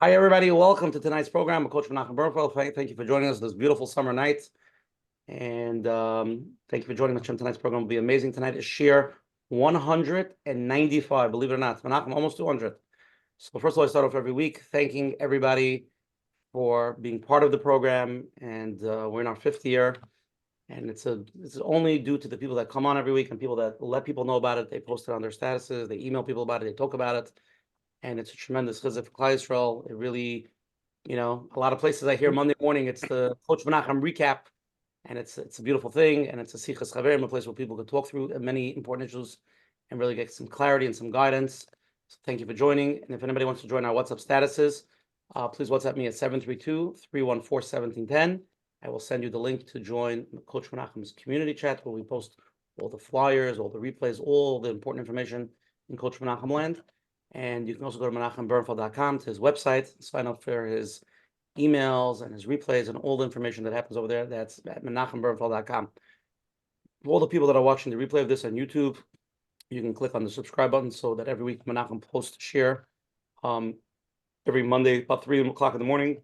Hi, everybody. Welcome to tonight's program. I'm Coach Menachem Bernfeld. Thank you for joining us this beautiful summer night. And thank you for joining us. Tonight's program will be amazing. Tonight is Shir 195, believe it or not. Menachem, almost 200. So first of all, I start off every week thanking everybody for being part of the program. And we're in our 5th year. And it's only due to the people that come on every week and people that let people know about it. They post it on their statuses. They email people about it. They talk about it. And it's a tremendous chizuk for Klal Yisrael. It really, a lot of places I hear Monday morning, it's the Coach Menachem recap, and it's a beautiful thing, and it's a sichas chaverim, a place where people can talk through many important issues and really get some clarity and some guidance. So thank you for joining. And if anybody wants to join our WhatsApp statuses, please WhatsApp me at 732-314-1710. I will send you the link to join Coach Menachem's community chat, where we post all the flyers, all the replays, all the important information in Coach Menachem land. And you can also go to menachembernfeld.com, to his website, sign up for his emails and his replays and all the information that happens over there. That's at menachembernfeld.com. For all the people that are watching the replay of this on YouTube, you can click on the subscribe button so that every week Menachem posts a share. Every Monday, about 3 o'clock in the morning,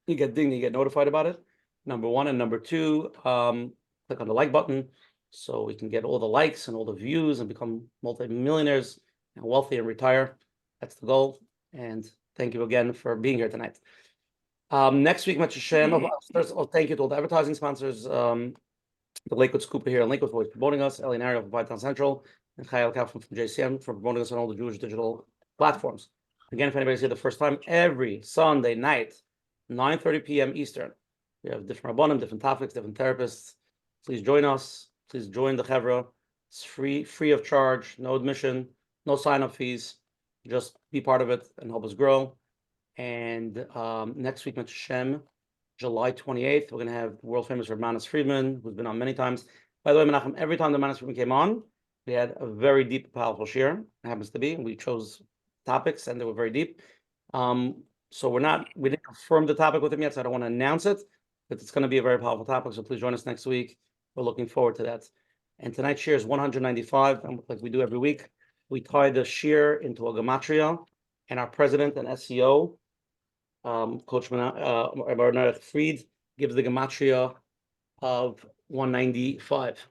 you get dinged, you get notified about it. Number one. And number two, click on the like button so we can get all the likes and all the views and become multi-millionaires and wealthy and retire. That's the goal. And thank you again for being here tonight. Next week, Menachem, thank you to all the advertising sponsors. The Lakewood Scooper here in Lakewood for always promoting us, Eli Nario from Vital Central, and Chayel Kaufman from JCM for promoting us on all the Jewish digital platforms. Again, if anybody's here the first time, every Sunday night, 9:30 p.m. Eastern, we have different rabbanim, different topics, different therapists. Please join us. Please join the Chevra. It's free of charge, no admission, no sign-up fees. Just be part of it and help us grow. And next week, Menachem, July 28th, we're going to have world-famous Rabbi Friedman, who's been on many times. By the way, Menachem, every time the Manas Friedman came on, we had a very deep, powerful shir. It happens to be. We chose topics, and they were very deep. So we didn't confirm the topic with him yet, so I don't want to announce it, but it's going to be a very powerful topic, so please join us next week. We're looking forward to that. And tonight's shir is 195, like we do every week. We tie the shir into a gematria, and our president and SEO, Coach Rabbi Fried, gives the gematria of 195.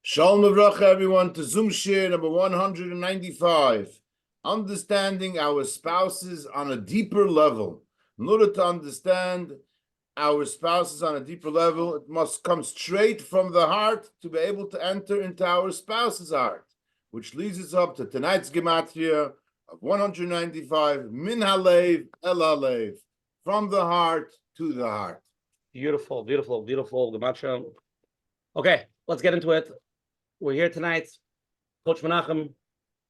Shalom Avrohom, everyone, to Zoom shir number 195. Understanding our spouses on a deeper level. In order to understand our spouses on a deeper level, it must come straight from the heart to be able to enter into our spouse's heart, which leads us up to tonight's gematria of 195, min halev el halev, from the heart to the heart. Beautiful, beautiful, beautiful gematria. Okay, let's get into it. We're here tonight. Coach Menachem,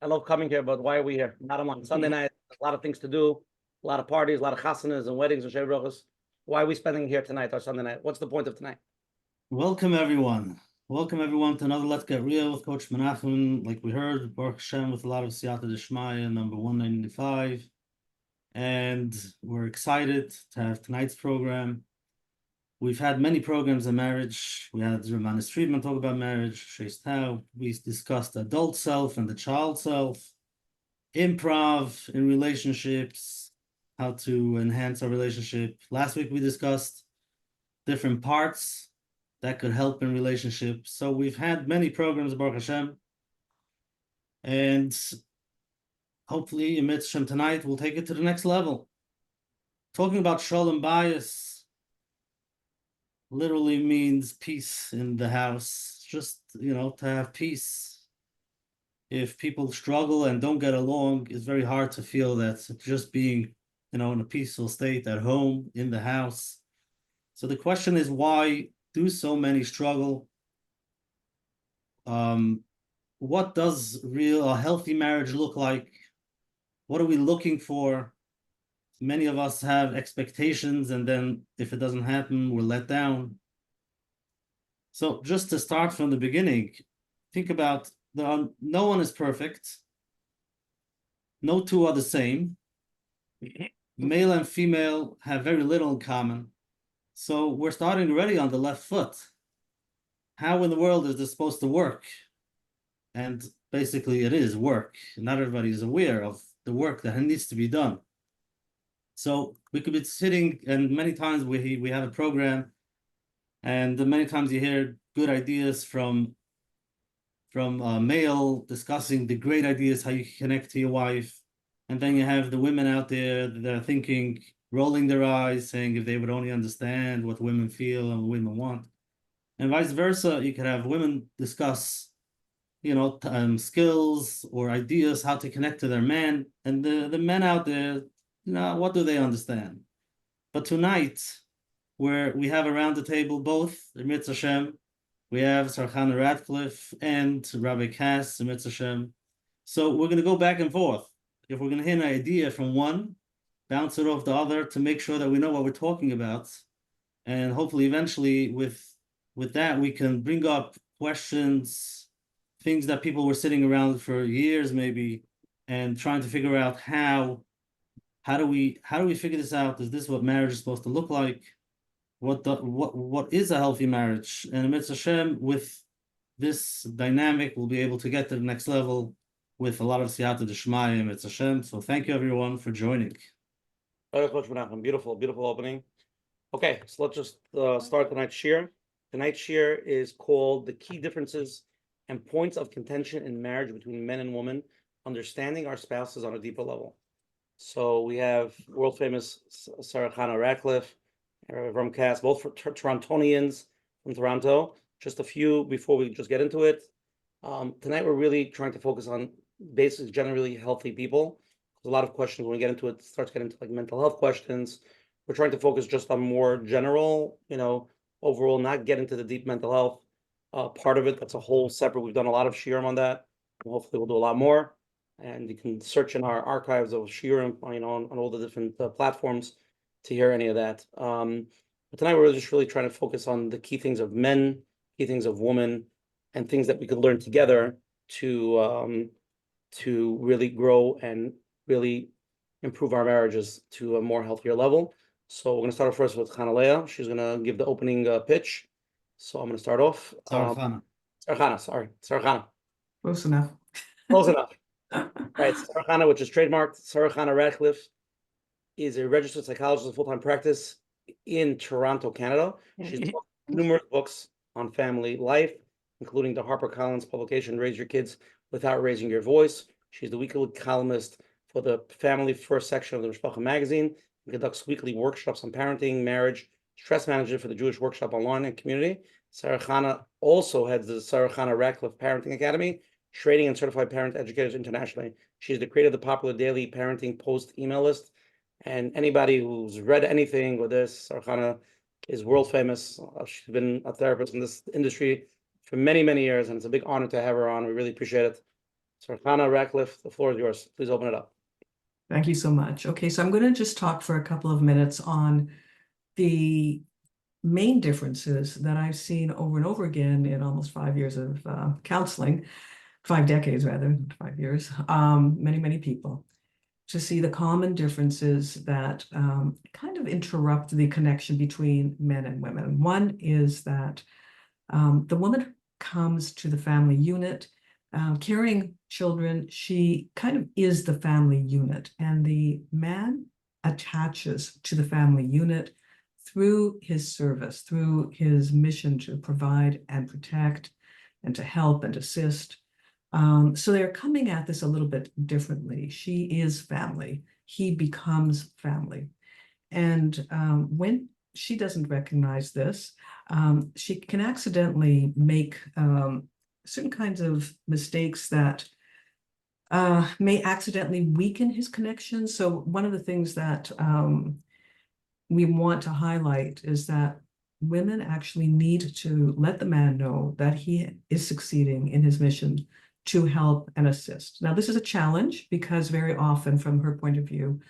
I love coming here, but why are we here? Not on Sunday night. A lot of things to do, a lot of parties, a lot of chasanas and weddings and shevrachos. Why are we spending here tonight, our Sunday night? What's the point of tonight? Welcome, everyone. Welcome, everyone, to another Let's Get Real with Coach Menachem. Like we heard, Baruch Hashem with a lot of Siyata Deshmaya, number 195. And we're excited to have tonight's program. We've had many programs on marriage. We had Rabbi Friedman talk about marriage, Sheis Tao. We discussed the adult self and the child self, improv in relationships, how to enhance our relationship. Last week we discussed different parts that could help in relationships. So we've had many programs, Baruch Hashem. And hopefully, amidst Shem tonight, we'll take it to the next level. Talking about Shalom Bayis literally means peace in the house, just, to have peace. If people struggle and don't get along, it's very hard to feel that just being, in a peaceful state at home, in the house. So the question is, why do so many struggle? What does a healthy marriage look like? What are we looking for? Many of us have expectations, and then if it doesn't happen, we're let down. So just to start from the beginning, think about no one is perfect. No two are the same. Male and female have very little in common. So we're starting already on the left foot. How in the world is this supposed to work? And basically it is work. Not everybody is aware of the work that needs to be done. So we could be sitting, and many times we have a program, and many times you hear good ideas from a male discussing the great ideas how you connect to your wife, and then you have the women out there that are thinking, rolling their eyes, saying if they would only understand what women feel and what women want, and vice versa. You could have women discuss, skills or ideas how to connect to their man, and the men out there, what do they understand? But tonight, where we have around the table both Mitzvah Hashem, we have Chana Radcliffe and Rabbi Kass, Mitzvah Hashem. So we're going to go back and forth. If we're going to hear an idea from one, bounce it off the other to make sure that we know what we're talking about, and hopefully, eventually, with that, we can bring up questions, things that people were sitting around for years, maybe, and trying to figure out how do we figure this out? Is this what marriage is supposed to look like? What is a healthy marriage? And Mitzvah Hashem, with this dynamic, we'll be able to get to the next level with a lot of siyata d'shmaya, Mitzvah Hashem. So thank you everyone for joining. Coach Menachem, beautiful opening. Okay, so let's just start tonight's shir. Tonight's shir is called "The Key Differences and Points of Contention in Marriage Between Men and Women: Understanding Our Spouses on a Deeper Level." So we have world famous Chana Radcliffe, Avrohom Kass, both for Torontonians from Toronto. Just a few before we just get into it. Tonight we're really trying to focus on basic, generally healthy people. There's a lot of questions when we get into it. Starts getting into like mental health questions. We're trying to focus just on more general, overall, not get into the deep mental health part of it. That's a whole separate. We've done a lot of shiurim on that. Hopefully, we'll do a lot more. And you can search in our archives of shiurim, on all the different platforms to hear any of that. But tonight we're just really trying to focus on the key things of men, key things of women, and things that we could learn together to really grow and really improve our marriages to a more healthier level. So we're going to start off first with Chana Leah. She's going to give the opening pitch. So I'm going to start off. Sarachana. Sarachana. Close enough. Close enough. Right, Sarachana, which is trademarked. Chana Radcliffe is a registered psychologist in full-time practice in Toronto, Canada. She's written numerous books on family life, including the HarperCollins publication "Raise Your Kids Without Raising Your Voice." She's the weekly columnist for the Family First section of the Mishpacha magazine and conducts weekly workshops on parenting, marriage, stress management for the Jewish Workshop Online and community. Sarachana also heads the Chana Radcliffe Parenting Academy, training and certified parent educators internationally. She's the creator of the popular daily parenting post email list. And anybody who's read anything with this, Sarachana is world famous. She's been a therapist in this industry for many, many years, and it's a big honor to have her on. We really appreciate it. Chana Radcliffe, the floor is yours. Please open it up. Thank you so much. Okay, so I'm going to just talk for a couple of minutes on the main differences that I've seen over and over again in almost 5 years of counseling, 5 decades rather, 5 years, many people, to see the common differences that kind of interrupt the connection between men and women. One is that the woman comes to the family unit, carrying children, she kind of is the family unit, and the man attaches to the family unit through his service, through his mission to provide and protect and to help and assist. So they're coming at this a little bit differently. She is family. He becomes family. And when she doesn't recognize this, she can accidentally make certain kinds of mistakes that may accidentally weaken his connection. So one of the things that we want to highlight is that women actually need to let the man know that he is succeeding in his mission to help and assist. Now, this is a challenge because very often, from her point of view,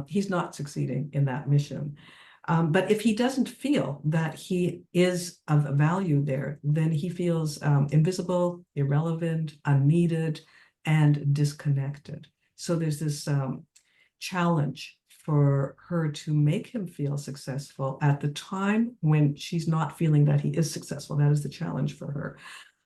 he's not succeeding in that mission. But if he doesn't feel that he is of value there, then he feels invisible, irrelevant, unneeded, and disconnected. So there's this challenge for her to make him feel successful at the time when she's not feeling that he is successful. That is the challenge for her.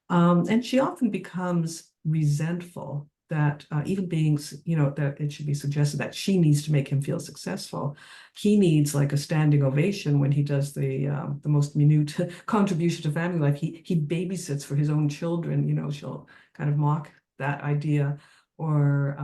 And she often becomes resentful that even being, that it should be suggested that she needs to make him feel successful. He needs like a standing ovation when he does the most minute contribution to family life. He babysits for his own children. She'll kind of mock that idea. Or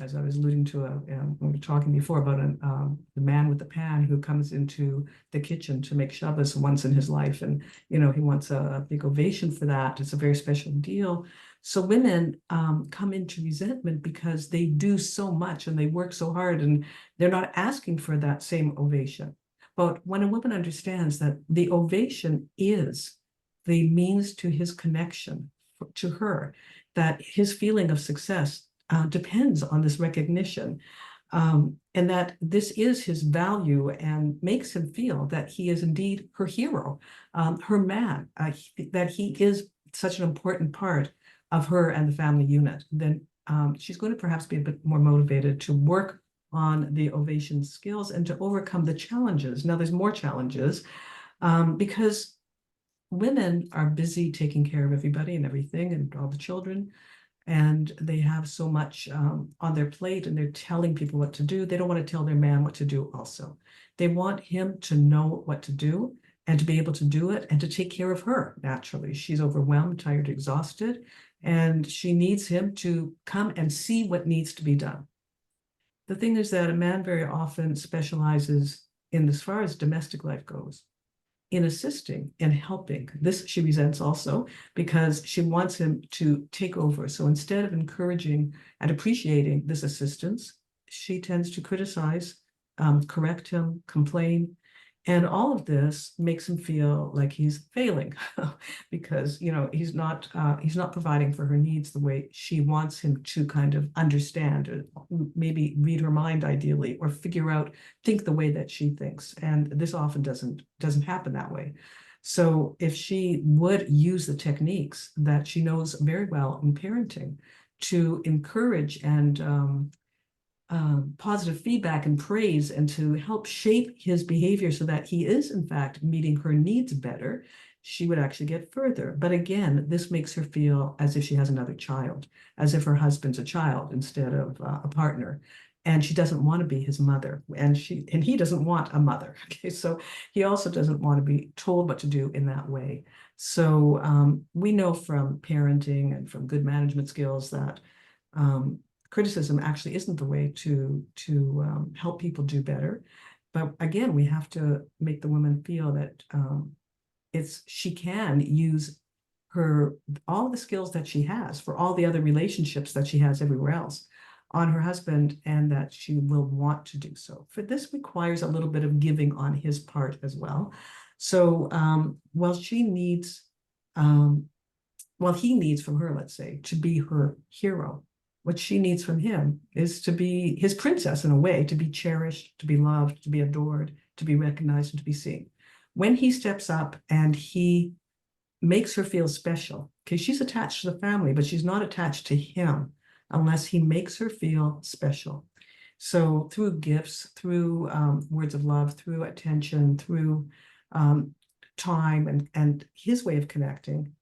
as I was alluding to when we were talking before about the man with the pan who comes into the kitchen to make Shabbos once in his life, and he wants a big ovation for that. It's a very special deal. So women come into resentment because they do so much and they work so hard, and they're not asking for that same ovation. But when a woman understands that the ovation is the means to his connection to her, that his feeling of success depends on this recognition, and that this is his value and makes him feel that he is indeed her hero, her man, that he is such an important part of her and the family unit, then she's going to perhaps be a bit more motivated to work on the ovation skills and to overcome the challenges. Now, there's more challenges because women are busy taking care of everybody and everything and all the children. And they have so much on their plate, and they're telling people what to do. They don't want to tell their man what to do also. They want him to know what to do and to be able to do it and to take care of her. Naturally, she's overwhelmed, tired, exhausted, and she needs him to come and see what needs to be done. The thing is that a man very often specializes in, as far as domestic life goes, in assisting and helping. This she resents also because she wants him to take over. So instead of encouraging and appreciating this assistance, she tends to criticize, correct him, complain. And all of this makes him feel like he's failing because, he's not providing for her needs the way she wants him to kind of understand, or maybe read her mind ideally, or think the way that she thinks. And this often doesn't happen that way. So if she would use the techniques that she knows very well in parenting to encourage and positive feedback and praise, and to help shape his behavior so that he is in fact meeting her needs better, she would actually get further. But again, this makes her feel as if she has another child, as if her husband's a child instead of a partner. And she doesn't want to be his mother, and he doesn't want a mother. Okay, so he also doesn't want to be told what to do in that way. So we know from parenting and from good management skills that criticism actually isn't the way to help people do better. But again, we have to make the woman feel that she can use all the skills that she has for all the other relationships that she has everywhere else on her husband, and that she will want to do so. For this requires a little bit of giving on his part as well. So while he needs from her, let's say, to be her hero, what she needs from him is to be his princess in a way, to be cherished, to be loved, to be adored, to be recognized, and to be seen. When he steps up and he makes her feel special, okay, she's attached to the family, but she's not attached to him unless he makes her feel special. So through gifts, through words of love, through attention, through time and his way of connecting,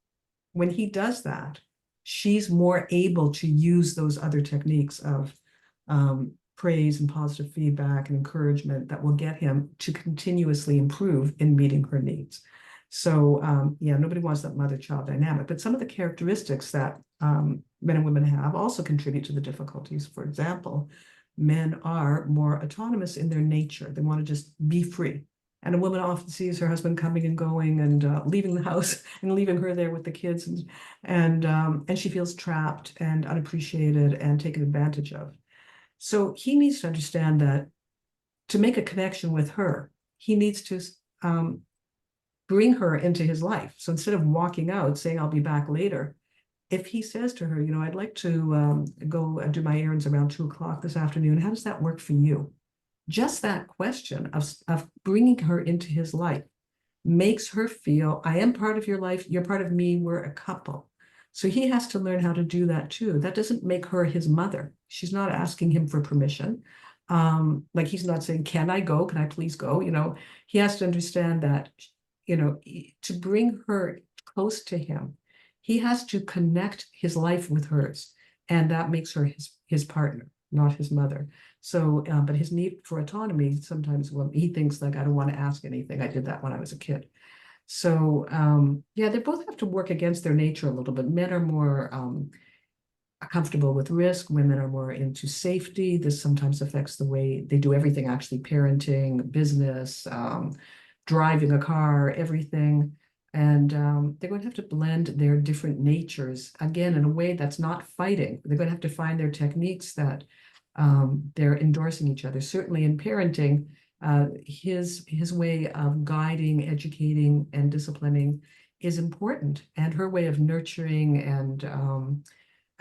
when he does that, she's more able to use those other techniques of praise and positive feedback and encouragement that will get him to continuously improve in meeting her needs. So nobody wants that mother-child dynamic, but some of the characteristics that men and women have also contribute to the difficulties. For example, men are more autonomous in their nature. They want to just be free. And a woman often sees her husband coming and going and leaving the house and leaving her there with the kids, and she feels trapped and unappreciated and taken advantage of. So he needs to understand that to make a connection with her, he needs to bring her into his life. So instead of walking out saying, "I'll be back later," if he says to her, "I'd like to go and do my errands around 2:00 this afternoon. How does that work for you?" Just that question of bringing her into his life makes her feel, I am part of your life, you're part of me, we're a couple. So he has to learn how to do that too. That doesn't make her his mother. She's not asking him for permission. Like he's not saying, "Can I go? Can I please go?" He has to understand that, to bring her close to him, he has to connect his life with hers. and that makes her his partner, not his mother. So, but his need for autonomy, sometimes when he thinks like, I don't want to ask anything. I did that when I was a kid. So, yeah, they both have to work against their nature a little bit. Men are more comfortable with risk. Women are more into safety. This sometimes affects the way they do everything, actually, parenting, business, driving a car, everything. And they're going to have to blend their different natures, again, in a way that's not fighting. They're going to have to find their techniques that they're endorsing each other. Certainly in parenting, his way of guiding, educating, and disciplining is important. And her way of nurturing and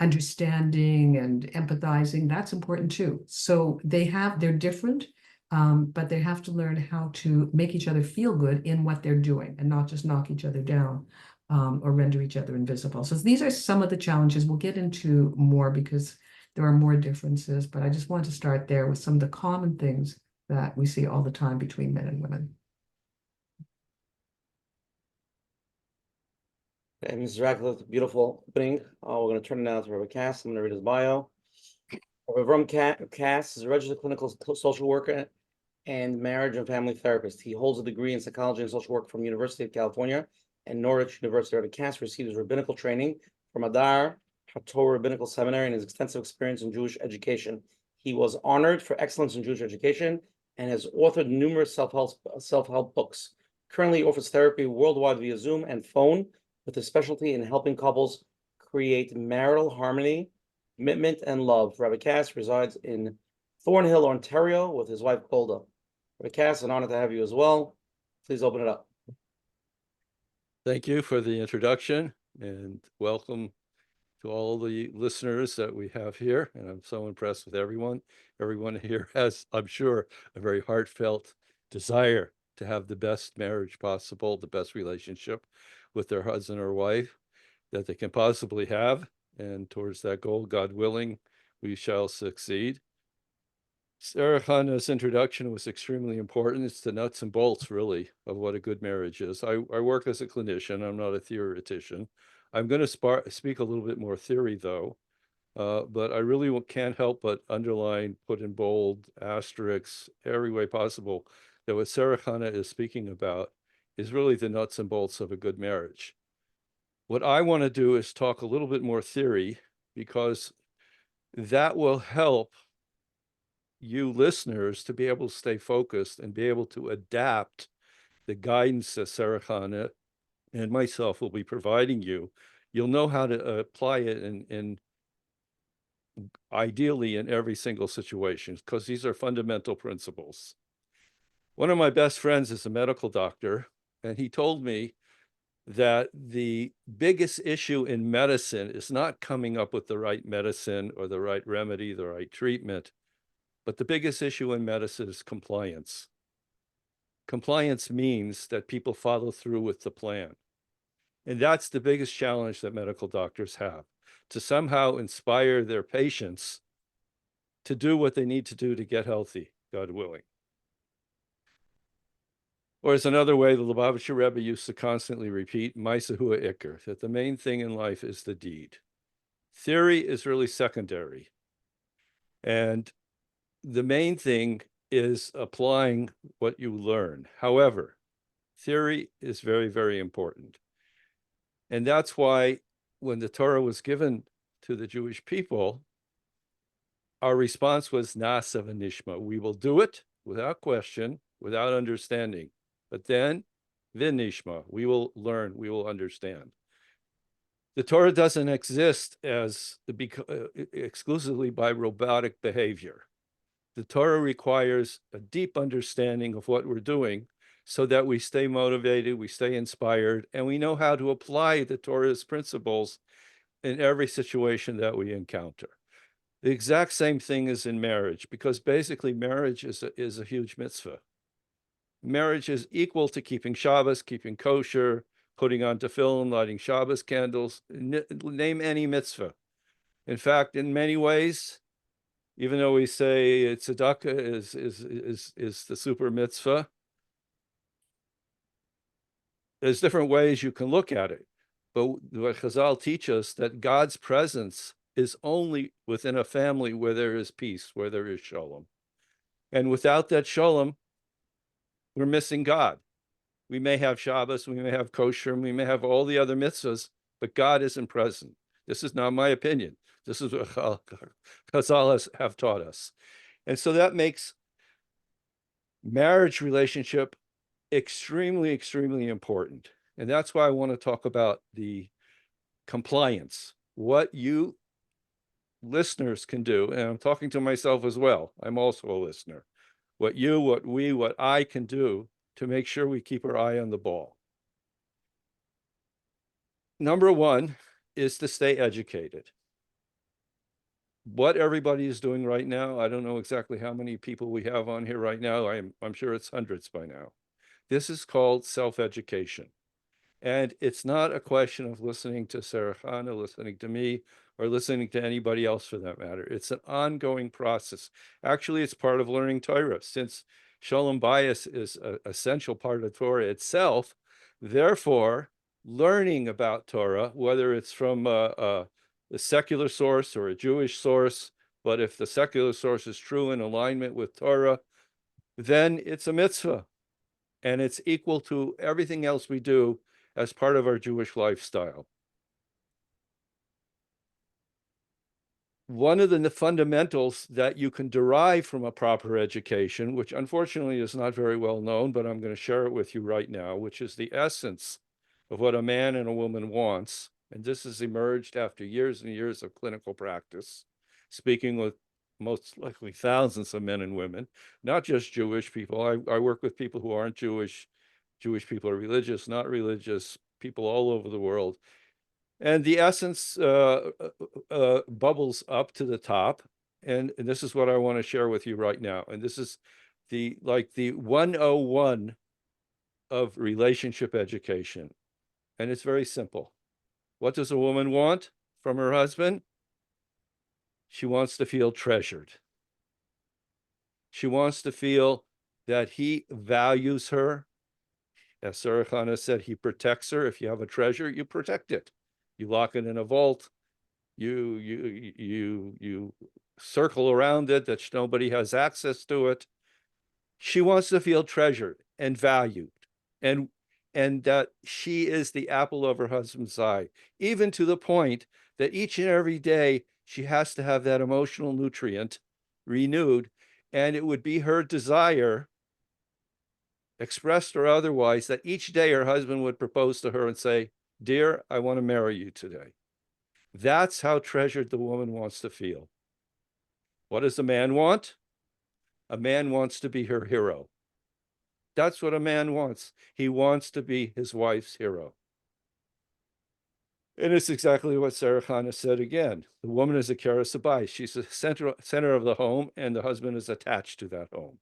understanding and empathizing, that's important too. So they're different, but they have to learn how to make each other feel good in what they're doing and not just knock each other down or render each other invisible. So these are some of the challenges. We'll get into more because there are more differences, but I just want to start there with some of the common things that we see all the time between men and women. And Mrs. Radcliffe, beautiful opening. We're going to turn it now to Rabbi Kass. I'm going to read his bio. Avrohom Kass is a registered clinical social worker and marriage and family therapist. He holds a degree in psychology and social work from University of California and Norwich University. Rabbi Kass received his rabbinical training from Adar HaTorah Rabbinical Seminary and his extensive experience in Jewish education. He was honored for excellence in Jewish education and has authored numerous self-help books. Currently, he offers therapy worldwide via Zoom and phone, with a specialty in helping couples create marital harmony, commitment, and love. Rabbi Kass resides in Thornhill, Ontario, with his wife Golda. Rabbi Kass, an honor to have you as well. Please open it up. Thank you for the introduction and welcome to all the listeners that we have here. And I'm so impressed with everyone. Everyone here has, I'm sure, a very heartfelt desire to have the best marriage possible, the best relationship with their husband or wife that they can possibly have. And towards that goal, God willing, we shall succeed. Sarah Chana's introduction was extremely important. It's the nuts and bolts, really, of what a good marriage is. I work as a clinician. I'm not a theoretician. I'm going to speak a little bit more theory, though, but I really can't help but underline, put in bold, asterisks, every way possible, that what Sarah Chana is speaking about is really the nuts and bolts of a good marriage. What I want to do is talk a little bit more theory, because that will help you listeners to be able to stay focused and be able to adapt the guidance that Sarah Chana and myself will be providing you. You'll know how to apply it in ideally in every single situation, because these are fundamental principles. One of my best friends is a medical doctor, and he told me that the biggest issue in medicine is not coming up with the right medicine or the right remedy, the right treatment, but the biggest issue in medicine is compliance. Compliance means that people follow through with the plan. And that's the biggest challenge that medical doctors have, to somehow inspire their patients to do what they need to do to get healthy, God willing. Or as another way, the Lubavitcher Rebbe used to constantly repeat, Maisa hua ikar, that the main thing in life is the deed. Theory is really secondary. And the main thing is applying what you learn. However, theory is very, very important. And that's why when the Torah was given to the Jewish people, our response was Nasa v'nishma. We will do it without question, without understanding. But then, v'nishma, we will learn, we will understand. The Torah doesn't exist as exclusively by robotic behavior. The Torah requires a deep understanding of what we're doing so that we stay motivated, we stay inspired, and we know how to apply the Torah's principles in every situation that we encounter. The exact same thing is in marriage, because basically marriage is a huge mitzvah. Marriage is equal to keeping Shabbos, keeping kosher, putting on tefillin, lighting Shabbos candles, name any mitzvah. In fact, in many ways, even though we say tzedakah is the super mitzvah, there's different ways you can look at it. But what Chazal teach us that God's presence is only within a family where there is peace, where there is shalom. And without that shalom, we're missing God. We may have Shabbos, we may have kosher, we may have all the other mitzvahs, but God isn't present. This is not my opinion. This is what Chazal have taught us. And so that makes marriage relationship extremely, extremely important. And that's why I want to talk about the compliance, what you listeners can do. And I'm talking to myself as well. I'm also a listener. What you, what we, what I can do to make sure we keep our eye on the ball. Number one is to stay educated. What everybody is doing right now, I don't know exactly how many people we have on here right now. I'm sure it's hundreds by now. This is called self-education. And it's not a question of listening to Sarah Chana, listening to me, or listening to anybody else for that matter. It's an ongoing process. Actually, it's part of learning Torah, since Shalom Bayis is an essential part of Torah itself. Therefore, learning about Torah, whether it's from a secular source or a Jewish source, but if the secular source is true in alignment with Torah, then it's a mitzvah. And it's equal to everything else we do as part of our Jewish lifestyle. One of the fundamentals that you can derive from a proper education, which unfortunately is not very well known, but I'm going to share it with you right now, which is the essence of what a man and a woman wants. And this has emerged after years and years of clinical practice, speaking with most likely thousands of men and women, not just Jewish people. I work with people who aren't Jewish. Jewish people are religious, not religious, people all over the world. And the essence bubbles up to the top. And this is what I want to share with you right now. And this is the 101 of relationship education. And it's very simple. What does a woman want from her husband? She wants to feel treasured. She wants to feel that he values her. As Sarah Chana said, he protects her. If you have a treasure, you protect it. You lock it in a vault. You circle around it that nobody has access to it. She wants to feel treasured and valued, and that she is the apple of her husband's eye, even to the point that each and every day she has to have that emotional nutrient renewed, and it would be her desire, expressed or otherwise, that each day her husband would propose to her and say, "Dear, I want to marry you today." That's how treasured the woman wants to feel. What does the man want? A man wants to be her hero. That's what a man wants. He wants to be his wife's hero. And it's exactly what Sarah Chana said again. The woman is a keres habayis. She's the center of the home, and the husband is attached to that home.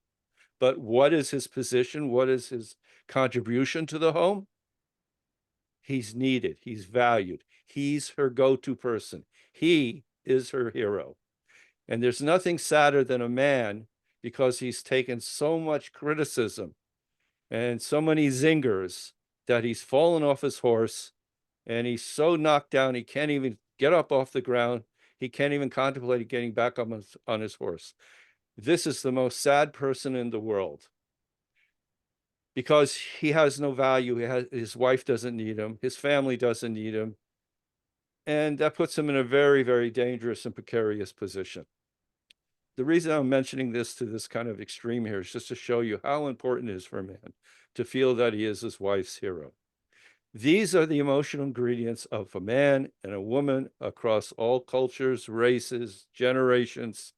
But what is his position? What is his contribution to the home? He's needed. He's valued. He's her go-to person. He is her hero. And there's nothing sadder than a man, because he's taken so much criticism and so many zingers, that he's fallen off his horse and he's so knocked down he can't even get up off the ground. He can't even contemplate getting back on his horse. This is the most sad person in the world, because he has no value. His wife doesn't need him. His family doesn't need him. And that puts him in a very, very dangerous and precarious position. The reason I'm mentioning this to this kind of extreme here is just to show you how important it is for a man to feel that he is his wife's hero. These are the emotional ingredients of a man and a woman across all cultures, races, generations.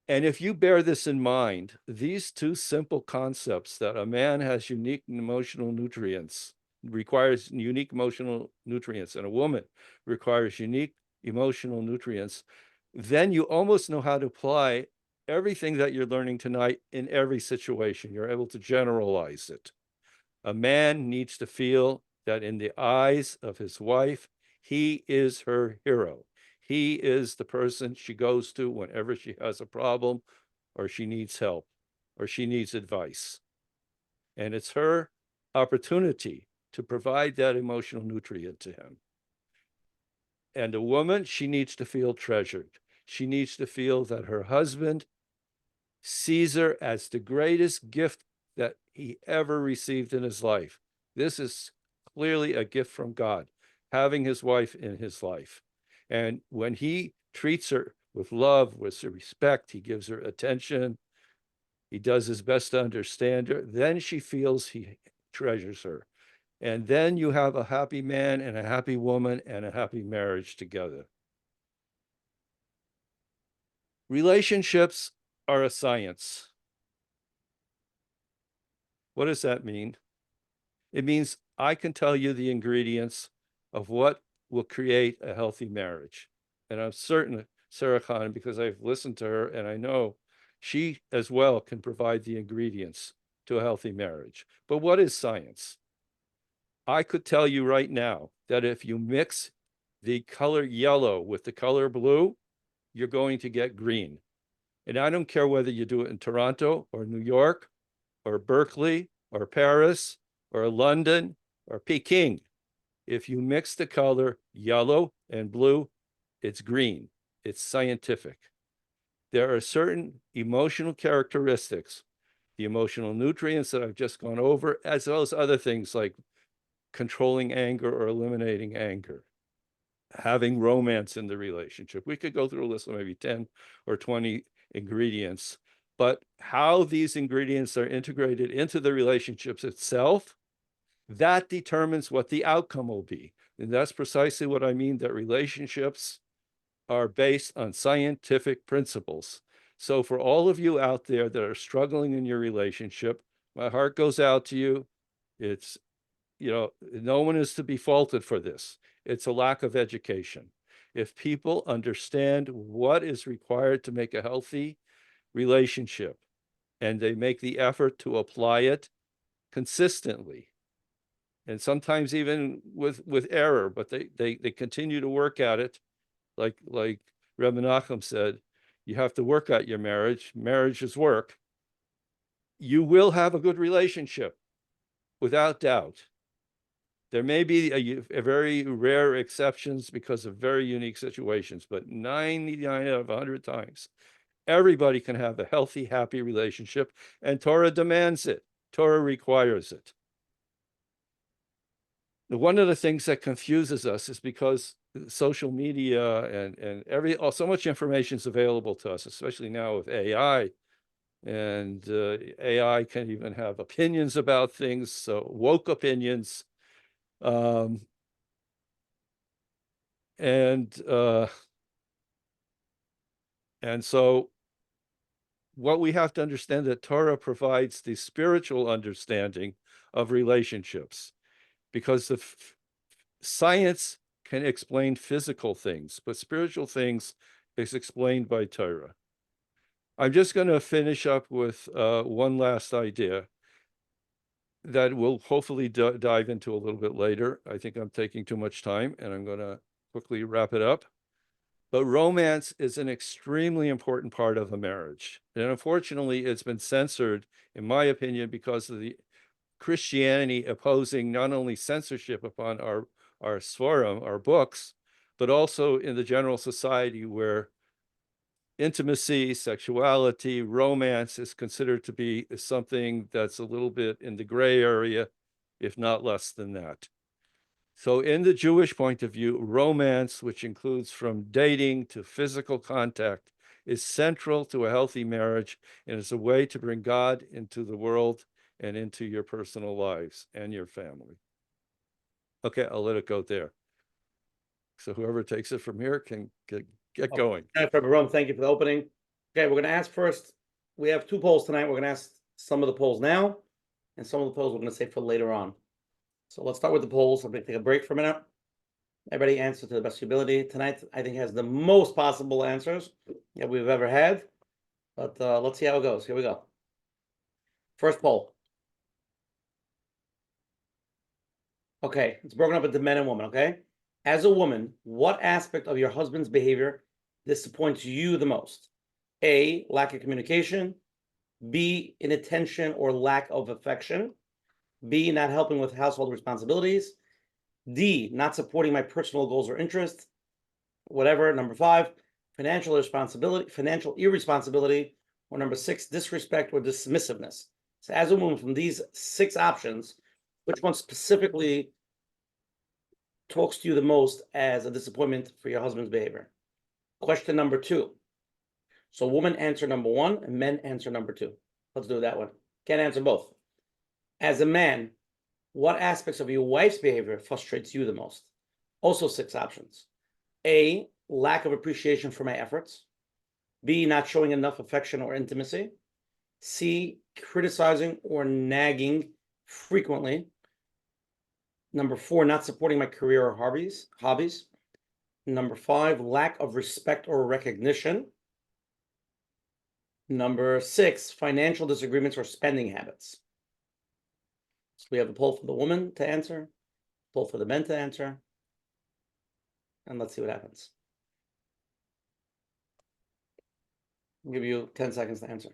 And if you bear this in mind, these two simple concepts, that a man has unique emotional nutrients, requires unique emotional nutrients, and a woman requires unique emotional nutrients, then you almost know how to apply everything that you're learning tonight in every situation. You're able to generalize it. A man needs to feel that in the eyes of his wife, he is her hero. He is the person she goes to whenever she has a problem, or she needs help, or she needs advice. And it's her opportunity to provide that emotional nutrient to him. And a woman, she needs to feel treasured. She needs to feel that her husband sees her as the greatest gift that he ever received in his life. This is clearly a gift from God, having his wife in his life. And when he treats her with love, with respect, he gives her attention, he does his best to understand her, then she feels he treasures her. And then you have a happy man and a happy woman and a happy marriage together. Relationships are a science. What does that mean? It means I can tell you the ingredients of what will create a healthy marriage. And I'm certain Sarah Khan, because I've listened to her and I know she as well can provide the ingredients to a healthy marriage. But what is science? I could tell you right now that if you mix the color yellow with the color blue, you're going to get green. And I don't care whether you do it in Toronto or New York or Berkeley or Paris or London or Peking. If you mix the color yellow and blue, it's green. It's scientific. There are certain emotional characteristics, the emotional nutrients that I've just gone over, as well as other things like controlling anger or eliminating anger, having romance in the relationship. We could go through a list of maybe 10 or 20 ingredients, but how these ingredients are integrated into the relationships itself, that determines what the outcome will be. And that's precisely what I mean, that relationships are based on scientific principles. So for all of you out there that are struggling in your relationship, my heart goes out to you. It's, no one is to be faulted for this. It's a lack of education. If people understand what is required to make a healthy relationship and they make the effort to apply it consistently, and sometimes even with error, but they continue to work at it, like Rabbi Menachem said, you have to work at your marriage. Marriage is work. You will have a good relationship, without doubt. There may be a very rare exceptions because of very unique situations, but 99 out of 100 times, everybody can have a healthy, happy relationship, and Torah demands it. Torah requires it. One of the things that confuses us is because social media and so much information is available to us, especially now with AI. And AI can even have opinions about things, so woke opinions. And so what we have to understand, that Torah provides the spiritual understanding of relationships, because the science can explain physical things, but spiritual things is explained by Torah. I'm just going to finish up with one last idea that we'll hopefully dive into a little bit later. I think I'm taking too much time, and I'm going to quickly wrap it up. But romance is an extremely important part of a marriage. And unfortunately, it's been censored, in my opinion, because of the Christianity opposing not only censorship upon our Sforim, our books, but also in the general society, where intimacy, sexuality, romance is considered to be something that's a little bit in the gray area, if not less than that. So in the Jewish point of view, romance, which includes from dating to physical contact, is central to a healthy marriage, and is a way to bring God into the world and into your personal lives and your family. Okay, I'll let it go there. So whoever takes it from here can get going. Avrohom, thank you for the opening. Okay, we're going to ask first. We have 2 polls tonight. We're going to ask some of the polls now, and some of the polls we're going to save for later on. So let's start with the polls. I'm going to take a break for a minute. Everybody answer to the best of your ability. Tonight, I think, has the most possible answers that we've ever had. But let's see how it goes. Here we go. First poll. Okay, it's broken up into men and women, okay? As a woman, what aspect of your husband's behavior disappoints you the most? A, lack of communication. B, inattention or lack of affection. B, not helping with household responsibilities. D, not supporting my personal goals or interests. whatever. Number 5, financial irresponsibility, or number 6, disrespect or dismissiveness. So as a woman, from these 6 options, which one specifically talks to you the most as a disappointment for your husband's behavior? Question number 2. So women answer number 1 and men answer number 2. Let's do it that one. Can't answer both. As a man, what aspects of your wife's behavior frustrates you the most? Also 6 options. A, lack of appreciation for my efforts. B, not showing enough affection or intimacy. C, criticizing or nagging frequently. Number 4, not supporting my career or hobbies. Number 5, lack of respect or recognition. Number 6, financial disagreements or spending habits. So we have a poll for the woman to answer, poll for the men to answer, and let's see what happens. I'll give you 10 seconds to answer.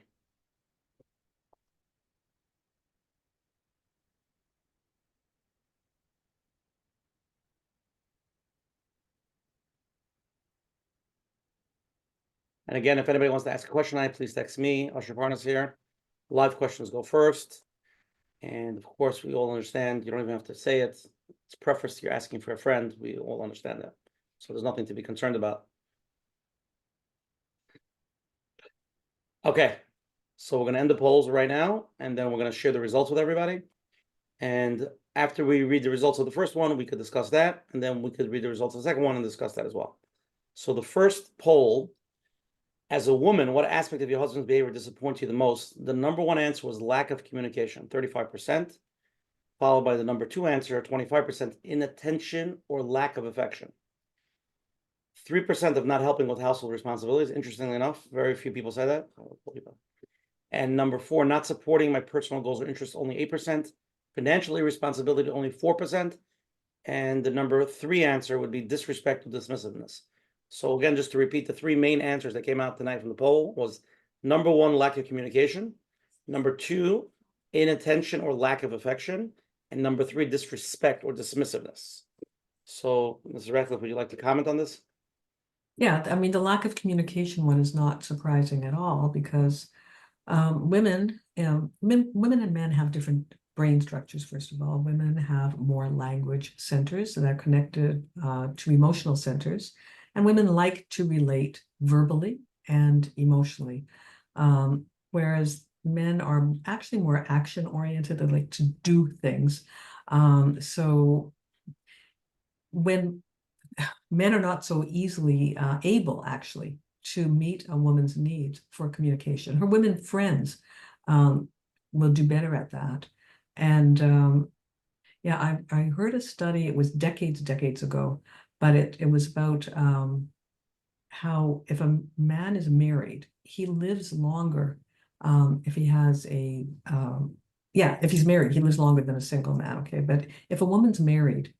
And again, if anybody wants to ask a question, please text me. Usher Parnas here. Live questions go first. And of course, we all understand, you don't even have to say it. It's prefaced, you're asking for a friend. We all understand that. So there's nothing to be concerned about. Okay, so we're going to end the polls right now, and then we're going to share the results with everybody. And after we read the results of the first one, we could discuss that, and then we could read the results of the second one and discuss that as well. So the first poll, as a woman, what aspect of your husband's behavior disappoints you the most? The number 1 answer was lack of communication, 35%, followed by the number 2 answer, 25%, inattention or lack of affection. 3% of not helping with household responsibilities. Interestingly enough, very few people say that. And number 4, not supporting my personal goals or interests, only 8%. Financial irresponsibility, only 4%. And the number 3 answer would be disrespect or dismissiveness. So again, just to repeat, the 3 main answers that came out tonight from the poll was number 1, lack of communication. Number 2, inattention or lack of affection. And number 3, disrespect or dismissiveness. So, Mrs. Radcliffe, would you like to comment on this? Yeah, I mean, the lack of communication one is not surprising at all because women and men have different brain structures. First of all, women have more language centers that are connected to emotional centers, and women like to relate verbally and emotionally, whereas men are actually more action-oriented. They like to do things. So when men are not so easily able, actually, to meet a woman's needs for communication. Her women friends will do better at that. And yeah, I heard a study, it was decades ago, but it was about how if a man is married, he lives longer if he has a, if he's married, he lives longer than a single man, okay? But if a woman's married,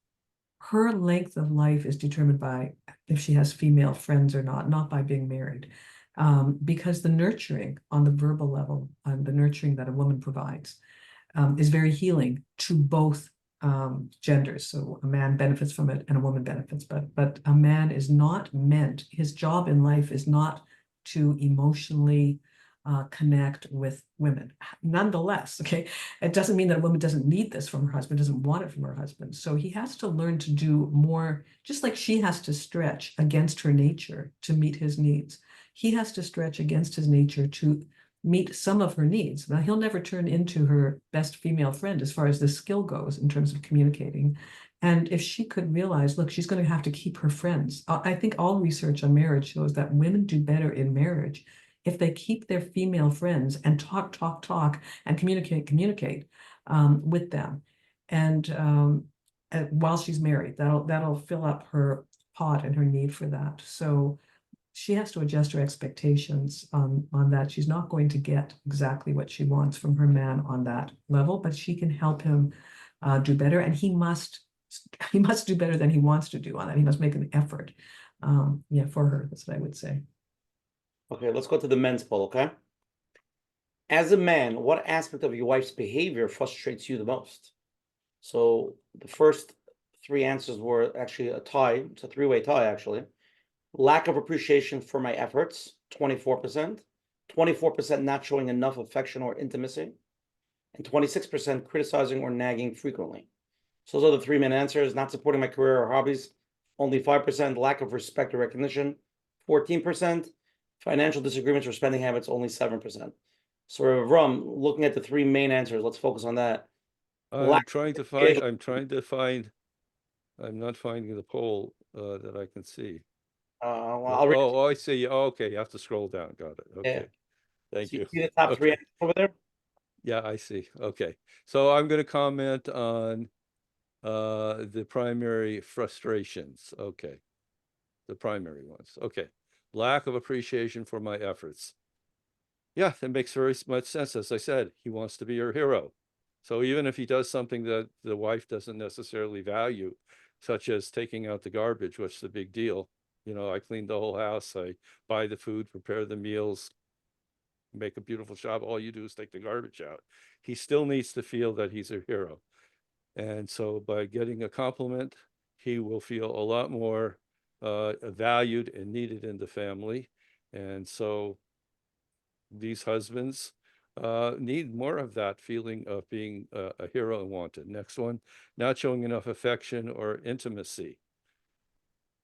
her length of life is determined by if she has female friends or not by being married. Because the nurturing on the verbal level, the nurturing that a woman provides is very healing to both genders. So a man benefits from it and a woman benefits, but a man is not meant, his job in life is not to emotionally connect with women. Nonetheless, okay, it doesn't mean that a woman doesn't need this from her husband, doesn't want it from her husband. So he has to learn to do more, just like she has to stretch against her nature to meet his needs. He has to stretch against his nature to meet some of her needs. Now, he'll never turn into her best female friend as far as the skill goes in terms of communicating. And if she could realize, look, she's going to have to keep her friends. I think all research on marriage shows that women do better in marriage if they keep their female friends and talk and communicate with them. And while she's married, that'll fill up her pot and her need for that. So she has to adjust her expectations on that. She's not going to get exactly what she wants from her man on that level, but she can help him do better. And he must do better than he wants to do on that. He must make an effort for her. That's what I would say. Okay, let's go to the men's poll, okay? As a man, what aspect of your wife's behavior frustrates you the most? So the first 3 answers were actually a tie. It's a 3-way tie, actually. lack of appreciation for my efforts, 24%, 24% not showing enough affection or intimacy, and 26% criticizing or nagging frequently. So those are the three main answers. Not supporting my career or hobbies, only 5%, lack of respect or recognition, 14%, financial disagreements or spending habits, only 7%. So Avrohom, looking at the three main answers, let's focus on that. I'm trying to find, I'm not finding the poll that I can see. Well, I'll read it. Oh, I see. Oh, okay, you have to scroll down. Got it. Okay. Thank So you. see the top three Okay. answers over there? Yeah, I see. Okay. So I'm going to comment on the primary frustrations. Okay. The primary ones. Okay. Lack of appreciation for my efforts. Yeah, that makes very much sense. As I said, he wants to be your hero. So even if he does something that the wife doesn't necessarily value, such as taking out the garbage, what's the big deal? You know, I clean the whole house, I buy the food, prepare the meals, make a beautiful shop. All you do is take the garbage out. He still needs to feel that he's a hero. And so by getting a compliment, he will feel a lot more valued and needed in the family. And so these husbands need more of that feeling of being a hero and wanted. Next one, not showing enough affection or intimacy.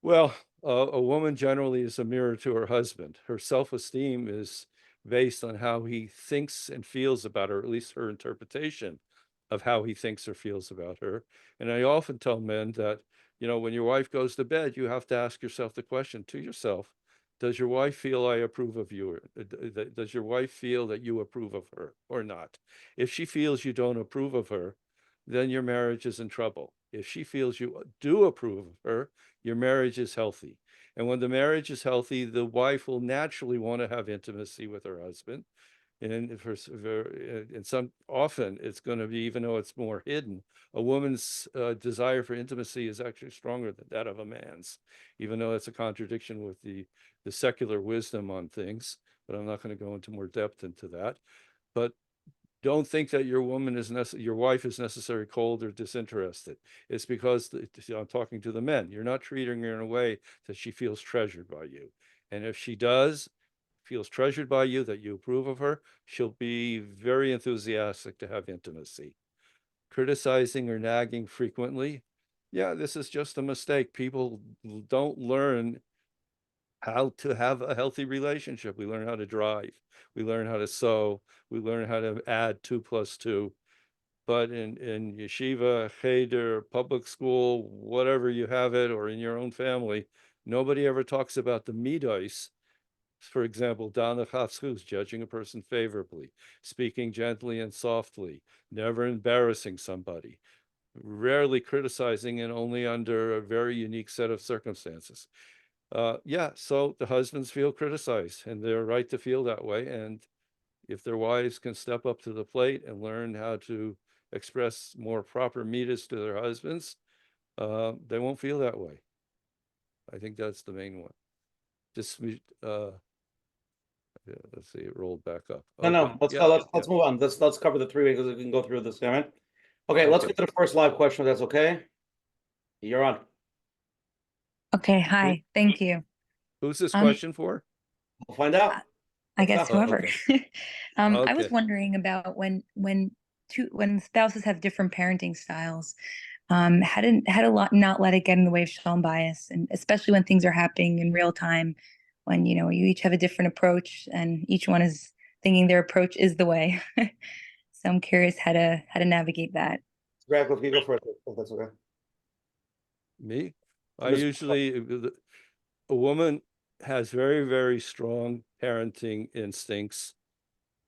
Well, a woman generally is a mirror to her husband. Her self-esteem is based on how he thinks and feels about her, at least her interpretation of how he thinks or feels about her. And I often tell men that, you know, when your wife goes to bed, you have to ask yourself the question to yourself, does your wife feel I approve of you? Or does your wife feel that you approve of her or not? If she feels you don't approve of her, then your marriage is in trouble. If she feels you do approve of her, your marriage is healthy. And when the marriage is healthy, the wife will naturally want to have intimacy with her husband. And often it's going to be, even though it's more hidden, a woman's desire for intimacy is actually stronger than that of a man's, even though it's a contradiction with the secular wisdom on things. But I'm not going to go into more depth into that. But don't think that your wife is necessarily cold or disinterested. It's because I'm talking to the men. You're not treating her in a way that she feels treasured by you. And if she feels treasured by you, that you approve of her, she'll be very enthusiastic to have intimacy. Criticizing or nagging frequently. Yeah, this is just a mistake. People don't learn how to have a healthy relationship. We learn how to drive. We learn how to sew. We learn how to add 2 + 2. But in yeshiva, cheder, public school, whatever you have it, or in your own family, nobody ever talks about the midos. For example, danachafzus, judging a person favorably, speaking gently and softly, never embarrassing somebody, rarely criticizing, and only under a very unique set of circumstances. Yeah, so the husbands feel criticized, and they're right to feel that way. And if their wives can step up to the plate and learn how to express more proper midas to their husbands, they won't feel that way. I think that's the main one. Just yeah, let's see, it rolled back up. No, let's yeah, go. Let's move on. Let's cover the 3 because we can go through this. All right. Okay, let's get to the first live question. If that's okay. You're on. Okay, hi, thank you. Who's this question for? We'll find out. I guess Oh, whoever. okay. I was Okay. wondering about when spouses have different parenting styles, how to not let it get in the way of shalom bayis, and especially when things are happening in real time, when you each have a different approach and each one is thinking their approach is the way. So I'm curious how to navigate that. Radcliffe, you go first, if that's okay. Me? I usually, a woman has very, very strong parenting instincts,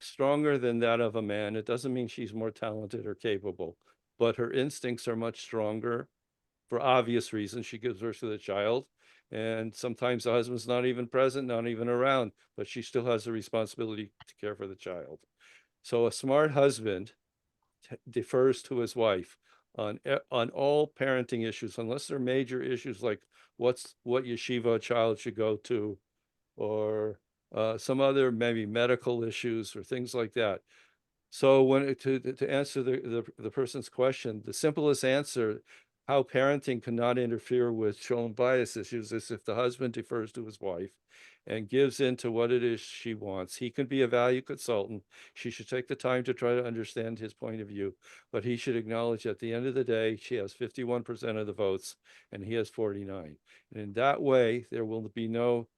stronger than that of a man. It doesn't mean she's more talented or capable, but her instincts are much stronger for obvious reasons. She gives birth to the child, and sometimes the husband's not even present, not even around, but she still has the responsibility to care for the child. So a smart husband defers to his wife on all parenting issues, unless they're major issues like what yeshiva a child should go to, or some other maybe medical issues or things like that. So when to answer the person's question, the simplest answer how parenting cannot interfere with shalom bias issues is if the husband defers to his wife and gives in to what it is she wants. He can be a value consultant. She should take the time to try to understand his point of view, but he should acknowledge at the end of the day, she has 51% of the votes and he has 49. And in that way, there will be no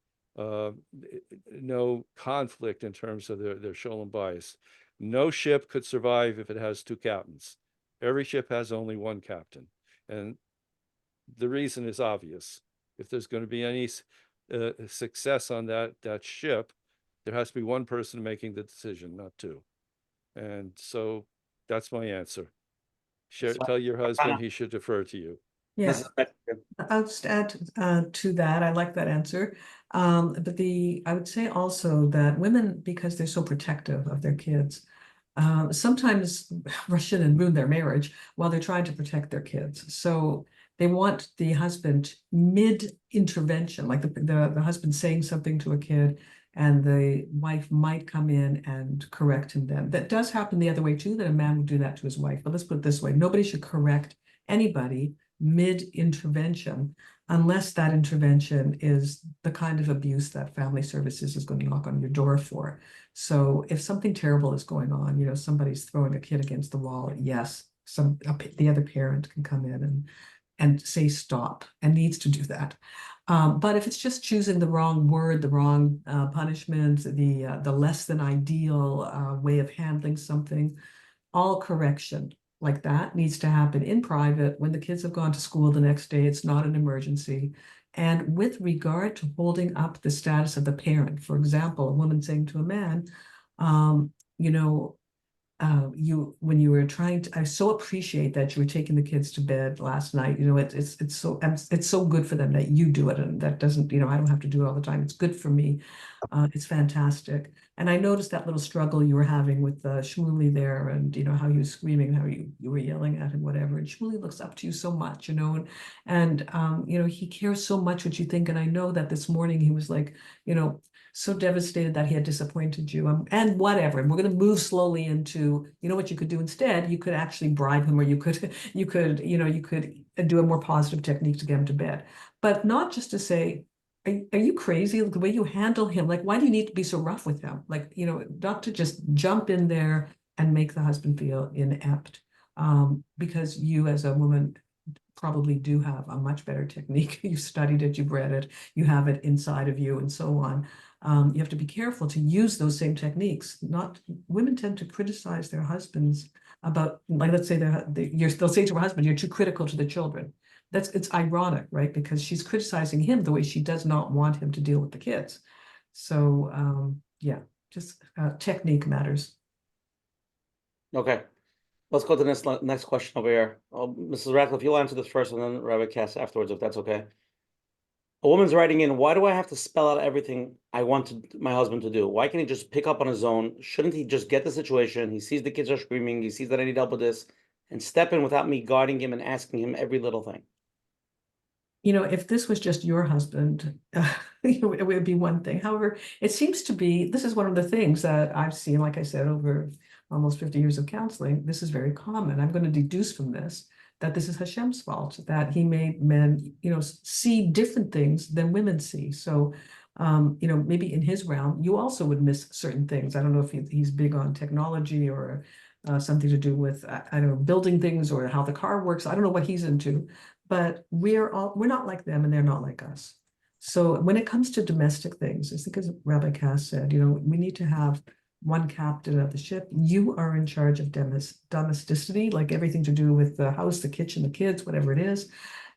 conflict in terms of their shalom bias. No ship could survive if it has two captains. Every ship has only one captain. And the reason is obvious. If there's going to be any success on that ship, there has to be one person making the decision, not two. And so that's my answer. Tell your husband he should defer to you. Yeah, Mrs. Becker. I'll just add to that. I like that answer. But I would say also that women, because they're so protective of their kids, sometimes rush in and ruin their marriage while they're trying to protect their kids. So they want the husband mid-intervention, like the husband saying something to a kid, and the wife might come in and correct him then. That does happen the other way too, that a man would do that to his wife. But let's put it this way: nobody should correct anybody mid-intervention unless that intervention is the kind of abuse that family services is going to knock on your door for. So if something terrible is going on, somebody's throwing a kid against the wall, yes, the other parent can come in and say stop, and needs to do that. But if it's just choosing the wrong word, the wrong punishment, the less than ideal way of handling something, all correction like that needs to happen in private when the kids have gone to school the next day. It's not an emergency. And with regard to holding up the status of the parent, for example, a woman saying to a man, when you were trying to, I so appreciate that you were taking the kids to bed last night. It's so good for them that you do it, and that doesn't, I don't have to do it all the time. It's good for me. It's fantastic. And I noticed that little struggle you were having with Shmuley there, and how he was screaming, how you were yelling at him, whatever. And Shmuley looks up to you so much, and he cares so much what you think. And I know that this morning he was like, so devastated that he had disappointed you, and whatever. And we're going to move slowly into, what you could do instead. You could actually bribe him, or you could do a more positive technique to get him to bed, but not just to say, are you crazy? The way you handle him, like, why do you need to be so rough with him? Like, not to just jump in there and make the husband feel inept, because you as a woman probably do have a much better technique. You've studied it, you've read it, you have it inside of you, and so on. You have to be careful to use those same techniques. Women tend to criticize their husbands about, like, let's say they'll say to her husband, "You're too critical to the children." It's ironic, right? Because she's criticizing him the way she does not want him to deal with the kids. So yeah, just technique matters. Okay, let's go to the next question over here. Mrs. Radcliffe, you'll answer this first, and then Rabbi Kass afterwards, if that's okay. A woman's writing in, why do I have to spell out everything I want my husband to do? Why can't he just pick up on his own? Shouldn't he just get the situation? He sees the kids are screaming. He sees that I need help with this, and step in without me guarding him and asking him every little thing. If this was just your husband, it would be one thing. However, it seems to be, this is one of the things that I've seen, like I said, over almost 50 years of counseling. This is very common. I'm going to deduce from this that this is Hashem's fault, that he made men, see different things than women see. So, maybe in his realm, you also would miss certain things. I don't know if he's big on technology, or something to do with, I don't know, building things, or how the car works. I don't know what he's into, but we're not like them, and they're not like us. So when it comes to domestic things, I think, as Rabbi Kass said, we need to have one captain of the ship. You are in charge of domesticity, like everything to do with the house, the kitchen, the kids, whatever it is,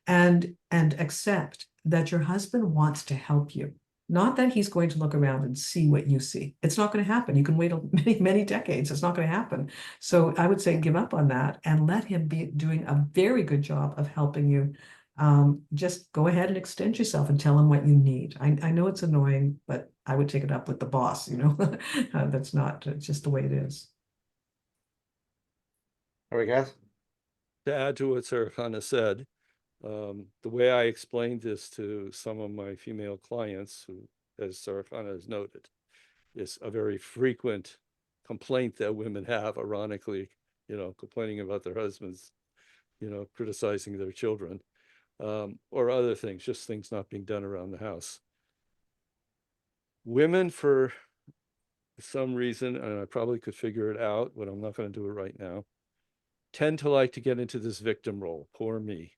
and accept that your husband wants to help you. Not that he's going to look around and see what you see. It's not going to happen. You can wait many, many decades. It's not going to happen. So I would say give up on that and let him be doing a very good job of helping you. Just go ahead and extend yourself and tell him what you need. I know it's annoying, but I would take it up with the boss, that's not, it's just the way it is. Rabbi Kass? To add to what Sarah Chana said, the way I explained this to some of my female clients, who, as Sarah Chana has noted, is a very frequent complaint that women have, ironically, complaining about their husbands criticizing their children, or other things, just things not being done around the house. Women, for some reason, and I probably could figure it out, but I'm not going to do it right now, tend to like to get into this victim role. Poor me.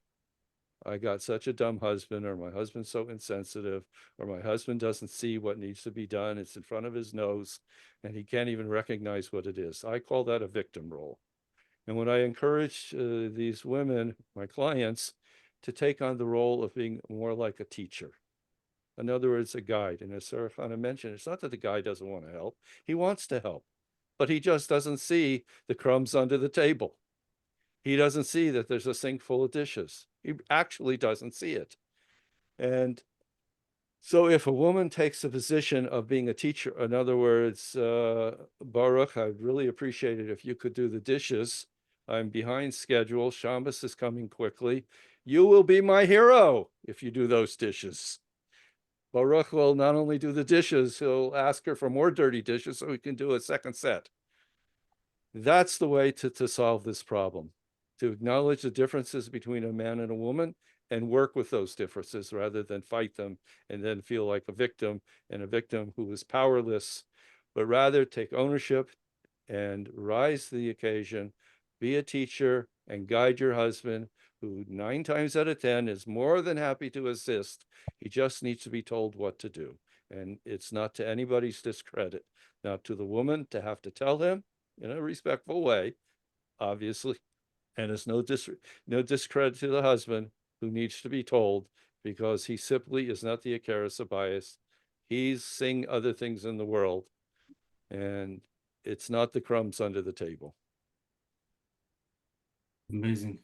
I got such a dumb husband, or my husband's so insensitive, or my husband doesn't see what needs to be done. It's in front of his nose, and he can't even recognize what it is. I call that a victim role. And when I encourage these women, my clients, to take on the role of being more like a teacher, in other words, a guide. And as Sarah Chana mentioned, it's not that the guy doesn't want to help. He wants to help, but he just doesn't see the crumbs under the table. He doesn't see that there's a sink full of dishes. He actually doesn't see it. And so if a woman takes the position of being a teacher, in other words, Baruch, I'd really appreciate it if you could do the dishes. I'm behind schedule. Shabbos is coming quickly. You will be my hero if you do those dishes. Baruch will not only do the dishes, he'll ask her for more dirty dishes so he can do a second set. That's the way to solve this problem, to acknowledge the differences between a man and a woman and work with those differences rather than fight them and then feel like a victim, and a victim who is powerless, but rather take ownership and rise to the occasion, be a teacher and guide your husband, who 9 times out of 10 is more than happy to assist. He just needs to be told what to do. And it's not to anybody's discredit, not to the woman to have to tell him in a respectful way, obviously, and it's no discredit to the husband who needs to be told, because he simply is not the Akaris bias. He's seeing other things in the world, and it's not the crumbs under the table. Amazing.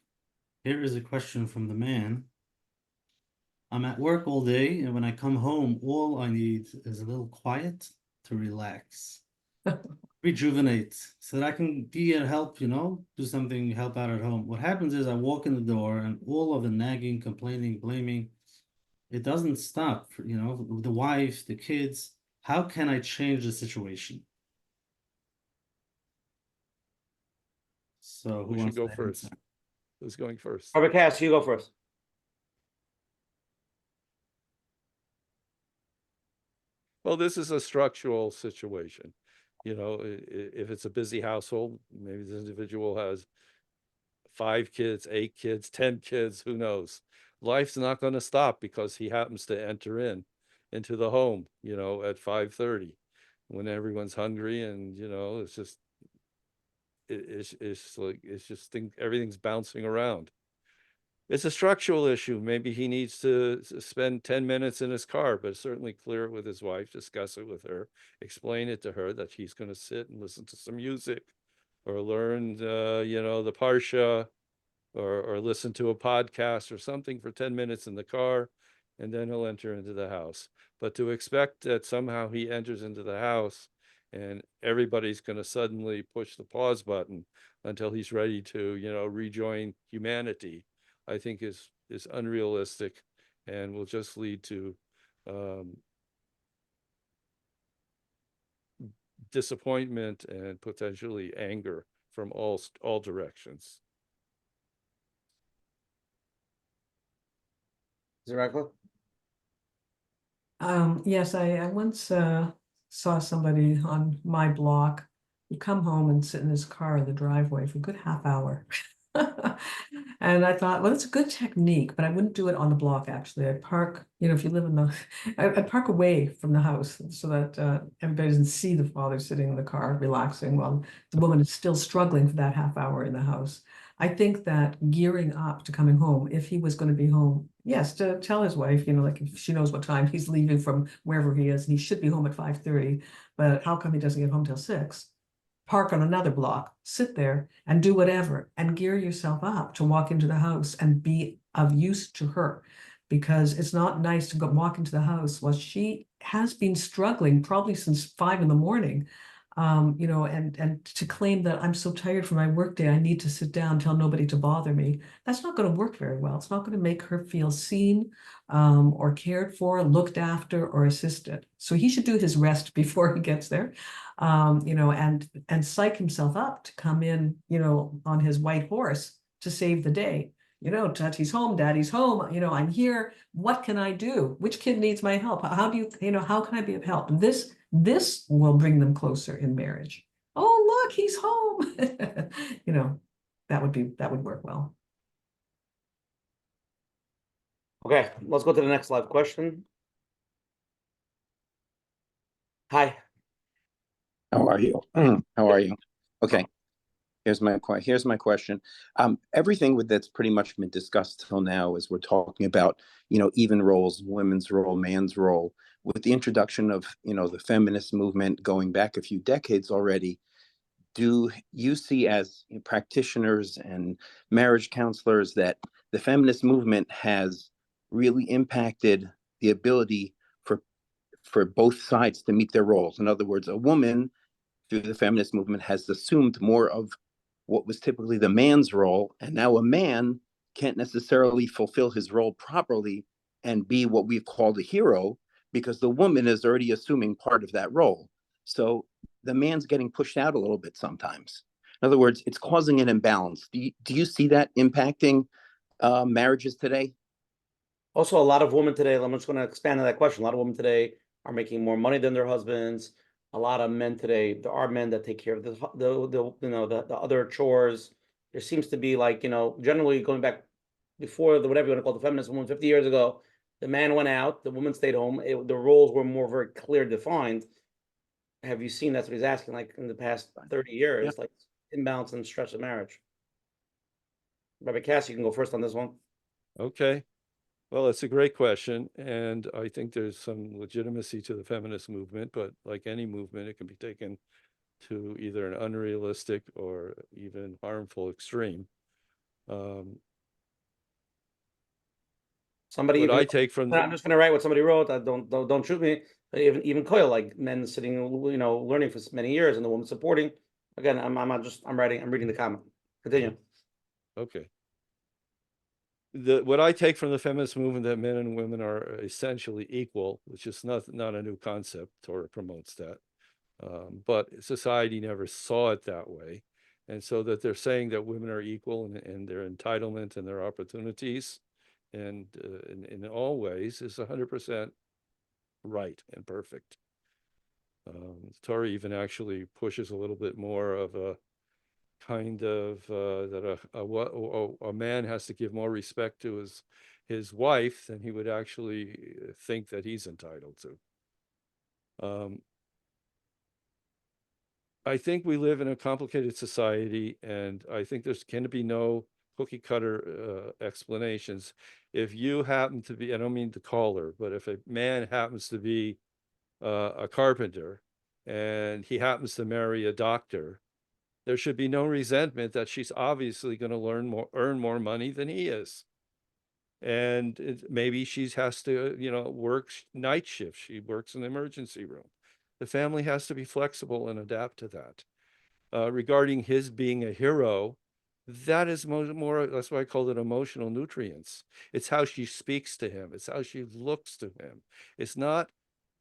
Here is a question from the man. I'm at work all day, and when I come home, all I need is a little quiet to relax, rejuvenate, so that I can be at help, do something, help out at home. What happens is I walk in the door, and all of the nagging, complaining, blaming, it doesn't stop, the wife, the kids. How can I change the situation? So who Who should wants go to first? answer? Who's going first? Rabbi Kass, you go first. Well, this is a structural situation. If it's a busy household, maybe the individual has 5 kids, 8 kids, 10 kids, who knows? Life's not going to stop because he happens to enter into the home, at 5:30 when everyone's hungry, and it's just everything's bouncing around. It's a structural issue. Maybe he needs to spend 10 minutes in his car, but certainly clear it with his wife, discuss it with her, explain it to her that he's going to sit and listen to some music, or learn, the Parsha, or listen to a podcast or something for 10 minutes in the car, and then he'll enter into the house. But to expect that somehow he enters into the house and everybody's going to suddenly push the pause button until he's ready to, rejoin humanity, I think is unrealistic, and will just lead to disappointment and potentially anger from all directions. Is it Radcliffe? Yes, I once saw somebody on my block who'd come home and sit in his car in the driveway for a good half hour. And I thought, well, it's a good technique, but I wouldn't do it on the block, actually. I'd park, if you live in I'd park away from the house so that everybody doesn't see the father sitting in the car relaxing while the woman is still struggling for that half hour in the house. I think that gearing up to coming home, if he was going to be home, yes, to tell his wife, like if she knows what time he's leaving from wherever he is, and he should be home at 5:30, but how come he doesn't get home till 6? Park on another block, sit there and do whatever, and gear yourself up to walk into the house and be of use to her, because it's not nice to walk into the house while she has been struggling probably since 5 in the morning. And to claim that I'm so tired from my workday, I need to sit down, tell nobody to bother me. That's not going to work very well. It's not going to make her feel seen, or cared for, looked after, or assisted. So he should do his rest before he gets there, and psych himself up to come in, on his white horse to save the day. You know, Tati's home, Daddy's home, you know, I'm here. What can I do? Which kid needs my help? How do you know, how can I be of help? This will bring them closer in marriage. Oh, look, he's home. You know, that would work well. Okay, let's go to the next live question. Hi. How are you? How are you? Okay. Here's my question. Everything that's pretty much been discussed till now is we're talking about, even roles, women's role, man's role. With the introduction of, the feminist movement going back a few decades already, do you see as practitioners and marriage counselors that the feminist movement has really impacted the ability for both sides to meet their roles? In other words, a woman through the feminist movement has assumed more of what was typically the man's role, and now a man can't necessarily fulfill his role properly and be what we've called a hero because the woman is already assuming part of that role. So the man's getting pushed out a little bit sometimes. In other words, it's causing an imbalance. Do you see that impacting marriages today? Also, a lot of women today, I'm just going to expand on that question. A lot of women today are making more money than their husbands. A lot of men today, there are men that take care of the other chores. There seems to be generally going back before whatever you want to call the feminist woman 50 years ago, the man went out, the woman stayed home. The roles were more very clear defined. Have you seen, that's what he's asking, like in the past 30 years, like imbalance and stress of marriage? Rabbi Kass, you can go first on this one. Okay. Well, it's a great question, and I think there's some legitimacy to the feminist movement, but like any movement, it can be taken to either an unrealistic or even harmful extreme. Somebody, what I take from I'm just going to write what somebody wrote. Don't shoot me. Even Koil, like men sitting, learning for many years, and the woman supporting. Again, I'm reading the comment. Continue. Okay. What I take from the feminist movement, that men and women are essentially equal, which is not a new concept. Torah promotes that, but society never saw it that way, and so that they're saying that women are equal in their entitlement and their opportunities, and in all ways is 100% right and perfect. Torah even actually pushes a little bit more of a kind of that a man has to give more respect to his wife than he would actually think that he's entitled to. I think we live in a complicated society, and I think there's can be no cookie cutter explanations. If you happen to be, I don't mean the caller, but if a man happens to be a carpenter and he happens to marry a doctor, there should be no resentment that she's obviously going to earn more money than he is. And maybe she has to, work night shifts. She works in the emergency room. The family has to be flexible and adapt to that. Regarding his being a hero, that is more, that's why I called it emotional nutrients. It's how she speaks to him. It's how she looks to him. It's not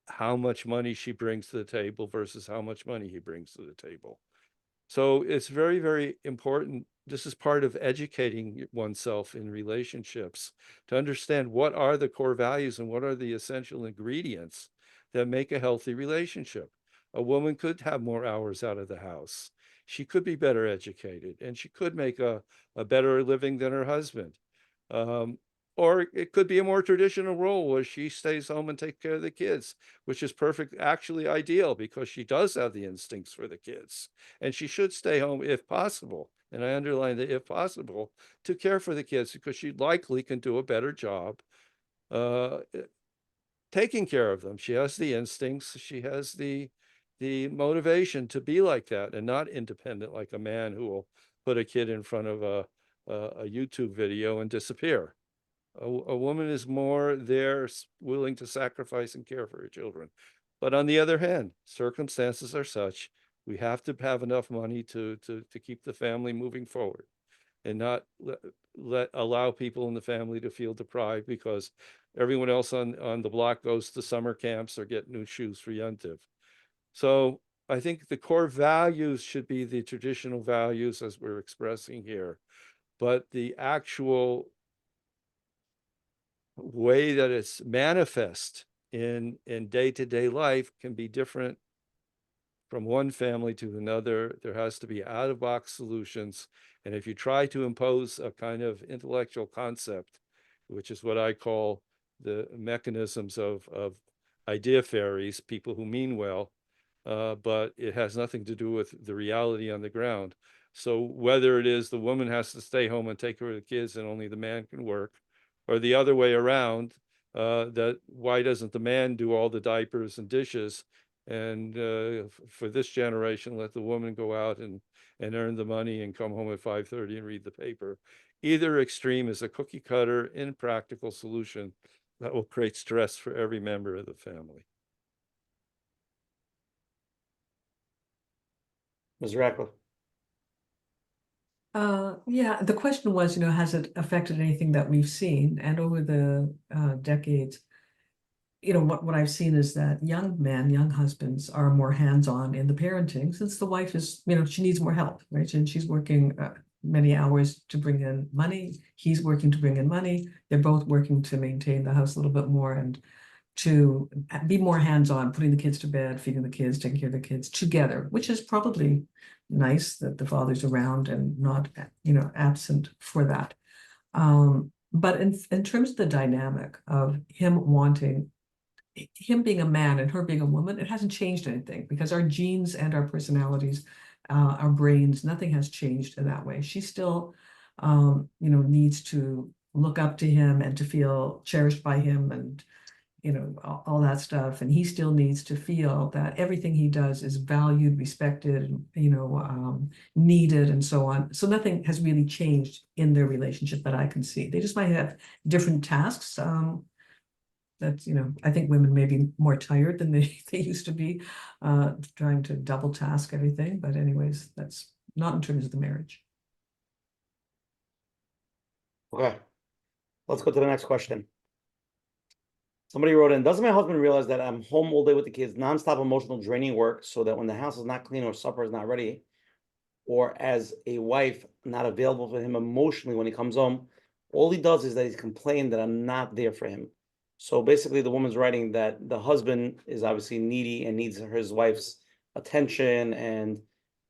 how much money she brings to the table versus how much money he brings to the table. So it's very, very important. This is part of educating oneself in relationships to understand what are the core values and what are the essential ingredients that make a healthy relationship. A woman could have more hours out of the house. She could be better educated, and she could make a better living than her husband. Or it could be a more traditional role where she stays home and takes care of the kids, which is perfect, actually ideal, because she does have the instincts for the kids. And she should stay home if possible. And I underline the if possible, to care for the kids, because she likely can do a better job taking care of them. She has the instincts. She has the motivation to be like that and not independent like a man who will put a kid in front of a YouTube video and disappear. A woman is more there, willing to sacrifice and care for her children. But on the other hand, circumstances are such, we have to have enough money to keep the family moving forward, and not allow people in the family to feel deprived because everyone else on the block goes to summer camps or get new shoes for Yontiv. So I think the core values should be the traditional values as we're expressing here. but the actual way that it's manifest in day-to-day life can be different from one family to another. There has to be out-of-box solutions. And if you try to impose a kind of intellectual concept, which is what I call the mechanisms of idea fairies, people who mean well, but it has nothing to do with the reality on the ground. So whether it is the woman has to stay home and take care of the kids and only the man can work, or the other way around, that why doesn't the man do all the diapers and dishes? And for this generation, let the woman go out and earn the money and come home at 5:30 and read the paper. Either extreme is a cookie cutter, impractical solution that will create stress for every member of the family. Ms. Radcliffe. Yeah, the question was, has it affected anything that we've seen? And over the decades, what I've seen is that young men, young husbands are more hands-on in the parenting, since the wife is, she needs more help, right? And she's working many hours to bring in money. He's working to bring in money. They're both working to maintain the house a little bit more and to be more hands-on, putting the kids to bed, feeding the kids, taking care of the kids together, which is probably nice that the father's around and not, absent for that. But in terms of the dynamic of him being a man and her being a woman, it hasn't changed anything, because our genes and our personalities, our brains, nothing has changed in that way. She still, needs to look up to him and to feel cherished by him and, all that stuff. And he still needs to feel that everything he does is valued, respected, needed, and so on. So nothing has really changed in their relationship that I can see. They just might have different tasks. That, I think women may be more tired than they used to be, trying to double task everything. But anyways, that's not in terms of the marriage. Okay, let's go to the next question. Somebody wrote in, doesn't my husband realize that I'm home all day with the kids, nonstop emotional draining work, so that when the house is not clean or supper is not ready, or as a wife, not available for him emotionally when he comes home, all he does is that he's complained that I'm not there for him. So basically the woman's writing that the husband is obviously needy and needs his wife's attention and,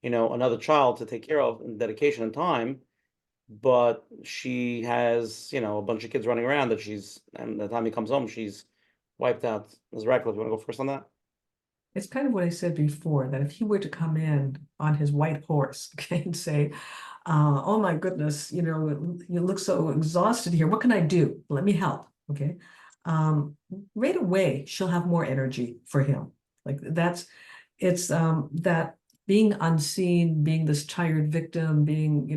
another child to take care of and dedication and time. But she has, a bunch of kids running around and the time he comes home, she's wiped out. Ms. Radcliffe, you want to go first on that? It's kind of what I said before, that if he were to come in on his white horse, okay, and say, oh my goodness, you look so exhausted here. What can I do? Let me help. Okay. Right away, she'll have more energy for him. Like it's that being unseen, being this tired victim, being,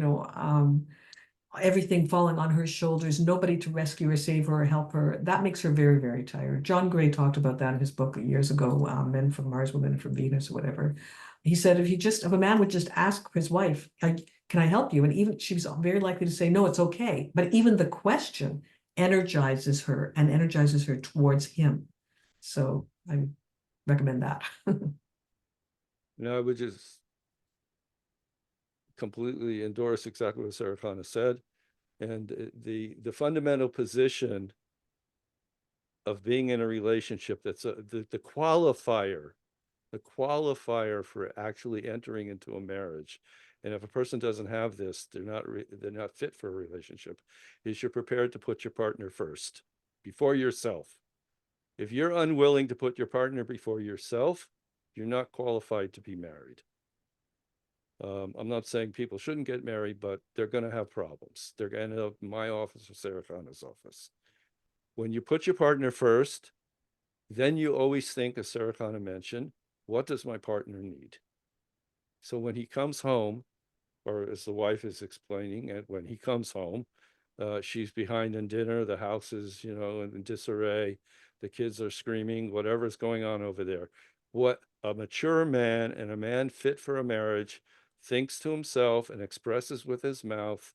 everything falling on her shoulders, nobody to rescue or save her or help her, that makes her very, very tired. John Gray talked about that in his book years ago, Men from Mars, Women from Venus, or whatever. He said if a man would just ask his wife, can I help you? And even she was very likely to say, no, it's okay. But even the question energizes her and energizes her towards him. So I recommend that. I would just completely endorse exactly what Sarah Khanna said. And the fundamental position of being in a relationship, that's the qualifier for actually entering into a marriage. And if a person doesn't have this, they're not fit for a relationship, is you're prepared to put your partner first, before yourself. If you're unwilling to put your partner before yourself, you're not qualified to be married. I'm not saying people shouldn't get married, but they're going to have problems. They're going to end up in my office or Sarah Khanna's office. When you put your partner first, then you always think, as Sarah Khanna mentioned, what does my partner need? So when he comes home, or as the wife is explaining, and when he comes home, she's behind in dinner, the house is, in disarray, the kids are screaming, whatever's going on over there. What a mature man and a man fit for a marriage thinks to himself and expresses with his mouth,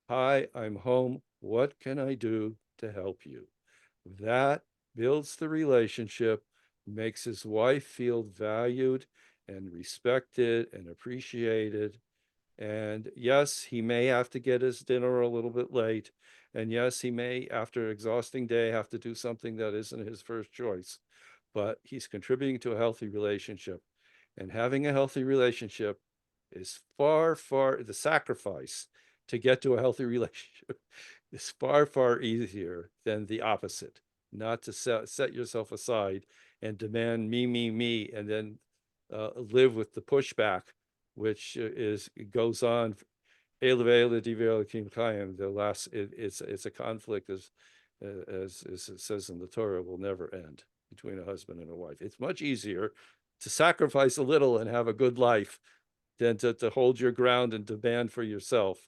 hi, I'm home. What can I do to help you? That builds the relationship, makes his wife feel valued and respected and appreciated. And yes, he may have to get his dinner a little bit late. And yes, he may, after an exhausting day, have to do something that isn't his first choice. But he's contributing to a healthy relationship. And having a healthy relationship is the sacrifice to get to a healthy relationship is far easier than the opposite. Not to set yourself aside and demand me, and then live with the pushback, which goes on. The last, it's a conflict, as it says in the Torah, will never end between a husband and a wife. It's much easier to sacrifice a little and have a good life than to hold your ground and demand for yourself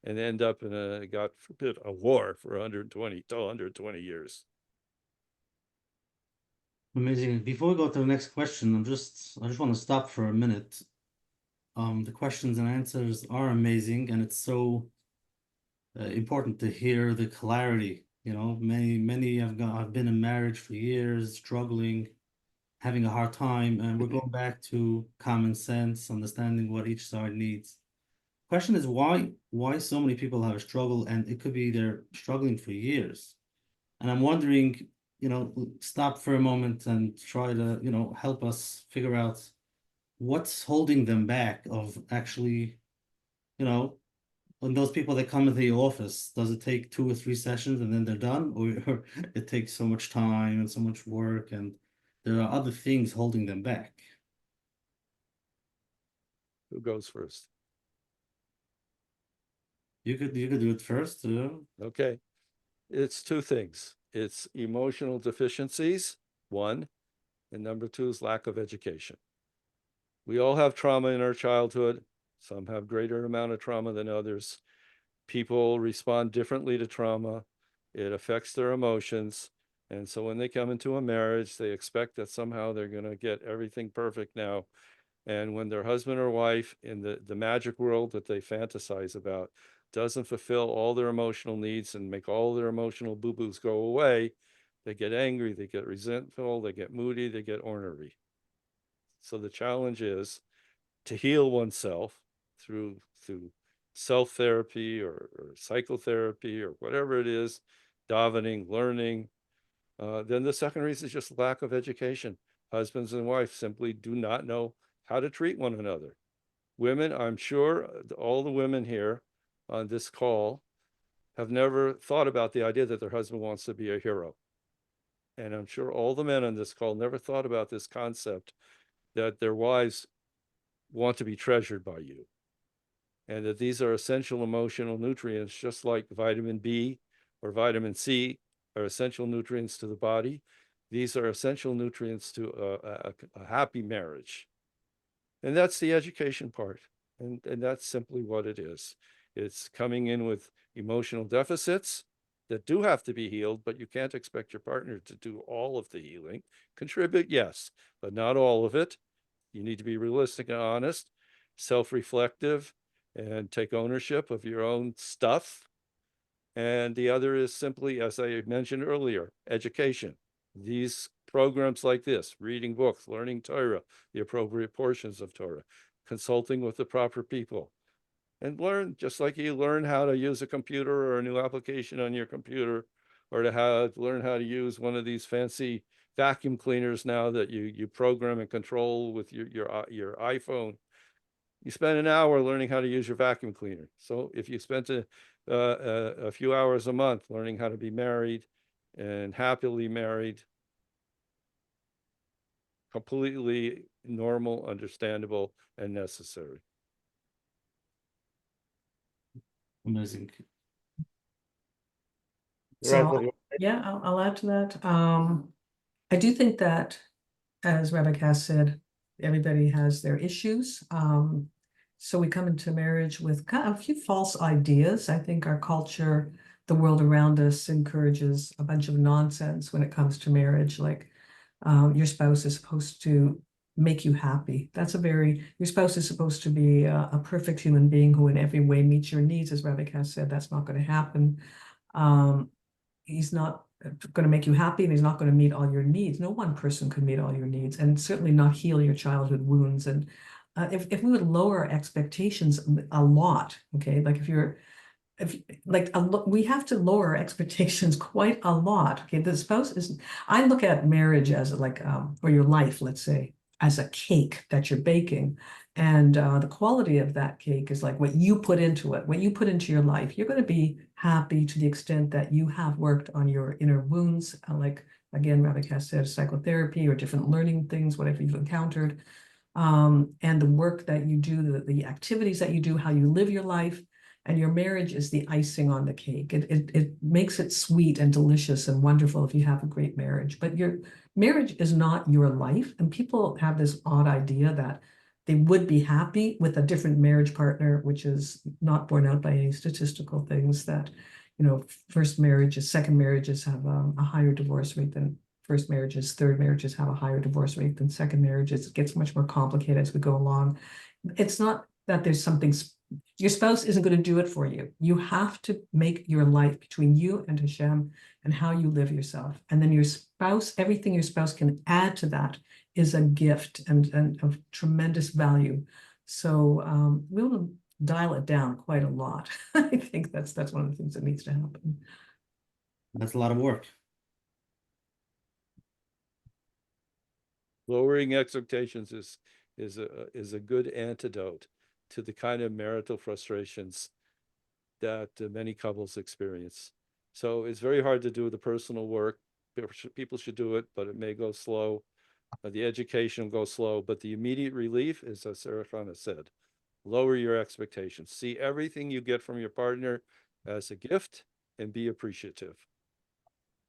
and end up in a, God forbid, a war for 120 years. Amazing. Before we go to the next question, I just want to stop for a minute. The questions and answers are amazing, and it's so important to hear the clarity. You know, many have been in marriage for years, struggling, having a hard time, and we're going back to common sense, understanding what each side needs. Question is why so many people have a struggle, and it could be they're struggling for years. And I'm wondering, you know, stop for a moment and try to, you know, help us figure out what's holding them back of actually, you know, when those people that come into the office, does it take 2 or 3 sessions and then they're done, or it takes so much time and so much work, and there are other things holding them back? Who goes first? You could do it first. Okay. It's 2 things. It's emotional deficiencies, 1, and number 2 is lack of education. We all have trauma in our childhood. Some have greater amount of trauma than others. People respond differently to trauma. It affects their emotions. And so when they come into a marriage, they expect that somehow they're going to get everything perfect now. And when their husband or wife in the magic world that they fantasize about doesn't fulfill all their emotional needs and make all their emotional boo-boos go away, they get angry, they get resentful, they get moody, they get ornery. So the challenge is to heal oneself through self-therapy or psychotherapy or whatever it is, davening, learning. Then the second reason is just lack of education. Husbands and wives simply do not know how to treat one another. Women, I'm sure all the women here on this call have never thought about the idea that their husband wants to be a hero. And I'm sure all the men on this call never thought about this concept that their wives want to be treasured by you. And that these are essential emotional nutrients, just like vitamin B or vitamin C are essential nutrients to the body. These are essential nutrients to a happy marriage. And that's the education part. And that's simply what it is. It's coming in with emotional deficits that do have to be healed, but you can't expect your partner to do all of the healing. Contribute, yes, but not all of it. You need to be realistic and honest, self-reflective, and take ownership of your own stuff. And the other is simply, as I mentioned earlier, education. These programs like this, reading books, learning Torah, the appropriate portions of Torah, consulting with the proper people, and learn, just like you learn how to use a computer or a new application on your computer, or to learn how to use one of these fancy vacuum cleaners now that you program and control with your iPhone. You spend an hour learning how to use your vacuum cleaner. So if you spent a few hours a month learning how to be married and happily married, completely normal, understandable, and necessary. Amazing. So, yeah, I'll add to that. I do think that, as Rabbi Kass said, everybody has their issues. So we come into marriage with kind of a few false ideas. I think our culture, the world around us, encourages a bunch of nonsense when it comes to marriage, like your spouse is supposed to make you happy. Your spouse is supposed to be a perfect human being who in every way meets your needs. As Rabbi Kass said, that's not going to happen. He's not going to make you happy, and he's not going to meet all your needs. No one person can meet all your needs, and certainly not heal your childhood wounds. And if we would lower our expectations a lot, okay, like we have to lower our expectations quite a lot. Okay, the spouse is, I look at marriage as like, or your life, let's say, as a cake that you're baking. And the quality of that cake is like what you put into it, what you put into your life. You're going to be happy to the extent that you have worked on your inner wounds, like, again, Rabbi Kass said, psychotherapy or different learning things, whatever you've encountered. And the work that you do, the activities that you do, how you live your life. And your marriage is the icing on the cake. It makes it sweet and delicious and wonderful if you have a great marriage. But your marriage is not your life. And people have this odd idea that they would be happy with a different marriage partner, which is not borne out by any statistical things that, you know, first marriages, second marriages have a higher divorce rate than first marriages, third marriages have a higher divorce rate than second marriages. It gets much more complicated as we go along. It's not that there's something, your spouse isn't going to do it for you. You have to make your life between you and Hashem and how you live yourself. And then your spouse, everything your spouse can add to that is a gift and of tremendous value. So we want to dial it down quite a lot. I think that's one of the things that needs to happen. That's a lot of work. Lowering expectations is a good antidote to the kind of marital frustrations that many couples experience. So it's very hard to do the personal work. People should do it, but it may go slow. The education will go slow, but the immediate relief is, as Sarah Chana said, lower your expectations. See everything you get from your partner as a gift and be appreciative.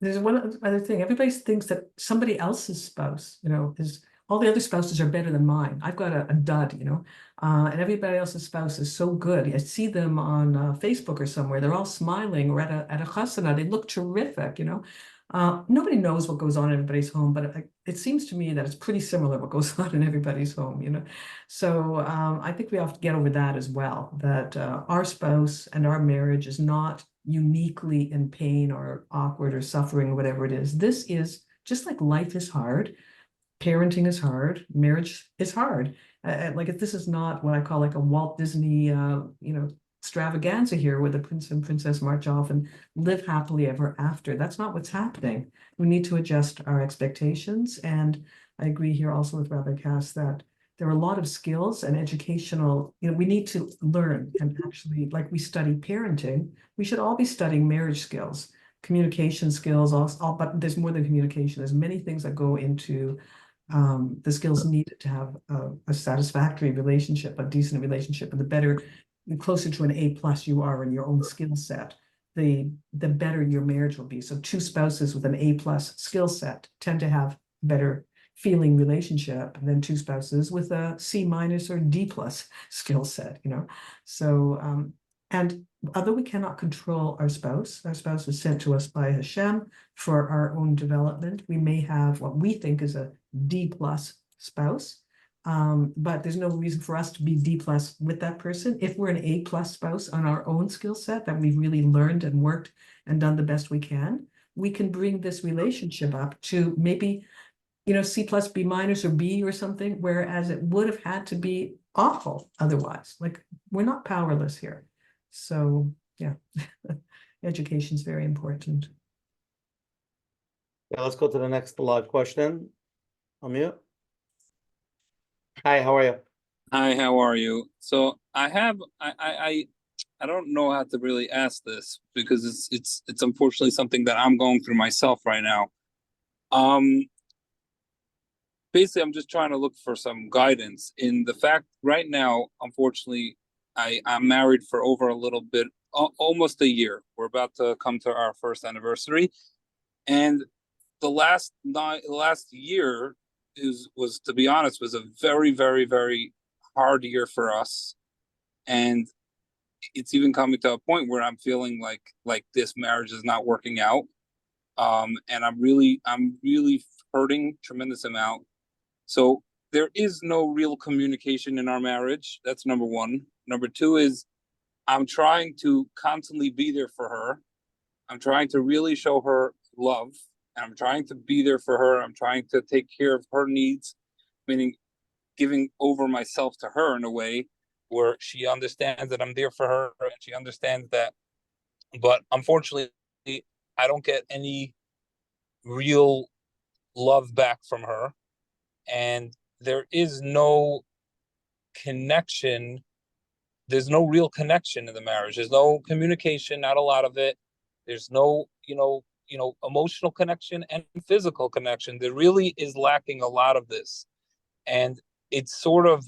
There's one other thing. Everybody thinks that somebody else's spouse, you know, is all the other spouses are better than mine. I've got a dud, you know, and everybody else's spouse is so good. I see them on Facebook or somewhere. They're all smiling, or at a chasana. They look terrific, you know. Nobody knows what goes on in everybody's home, but it seems to me that it's pretty similar what goes on in everybody's home, you know. So I think we have to get over that as well, that our spouse and our marriage is not uniquely in pain or awkward or suffering or whatever it is. This is just like life is hard, parenting is hard, marriage is hard. Like if this is not what I call like a Walt Disney, you know, extravaganza here where the prince and princess march off and live happily ever after. That's not what's happening. We need to adjust our expectations. And I agree here also with Rabbi Kass that there are a lot of skills and educational, you know, we need to learn. And actually, like we study parenting, we should all be studying marriage skills, communication skills, but there's more than communication. There's many things that go into the skills needed to have a satisfactory relationship, a decent relationship, and the closer to an A+ you are in your own skill set, the better your marriage will be. So two spouses with an A+ skill set tend to have better feeling relationship than two spouses with a C- or D+ skill set, you know. So and although we cannot control our spouse is sent to us by Hashem for our own development. We may have what we think is a D+ spouse, but there's no reason for us to be D+ with that person. If we're an A+ spouse on our own skill set that we've really learned and worked and done the best we can bring this relationship up to maybe, you know, C+, B- or B or something, whereas it would have had to be awful otherwise. Like we're not powerless here. So yeah, education is very important. Yeah, let's go to the next live question. Unmute. Hi, how are you? Hi, how are you? So I don't know how to really ask this because it's unfortunately something that I'm going through myself right now. Basically, I'm just trying to look for some guidance in the fact right now, unfortunately, I'm married for over a little bit, almost a year. We're about to come to our first anniversary. And the last year was, to be honest, was a very, very, very hard year for us. And it's even coming to a point where I'm feeling like this marriage is not working out. And I'm really hurting tremendous amount. So there is no real communication in our marriage. That's number one. Number two is I'm trying to constantly be there for her. I'm trying to really show her love. And I'm trying to be there for her. I'm trying to take care of her needs, meaning giving over myself to her in a way where she understands that I'm there for her and she understands that. But unfortunately, I don't get any real love back from her. And there is no connection. There's no real connection in the marriage. There's no communication, not a lot of it. There's no, emotional connection and physical connection. There really is lacking a lot of this. And it's sort of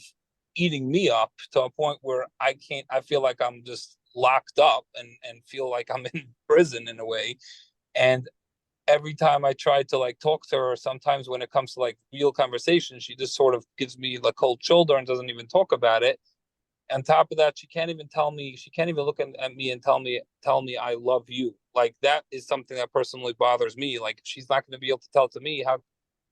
eating me up to a point where I feel like I'm just locked up and feel like I'm in prison in a way. And every time I try to like talk to her, sometimes when it comes to like real conversation, she just sort of gives me the cold shoulder and doesn't even talk about it. On top of that, she can't even look at me and tell me I love you. Like that is something that personally bothers me. Like she's not going to be able to tell it to me,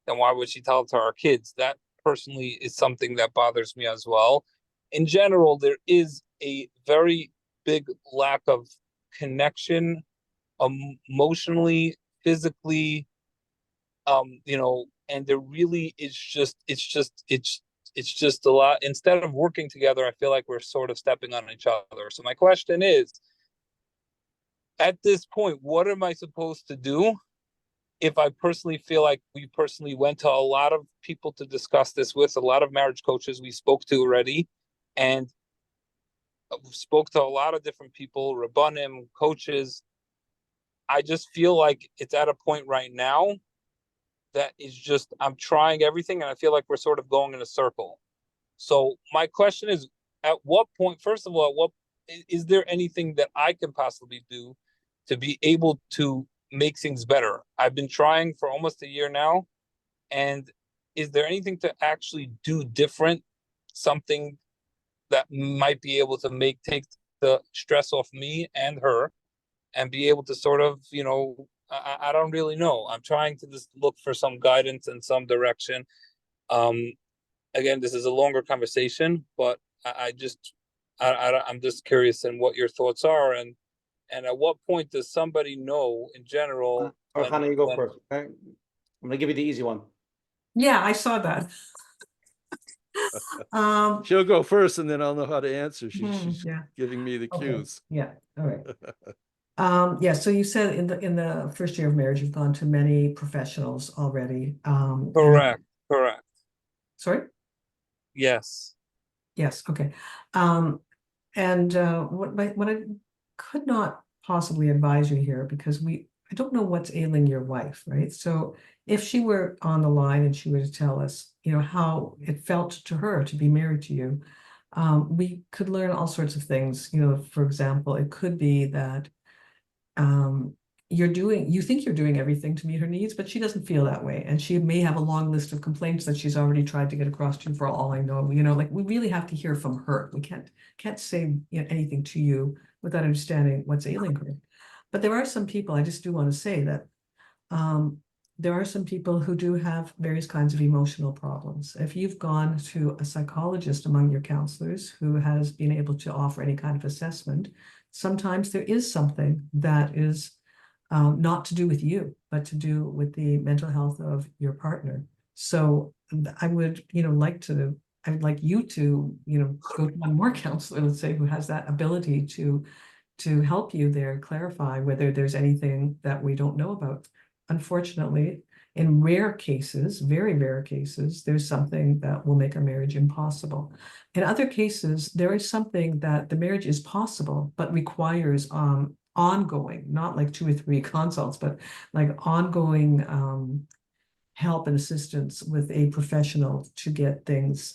then why would she tell it to our kids? That personally is something that bothers me as well. In general, there is a very big lack of connection, emotionally, physically, and there really is it's just a lot. Instead of working together, I feel like we're sort of stepping on each other. So my question is, at this point, what am I supposed to do if I personally feel like we personally went to a lot of people to discuss this with, a lot of marriage coaches we spoke to already, and spoke to a lot of different people, Rabbanim, coaches. I just feel like it's at a point right now that is just, I'm trying everything and I feel like we're sort of going in a circle. So my question is, at what point, first of all, is there anything that I can possibly do to be able to make things better? I've been trying for almost a year now. And is there anything to actually do different? Something that might be able to take the stress off me and her and be able to sort of, I don't really know. I'm trying to just look for some guidance and some direction. Again, this is a longer conversation, but I'm just curious in what your thoughts are, and at what point does somebody know in general? Chana, you go first. Okay? I'm gonna give you the easy one. Yeah, I saw that. She'll go first and then I'll know how to answer. She's yeah. giving me the Okay. cues. Yeah, all right. Yeah, so you said in the first year of marriage, you've gone to many professionals already. Correct. Sorry? Yes. Yes, okay. And what I could not possibly advise you here, because I don't know what's ailing your wife, right? So if she were on the line and she were to tell us, how it felt to her to be married to you, we could learn all sorts of things. For example, it could be that you think you're doing everything to meet her needs, but she doesn't feel that way. And she may have a long list of complaints that she's already tried to get across to you, for all I know. Like we really have to hear from her. We can't say anything to you without understanding what's ailing her. But there are some people, I just do want to say that there are some people who do have various kinds of emotional problems. If you've gone to a psychologist among your counselors who has been able to offer any kind of assessment, sometimes there is something that is not to do with you, but to do with the mental health of your partner. So I would, I'd like you to, go to one more counselor, let's say, who has that ability to help you there, clarify whether there's anything that we don't know about. Unfortunately, in rare cases, very rare cases, there's something that will make a marriage impossible. In other cases, there is something that the marriage is possible, but requires ongoing, not like 2 or 3 consults, but like ongoing help and assistance with a professional to get things,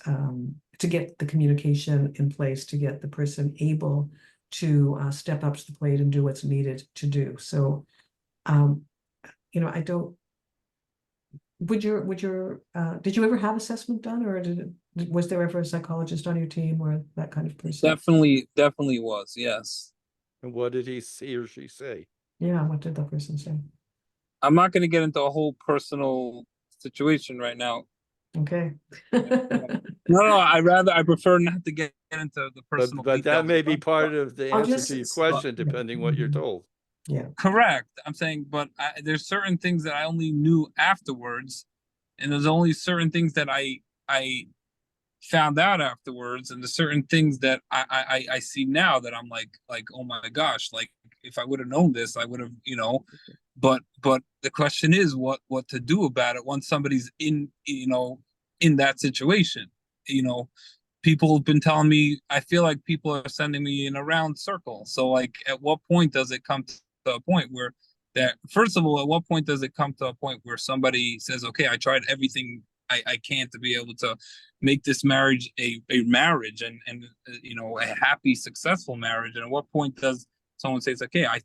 to get the communication in place, to get the person able to step up to the plate and do what's needed to do. So, I don't. Did you ever have assessment done, or was there ever a psychologist on your team or that kind of person? Definitely was, yes. And what did he or she say? Yeah, what did the person say? I'm not going to get into a whole personal situation right now. Okay. No, I prefer not to get into the personal but that details. may be part of the I'll answer just- to your question, depending what you're told. Yeah. Correct. I'm saying, but there's certain things that I only knew afterwards, and there's only certain things that I found out afterwards, and the certain things that I see now that I'm like, oh my gosh, like if I would have known this, I would have, but the question is what to do about it once somebody's in that situation. People have been telling me, I feel like people are sending me in a round circle. So like, at what point does it come to a point where first of all, at what point does it come to a point where somebody says, okay, I tried everything I can to be able to make this marriage a marriage and a happy, successful marriage? And at what point does someone say, okay, I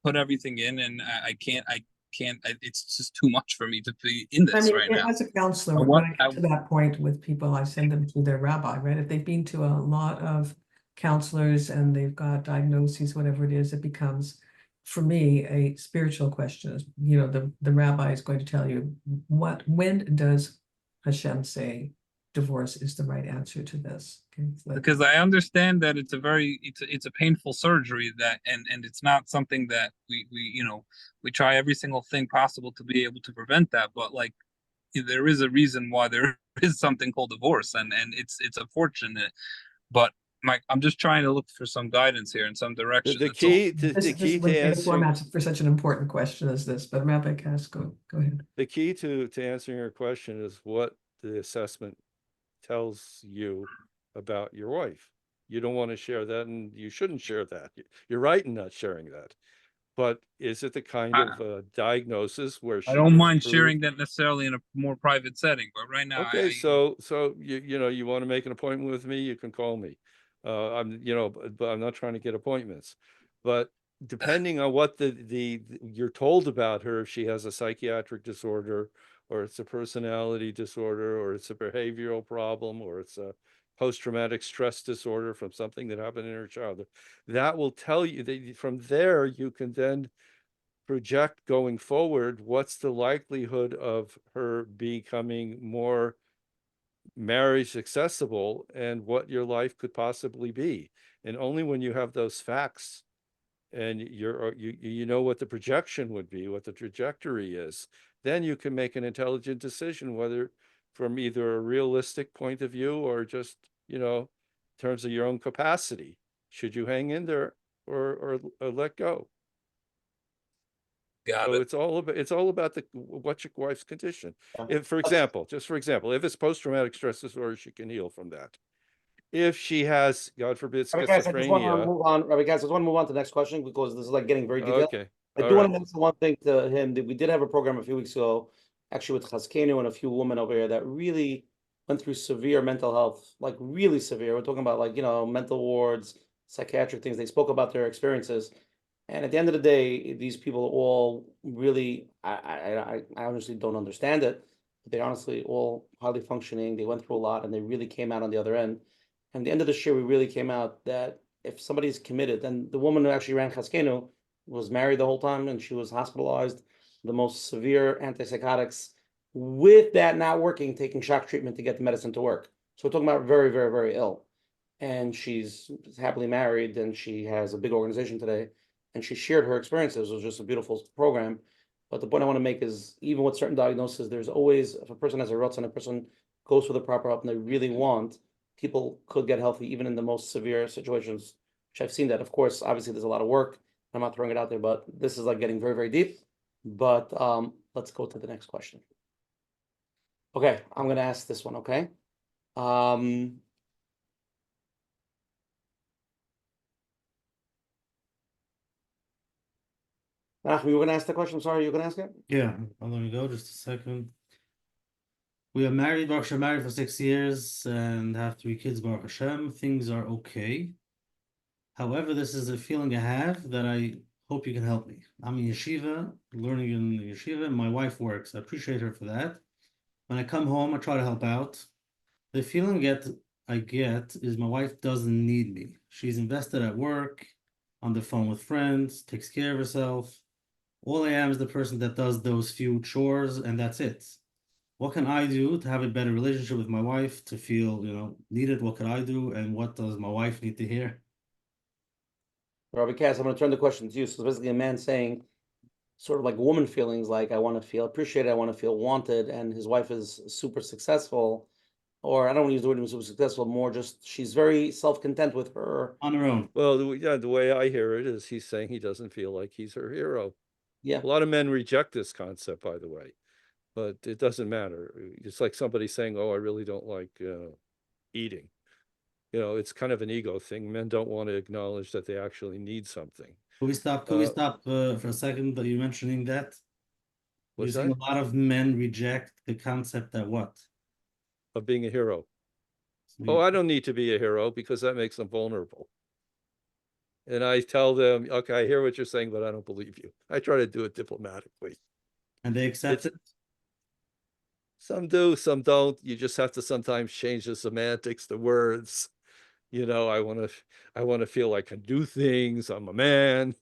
put everything in and I can't, it's just too much for me to be in this right now. As a counselor, when I get to that point with people, I send them to their rabbi, right? If they've been to a lot of counselors and they've got diagnoses, whatever it is, it becomes, for me, a spiritual question. The rabbi is going to tell you when does Hashem say divorce is the right answer to this? Okay, because I understand that it's a painful surgery, that and it's not something that we try every single thing possible to be able to prevent that, but like there is a reason why there is something called divorce, and it's unfortunate, but I'm just trying to look for some guidance here in some direction. The key to answering format for such an important question as this, but Rabbi Kass, go ahead. The key to answering your question is what the assessment tells you about your wife. You don't want to share that, and you shouldn't share that. You're right in not sharing that. But is it the kind of diagnosis where I don't mind sharing that necessarily in a more private setting, but right now, okay, so you want to make an appointment with me, you can call me. But I'm not trying to get appointments. But depending on what you're told about her, if she has a psychiatric disorder, or it's a personality disorder, or it's a behavioral problem, or it's a post-traumatic stress disorder from something that happened in her childhood, that will tell you that from there you can then project going forward what's the likelihood of her becoming more marriage accessible and what your life could possibly be. And only when you have those facts and you know what the projection would be, what the trajectory is, then you can make an intelligent decision, whether from either a realistic point of view or just, in terms of your own capacity. Should you hang in there or let go? So it's all about what's your wife's condition. If, for example, if it's post-traumatic stress disorder, she can heal from that. If she has, God forbid, schizophrenia. I just want to move on. Rabbi Kass, I just want to move on to the next question because this is like getting very detailed. Okay. I do want to mention one thing to him, that we did have a program a few weeks ago, actually with Chaskenu and a few women over here that really went through severe mental health, like really severe. We're talking about like, mental wards, psychiatric things. They spoke about their experiences. And at the end of the day, these people all really, I honestly don't understand it, but they're honestly all highly functioning. They went through a lot and they really came out on the other end. And at the end of this year, we really came out that if somebody's committed, and the woman who actually ran Chaskenu was married the whole time and she was hospitalized, the most severe antipsychotics, with that not working, taking shock treatment to get the medicine to work. So we're talking about very, very, very ill. And she's happily married and she has a big organization today. And she shared her experiences. It was just a beautiful program. But the point I want to make is, even with certain diagnoses, there's always, if a person has a rutz and a person goes for the proper help and they really want, people could get healthy even in the most severe situations, which I've seen that. Of course, obviously there's a lot of work. I'm not throwing it out there, but this is like getting very, very deep. But let's go to the next question. Okay, I'm going to ask this one, okay? Menachem, you were going to ask the question? I'm sorry, you were going to ask it? Yeah, let me go just a second. We are married, Baruch Hashem, married for 6 years and have 3 kids, Baruch Hashem. Things are okay. However, this is a feeling I have that I hope you can help me. I'm in yeshiva, learning in yeshiva, and my wife works. I appreciate her for that. When I come home, I try to help out. The feeling I get is my wife doesn't need me. She's invested at work, on the phone with friends, takes care of herself. All I am is the person that does those few chores, and that's it. What can I do to have a better relationship with my wife, to feel, needed? What can I do? And what does my wife need to hear? Rabbi Kass, I'm going to turn the question to you. So basically a man saying sort of like woman feelings, like I want to feel appreciated, I want to feel wanted, and his wife is super successful. or I don't want to use the word super successful, more just she's very self-content with her. On her own. Well, the way I hear it is he's saying he doesn't feel like he's her hero. Yeah. A lot of men reject this concept, by the way, but it doesn't matter. It's like somebody saying, "Oh, I really don't like eating." It's kind of an ego thing. Men don't want to acknowledge that they actually need something. Can we stop? Can we stop for a second? Are you mentioning that? You're What's saying that? a lot of men reject the concept that what? Of being a hero. Oh, I don't need to be a hero because that makes them vulnerable. And I tell them, okay, I hear what you're saying, but I don't believe you. I try to do it diplomatically. And they accept it. Some do, some don't. You just have to sometimes change the semantics, the words. I want to feel I can do things. I'm a man.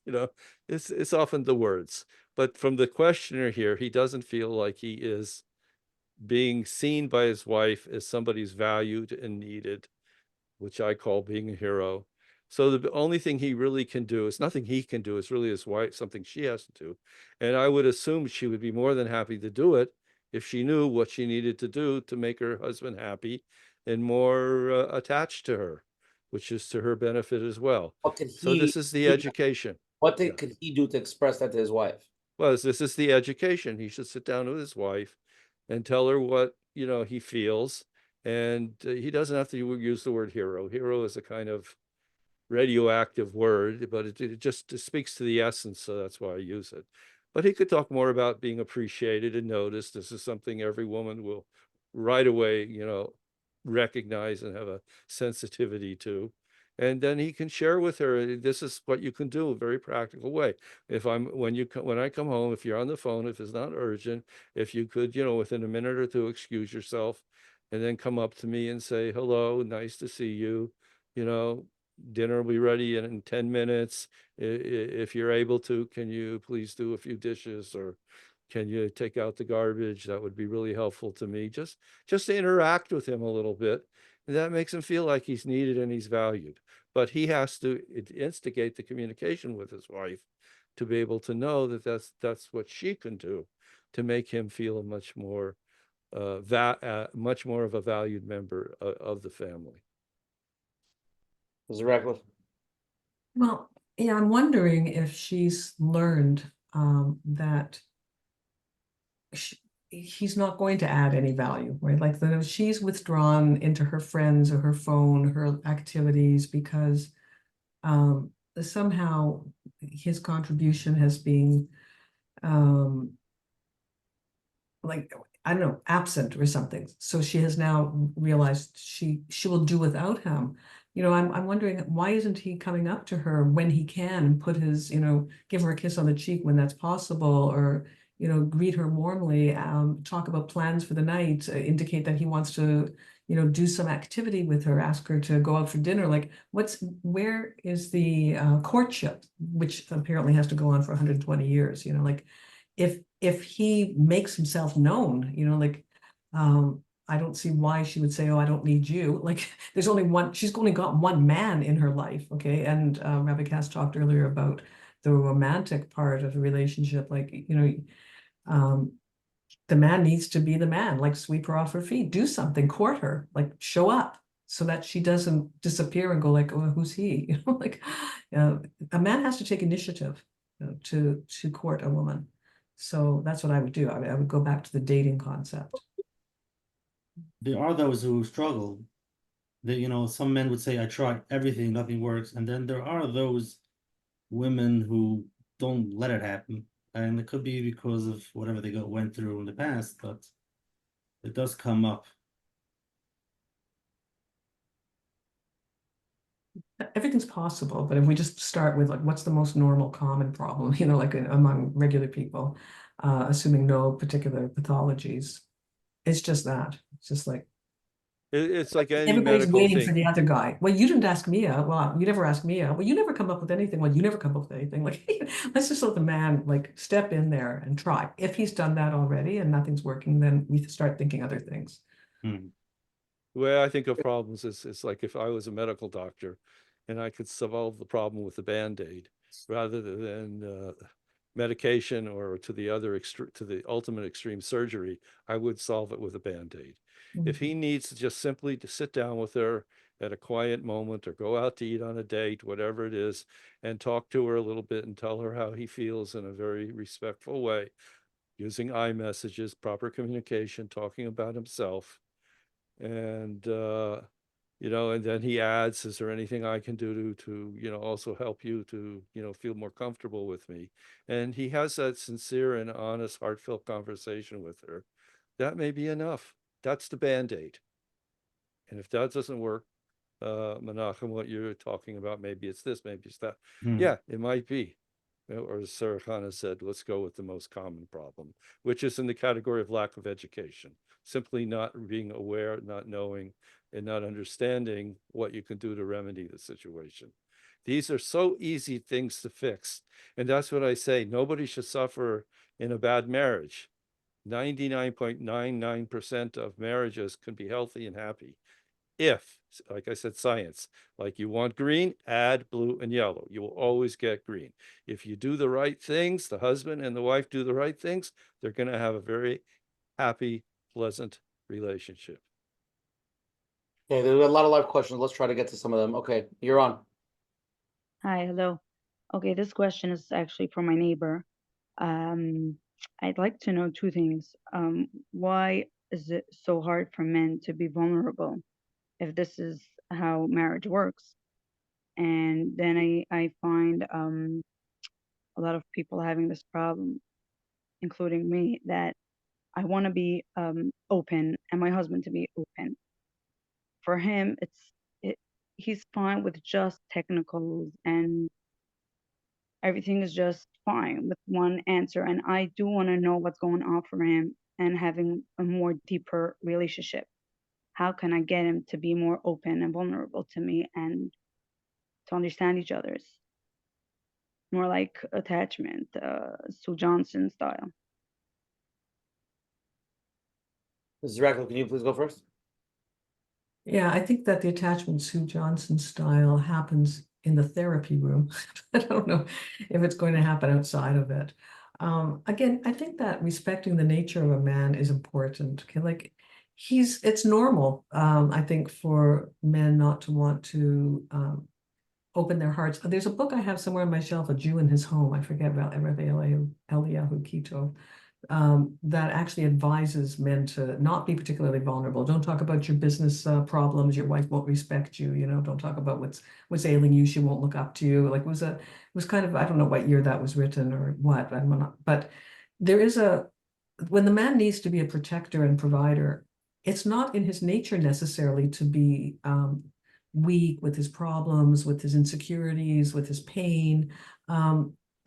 It's often the words. But from the questioner here, he doesn't feel like he is being seen by his wife as somebody's valued and needed, which I call being a hero. So the only thing he really can do is nothing he can do. It's really his wife, something she has to do. And I would assume she would be more than happy to do it if she knew what she needed to do to make her husband happy and more attached to her, which is to her benefit as well. What could So this is the education. What could he do to express that to his wife? Well, this is the education. He should sit down with his wife and tell her what, he feels. And he doesn't have to use the word hero. Hero is a kind of radioactive word, but it just speaks to the essence. So that's why I use it. But he could talk more about being appreciated and noticed. This is something every woman will right away, recognize and have a sensitivity to. And then he can share with her, this is what you can do, a very practical way. When I come home, if you're on the phone, if it's not urgent, if you could, within a minute or two, excuse yourself and then come up to me and say, hello, nice to see you. Dinner will be ready in 10 minutes. If you're able to, can you please do a few dishes, or can you take out the garbage? That would be really helpful to me. Just to interact with him a little bit. And that makes him feel like he's needed and he's valued. But he has to instigate the communication with his wife to be able to know that that's what she can do to make him feel much more much more of a valued member of the family. Mr. Radcliffe? Well, yeah, I'm wondering if she's learned that he's not going to add any value, right? Like she's withdrawn into her friends or her phone, her activities, because somehow his contribution has been like, I don't know, absent or something. So she has now realized she will do without him. I'm wondering, why isn't he coming up to her when he can and put his, give her a kiss on the cheek when that's possible, or, greet her warmly, talk about plans for the night, indicate that he wants to, do some activity with her, ask her to go out for dinner. Like, where is the courtship, which apparently has to go on for 120 years, like, if he makes himself known, I don't see why she would say, oh, I don't need you. Like, there's only one, she's only got one man in her life, okay? And Rabbi Kass talked earlier about the romantic part of the relationship. Like, the man needs to be the man, like sweep her off her feet, do something, court her, like show up, so that she doesn't disappear and go like, oh, who's he? Like, a man has to take initiative to court a woman. So that's what I would do. I would go back to the dating concept. There are those who struggle. That, some men would say, I tried everything, nothing works. And then there are those women who don't let it happen. And it could be because of whatever they went through in the past, but it does come up. Everything's possible, but if we just start with like, what's the most normal common problem, like among regular people, assuming no particular pathologies, it's just that. It's just like, It's like any everybody's medical waiting thing. for the other guy. Well, you didn't ask me out. Well, you never asked me out. Well, you never come up with anything. Well, you never come up with anything. Like, let's just let the man like step in there and try. If he's done that already and nothing's working, then we start thinking other things. Hmm. The way I think of problems is like if I was a medical doctor and I could solve the problem with a Band-Aid rather than medication, or to the ultimate extreme, surgery, I would solve it with a Band-Aid. If he needs just simply to sit down with her at a quiet moment or go out to eat on a date, whatever it is, and talk to her a little bit and tell her how he feels in a very respectful way, using iMessages, proper communication, talking about himself. And, and then he adds, is there anything I can do to also help you to, feel more comfortable with me? And he has that sincere and honest, heartfelt conversation with her. That may be enough. That's the Band-Aid. And if that doesn't work, Menachem, what you're talking about, maybe it's this, maybe it's that. Yeah, it might be. Or as Sarah Chana said, let's go with the most common problem, which is in the category of lack of education. Simply not being aware, not knowing, and not understanding what you can do to remedy the situation. These are so easy things to fix. And that's what I say. Nobody should suffer in a bad marriage. 99.99% of marriages can be healthy and happy. If, like I said, science, like you want green, add blue and yellow. You will always get green. If you do the right things, the husband and the wife do the right things, they're going to have a very happy, pleasant relationship. Okay, there's a lot of live questions. Let's try to get to some of them. Okay, you're on. Hi, hello. Okay, this question is actually from my neighbor. I'd like to know two things. Why is it so hard for men to be vulnerable if this is how marriage works? And then I find a lot of people having this problem, including me, that I want to be open and my husband to be open. For him, he's fine with just technicals and everything is just fine with one answer. And I do want to know what's going on for him and having a more deeper relationship. How can I get him to be more open and vulnerable to me and to understand each other's? More like attachment, Sue Johnson style. Mrs. Radcliffe, can you please go first? Yeah, I think that the attachment Sue Johnson style happens in the therapy room. I don't know if it's going to happen outside of it. Again, I think that respecting the nature of a man is important. Okay, like it's normal, I think, for men not to want to open their hearts. There's a book I have somewhere on my shelf, A Jew in His Home. I forget about Rabbi Eliyahu Kito. That actually advises men to not be particularly vulnerable. Don't talk about your business problems. Your wife won't respect you. Don't talk about what's ailing you. She won't look up to you. Like it was kind of, I don't know what year that was written or what. But there is when the man needs to be a protector and provider, it's not in his nature necessarily to be weak with his problems, with his insecurities, with his pain.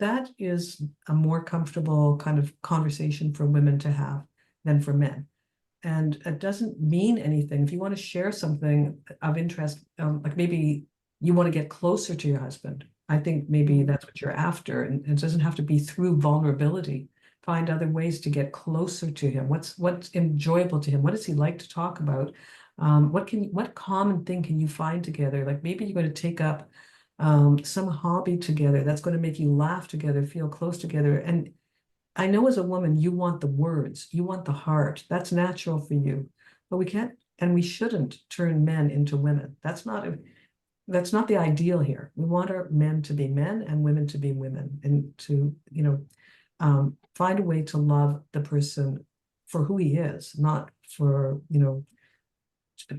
That is a more comfortable kind of conversation for women to have than for men. And it doesn't mean anything. If you want to share something of interest, like maybe you want to get closer to your husband, I think maybe that's what you're after. And it doesn't have to be through vulnerability. Find other ways to get closer to him. What's enjoyable to him? What does he like to talk about? What common thing can you find together? Like maybe you're going to take up some hobby together that's going to make you laugh together, feel close together. And I know as a woman, you want the words, you want the heart. That's natural for you. But we can't and we shouldn't turn men into women. That's not the ideal here. We want our men to be men and women to be women, and to find a way to love the person for who he is, not for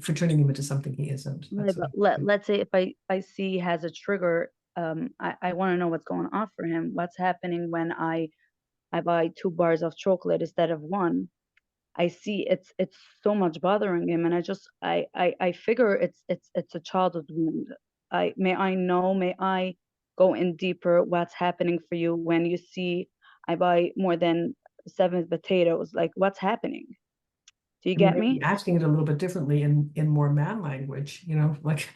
for turning him into something he isn't. Right, but let's say if I see he has a trigger, I want to know what's going on for him. What's happening when I buy 2 bars of chocolate instead of 1? I see it's so much bothering him, and I figure it's a childhood wound. May I go in deeper what's happening for you when you see I buy more than 7 potatoes? Like, what's happening? Do you get me? Asking it a little bit differently in more man language, like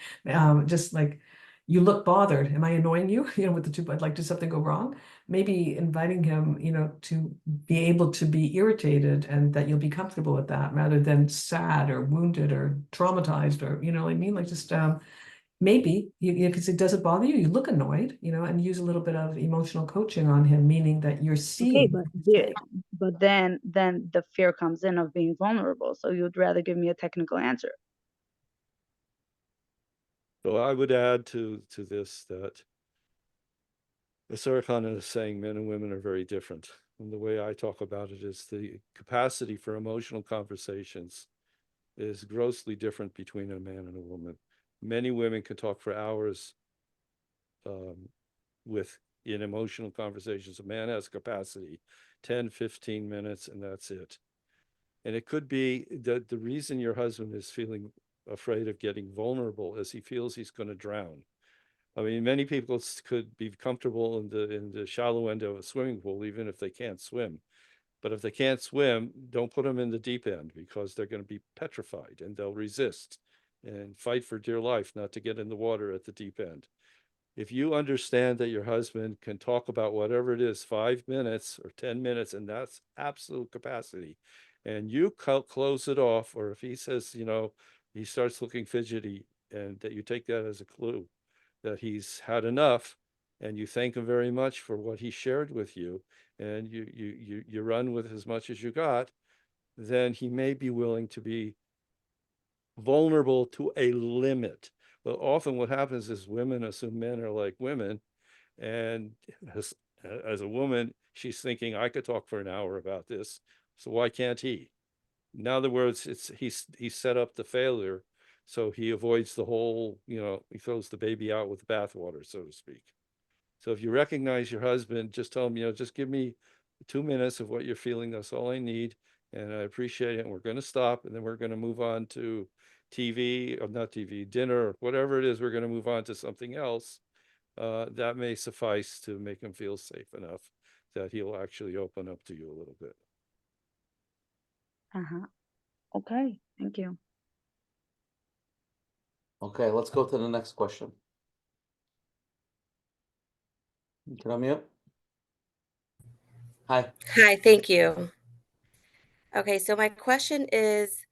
just like, you look bothered. Am I annoying you? With the 2, like, did something go wrong? Maybe inviting him, to be able to be irritated and that you'll be comfortable with that rather than sad or wounded or traumatized or, what I mean? Like just maybe because it doesn't bother you, you look annoyed, and use a little bit of emotional coaching on him, meaning that you're Okay, seeing. but then the fear comes in of being vulnerable. So you'd rather give me a technical answer. So I would add to this that the Sarah Khan is saying men and women are very different. And the way I talk about it is the capacity for emotional conversations is grossly different between a man and a woman. Many women can talk for hours in emotional conversations. A man has capacity 10, 15 minutes, and that's it. And it could be that the reason your husband is feeling afraid of getting vulnerable is he feels he's going to drown. I mean, many people could be comfortable in the shallow end of a swimming pool, even if they can't swim. But if they can't swim, don't put them in the deep end, because they're going to be petrified and they'll resist and fight for dear life not to get in the water at the deep end. If you understand that your husband can talk about whatever it is, 5 minutes or 10 minutes, and that's absolute capacity, and you close it off, or if he says, he starts looking fidgety, and that you take that as a clue that he's had enough, and you thank him very much for what he shared with you, and you run with as much as you got, then he may be willing to be vulnerable to a limit. But often what happens is women assume men are like women, and as a woman, she's thinking, I could talk for an hour about this, so why can't he? In other words, he's set up the failure, so he avoids the whole, he throws the baby out with the bathwater, so to speak. So if you recognize your husband, just tell him, just give me 2 minutes of what you're feeling. That's all I need, and I appreciate it. And we're going to stop, and then we're going to move on to TV, or not TV, dinner, or whatever it is. We're going to move on to something else. That may suffice to make him feel safe enough that he'll actually open up to you a little bit. Okay, thank you. Okay, let's go to the next question. Can I unmute? Hi. Hi, thank you. Okay, so my question is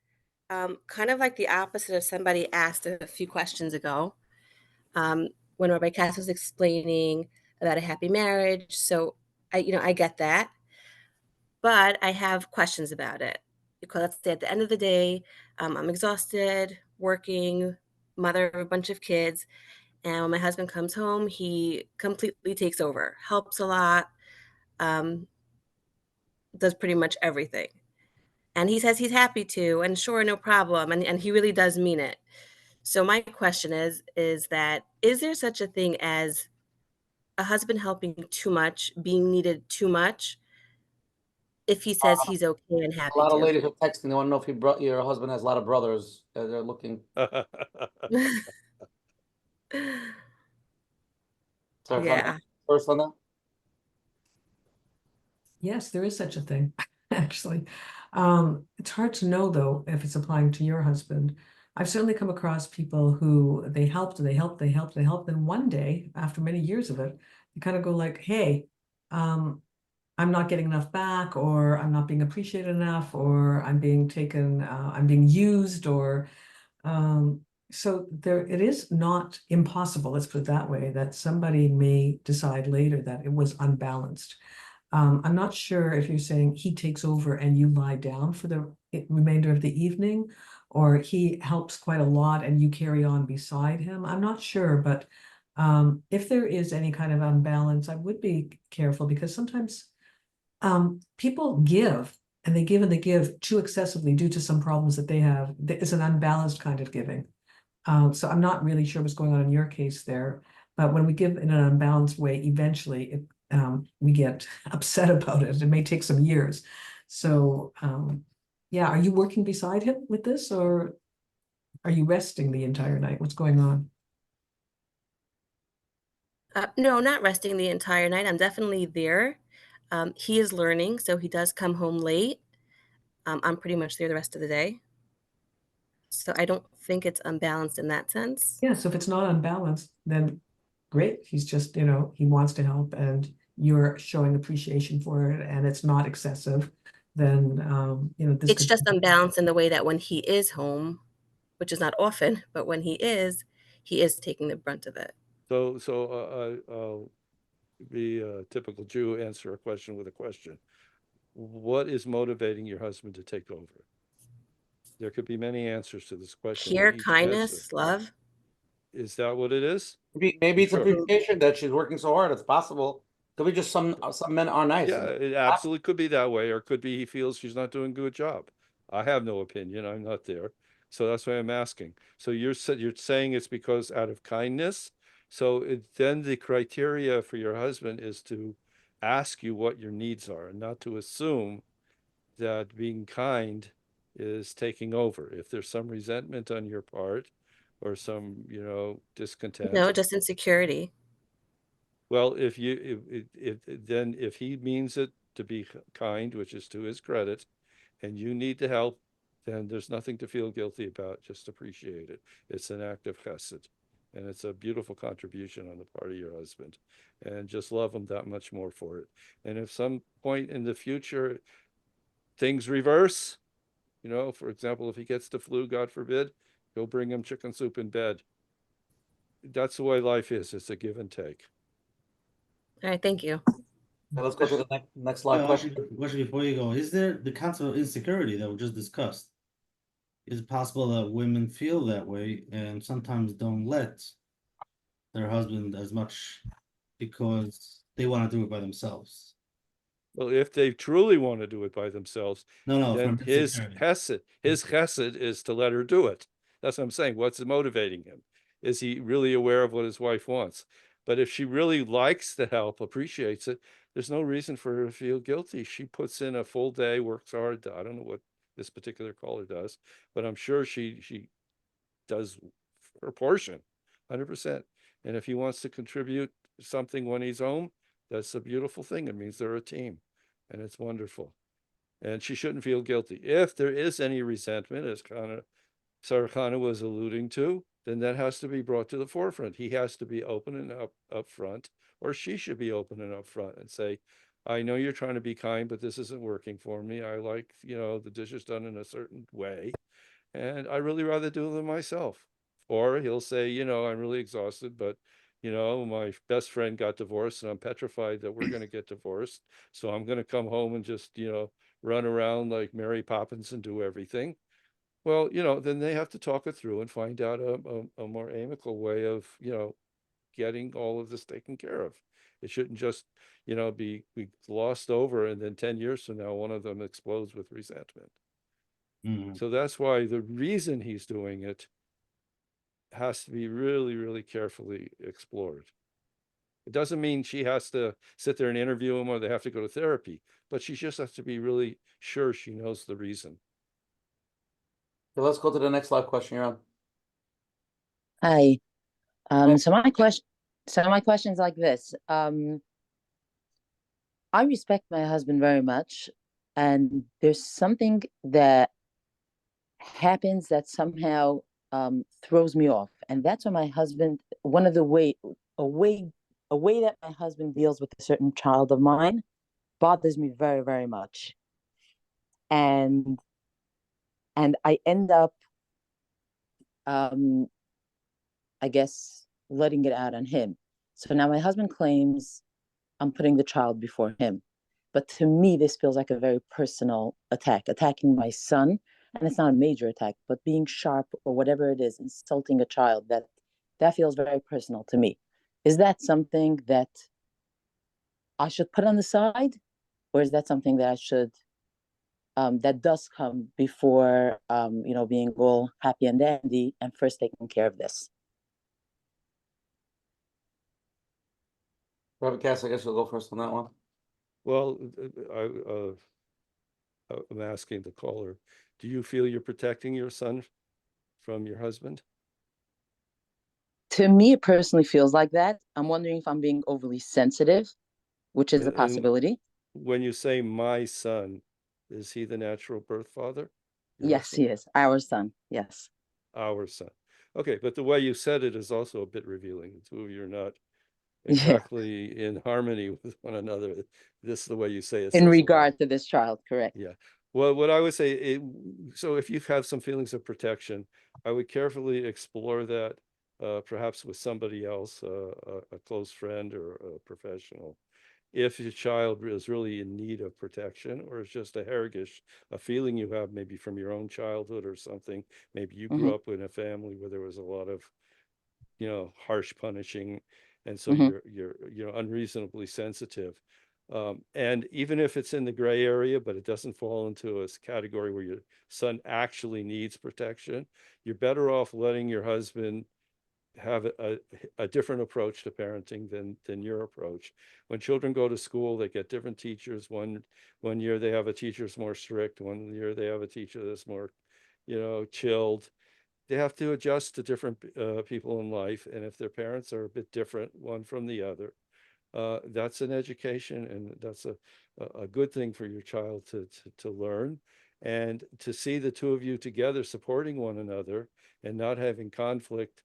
kind of like the opposite of somebody asked a few questions ago when Rabbi Kass was explaining about a happy marriage. So I get that, but I have questions about it, because let's say at the end of the day, I'm exhausted, working, mother of a bunch of kids, and when my husband comes home, he completely takes over, helps a lot, does pretty much everything. And he says he's happy to, and sure, no problem. And he really does mean it. So my question is there such a thing as a husband helping too much, being needed too much, if he says he's okay and A happy lot of to? ladies are texting. They want to know if your husband has a lot of brothers. They're looking. Sorry, Yeah. first on that. Yes, there is such a thing, actually. It's hard to know, though, if it's applying to your husband. I've certainly come across people who they helped, and they helped, and one day, after many years of it, they kind of go like, hey, I'm not getting enough back, or I'm not being appreciated enough, or I'm being taken, I'm being used, or so it is not impossible, let's put it that way, that somebody may decide later that it was unbalanced. I'm not sure if you're saying he takes over and you lie down for the remainder of the evening, or he helps quite a lot and you carry on beside him. I'm not sure, but if there is any kind of unbalance, I would be careful, because sometimes people give and they give too excessively due to some problems that they have. It's an unbalanced kind of giving. So I'm not really sure what's going on in your case there, but when we give in an unbalanced way, eventually we get upset about it. It may take some years. So yeah, are you working beside him with this, or are you resting the entire night? What's going on? No, not resting the entire night. I'm definitely there. He is learning, so he does come home late. I'm pretty much there the rest of the day. So I don't think it's unbalanced in that sense. Yeah, so if it's not unbalanced, then great. He's just, he wants to help and you're showing appreciation for it, and it's not excessive, then, this It's could. just unbalanced in the way that when he is home, which is not often, but when he is, he is taking the brunt of it. I'll be a typical Jew, answer a question with a question. What is motivating your husband to take over? There could be many answers to this question. Pure Each kindness, answer. love. Is that what it is? Maybe it's Sure. appreciation that she's working so hard. It's possible. Could be just some men are nice. Yeah, it absolutely could be that way, or could be he feels she's not doing a good job. I have no opinion. I'm not there. So that's why I'm asking. So you're saying it's because out of kindness. So then the criteria for your husband is to ask you what your needs are and not to assume that being kind is taking over. If there's some resentment on your part or some, discontent. No, just insecurity. Well, if he means it to be kind, which is to his credit, and you need the help, then there's nothing to feel guilty about. Just appreciate it. It's an act of chesed, and it's a beautiful contribution on the part of your husband, and just love him that much more for it. And if some point in the future things reverse, for example, if he gets the flu, God forbid, go bring him chicken soup in bed. That's the way life is. It's a give and take. All right, thank you. Now let's go to the next slide question. Question before you go. Is there the concept of insecurity that we just discussed? Is it possible that women feel that way and sometimes don't let their husband as much because they want to do it by themselves? Well, if they truly want to do it by themselves, No, then from his insecurity. chesed is to let her do it. That's what I'm saying. What's motivating him? Is he really aware of what his wife wants? But if she really likes the help, appreciates it, there's no reason for her to feel guilty. She puts in a full day, works hard. I don't know what this particular caller does, but I'm sure she does her portion, 100%. And if he wants to contribute something when he's home, that's a beautiful thing. It means they're a team, and it's wonderful. And she shouldn't feel guilty. If there is any resentment, as Sarah was alluding to, then that has to be brought to the forefront. He has to be open and up front, or she should be open and up front and say, I know you're trying to be kind, but this isn't working for me. I like, the dishes done in a certain way, and I really rather do them myself. Or he'll say, I'm really exhausted, but my best friend got divorced and I'm petrified that we're going to get divorced. So I'm going to come home and just, run around like Mary Poppins and do everything. Well, then they have to talk it through and find out a more amicable way of, getting all of this taken care of. It shouldn't just, be glossed over and then 10 years from now, one of them explodes with resentment. Mm-hmm. So that's why the reason he's doing it has to be really, really carefully explored. It doesn't mean she has to sit there and interview him or they have to go to therapy, but she just has to be really sure she knows the reason. So let's go to the next live question you're on. Hi. Hi. So my question is like this. I respect my husband very much, and there's something that happens that somehow throws me off, and that's when my husband, a way that my husband deals with a certain child of mine bothers me very, very much. And I end up I guess letting it out on him. So now my husband claims I'm putting the child before him. But to me, this feels like a very personal attack, attacking my son. And it's not a major attack, but being sharp or whatever it is, insulting a child, that feels very personal to me. Is that something that I should put on the side? Or is that something that I should, that does come before, being all happy and dandy and first taking care of this? Rabbi Kass, I guess you'll go first on that one. Well, I'm asking the caller, do you feel you're protecting your son from your husband? To me, it personally feels like that. I'm wondering if I'm being overly sensitive, which is a possibility. When you say my son, is he the natural birth father? Yes, he is. Our son. Yes. Our son. Okay, but the way you said it is also a bit revealing. The two of you are not exactly in harmony with one another. This is the way you say it. In regard to this child, correct? Yeah. Well, what I would say, so if you have some feelings of protection, I would carefully explore that perhaps with somebody else, a close friend or a professional. If your child is really in need of protection, or it's just a hergish, a feeling you have maybe from your own childhood or something, maybe you grew up in a family where there was a lot of, harsh punishing, and so you're unreasonably sensitive. And even if it's in the gray area, but it doesn't fall into a category where your son actually needs protection, you're better off letting your husband have a different approach to parenting than your approach. When children go to school, they get different teachers. One year they have a teacher that's more strict. One year they have a teacher that's more, chilled. They have to adjust to different people in life. And if their parents are a bit different, one from the other, that's an education, and that's a good thing for your child to learn, and to see the two of you together supporting one another and not having conflict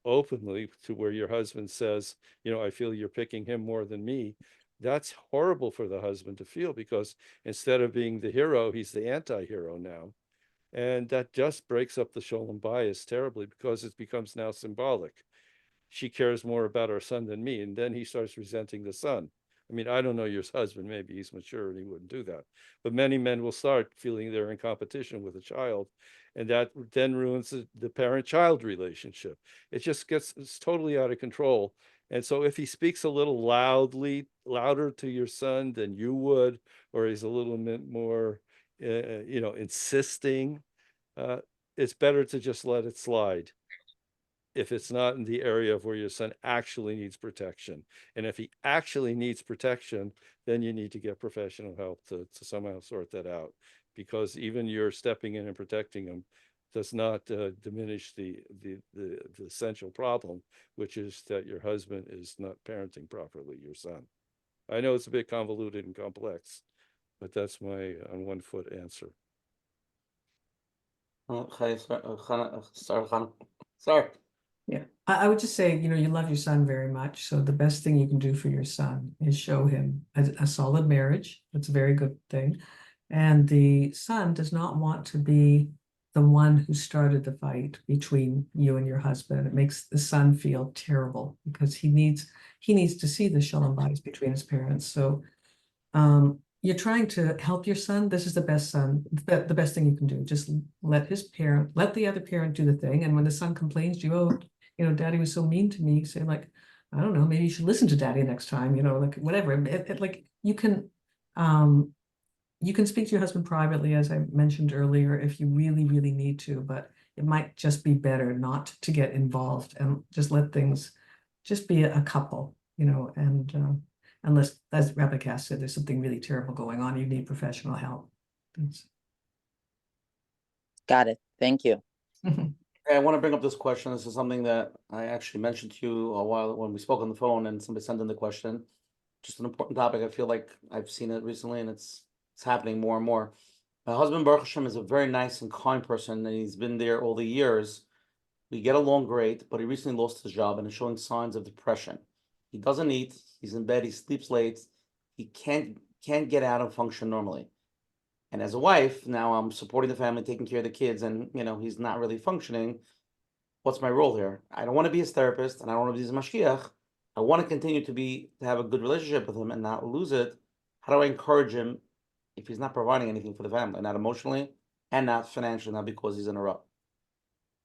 openly, to where your husband says, I feel you're picking him more than me. That's horrible for the husband to feel, because instead of being the hero, he's the anti-hero now. And that just breaks up the shalom bias terribly, because it becomes now symbolic. She cares more about our son than me. And then he starts resenting the son. I mean, I don't know your husband, maybe he's mature and he wouldn't do that. But many men will start feeling they're in competition with a child. And that then ruins the parent-child relationship. It's totally out of control. And so if he speaks a little louder to your son than you would, or he's a little bit more, insisting, it's better to just let it slide, if it's not in the area of where your son actually needs protection. And if he actually needs protection, then you need to get professional help to somehow sort that out, because even your stepping in and protecting him does not diminish the essential problem, which is that your husband is not parenting properly your son. I know it's a bit convoluted and complex, but that's my on one foot answer. Sorry. Yeah, I would just say, you love your son very much. So the best thing you can do for your son is show him a solid marriage. That's a very good thing. And the son does not want to be the one who started the fight between you and your husband. It makes the son feel terrible, because he needs to see the shalom bayis between his parents. So you're trying to help your son. This is the best thing you can do. Just let the other parent do the thing. And when the son complains to you, daddy was so mean to me, say, like, I don't know, maybe you should listen to daddy next time, like whatever. Like you can speak to your husband privately, as I mentioned earlier, if you really, really need to, but it might just be better not to get involved and just let things just be a couple, and unless, as Rabbi Kass said, there's something really terrible going on, you need professional help. Got it. Thank you. I want to bring up this question. This is something that I actually mentioned to you a while when we spoke on the phone, and somebody sent in the question. Just an important topic. I feel like I've seen it recently, and it's happening more and more. My husband, Baruch Hashem, is a very nice and kind person, and he's been there all the years. We get along great, but he recently lost his job and is showing signs of depression. He doesn't eat. He's in bed. He sleeps late. He can't get out and function normally. And as a wife, now I'm supporting the family, taking care of the kids, and he's not really functioning. What's my role here? I don't want to be his therapist, and I don't want to be his mashgiach. I want to continue to have a good relationship with him and not lose it. How do I encourage him if he's not providing anything for the family, not emotionally and not financially, not because he's in a rut?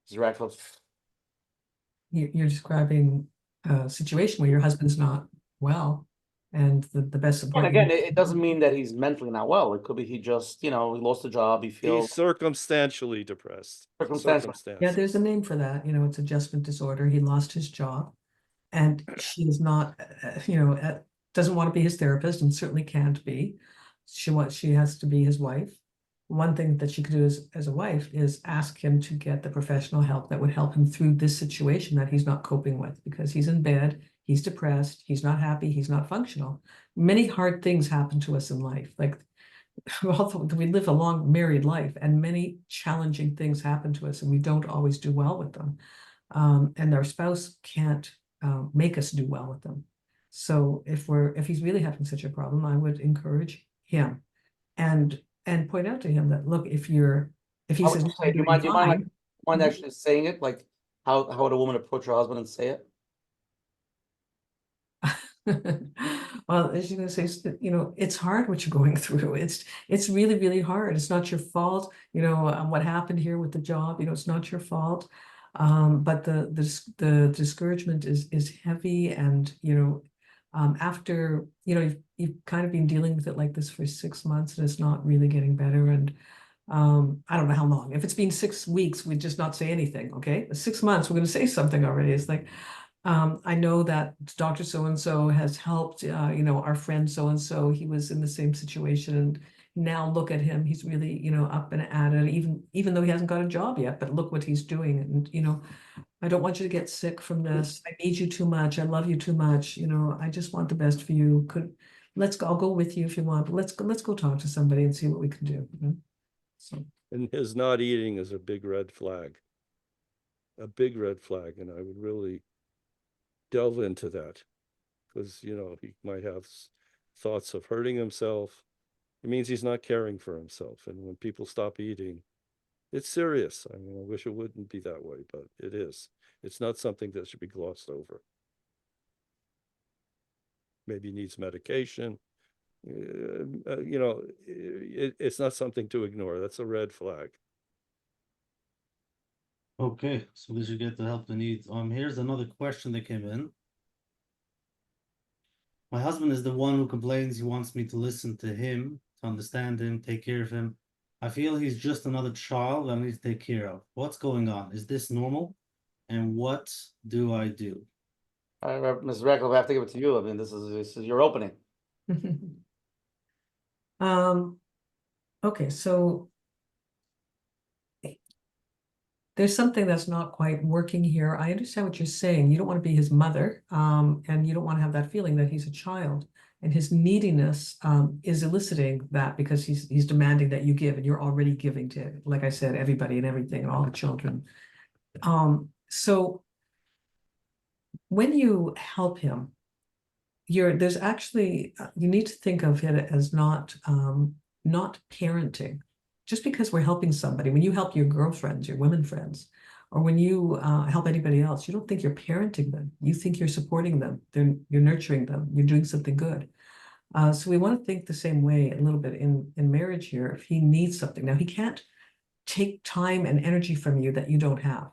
Mr. Radcliffe. You're describing a situation where your husband's not well, and the best support. And again, it doesn't mean that he's mentally not well. It could be he just, he lost a job. He feels he's circumstantially depressed. Yeah, there's a name for that. It's adjustment disorder. He lost his job, and she is not, doesn't want to be his therapist, and certainly can't be. She has to be his wife. One thing that she could do as a wife is ask him to get the professional help that would help him through this situation that he's not coping with, because he's in bed, he's depressed, he's not happy, he's not functional. Many hard things happen to us in life. Like, we live a long married life, and many challenging things happen to us, and we don't always do well with them. And our spouse can't make us do well with them. So if he's really having such a problem, I would encourage him and point out to him that, look, if he says, do you mind actually saying it? Like, How would a woman approach her husband and say it? Well, as you're gonna say, it's hard what you're going through. It's really, really hard. It's not your fault. What happened here with the job, it's not your fault. But the discouragement is heavy, and after you've kind of been dealing with it like this for 6 months, and it's not really getting better. And I don't know how long. If it's been 6 weeks, we'd just not say anything. Okay, 6 months, we're going to say something already. It's like, I know that Dr. So-and-so has helped, our friend so-and-so, he was in the same situation, and now look at him, he's really, up and at it, even though he hasn't got a job yet, but look what he's doing. And, I don't want you to get sick from this. I need you too much. I love you too much. I just want the best for you. I'll go with you if you want, but let's go talk to somebody and see what we can do. So. And his not eating is a big red flag. A big red flag, and I would really delve into that, because he might have thoughts of hurting himself. It means he's not caring for himself. And when people stop eating, it's serious. I mean, I wish it wouldn't be that way, but it is. It's not something that should be glossed over. Maybe he needs medication. It's not something to ignore. That's a red flag. Okay, so we should get the help they need. Here's another question that came in. My husband is the one who complains he wants me to listen to him, to understand him, take care of him. I feel he's just another child I need to take care of. What's going on? Is this normal? And what do I do? All right, Ms. Radcliffe, I have to give it to you. I mean, this is your opening. Okay, so there's something that's not quite working here. I understand what you're saying. You don't want to be his mother, and you don't want to have that feeling that he's a child. And his neediness is eliciting that, because he's demanding that you give, and you're already giving to, like I said, everybody and everything and all the children. So when you help him, there's actually you need to think of it as not parenting. Just because we're helping somebody, when you help your girlfriends, your women friends, or when you help anybody else, you don't think you're parenting them. You think you're supporting them. You're nurturing them. You're doing something good. So we want to think the same way a little bit in marriage here. If he needs something, now he can't take time and energy from you that you don't have.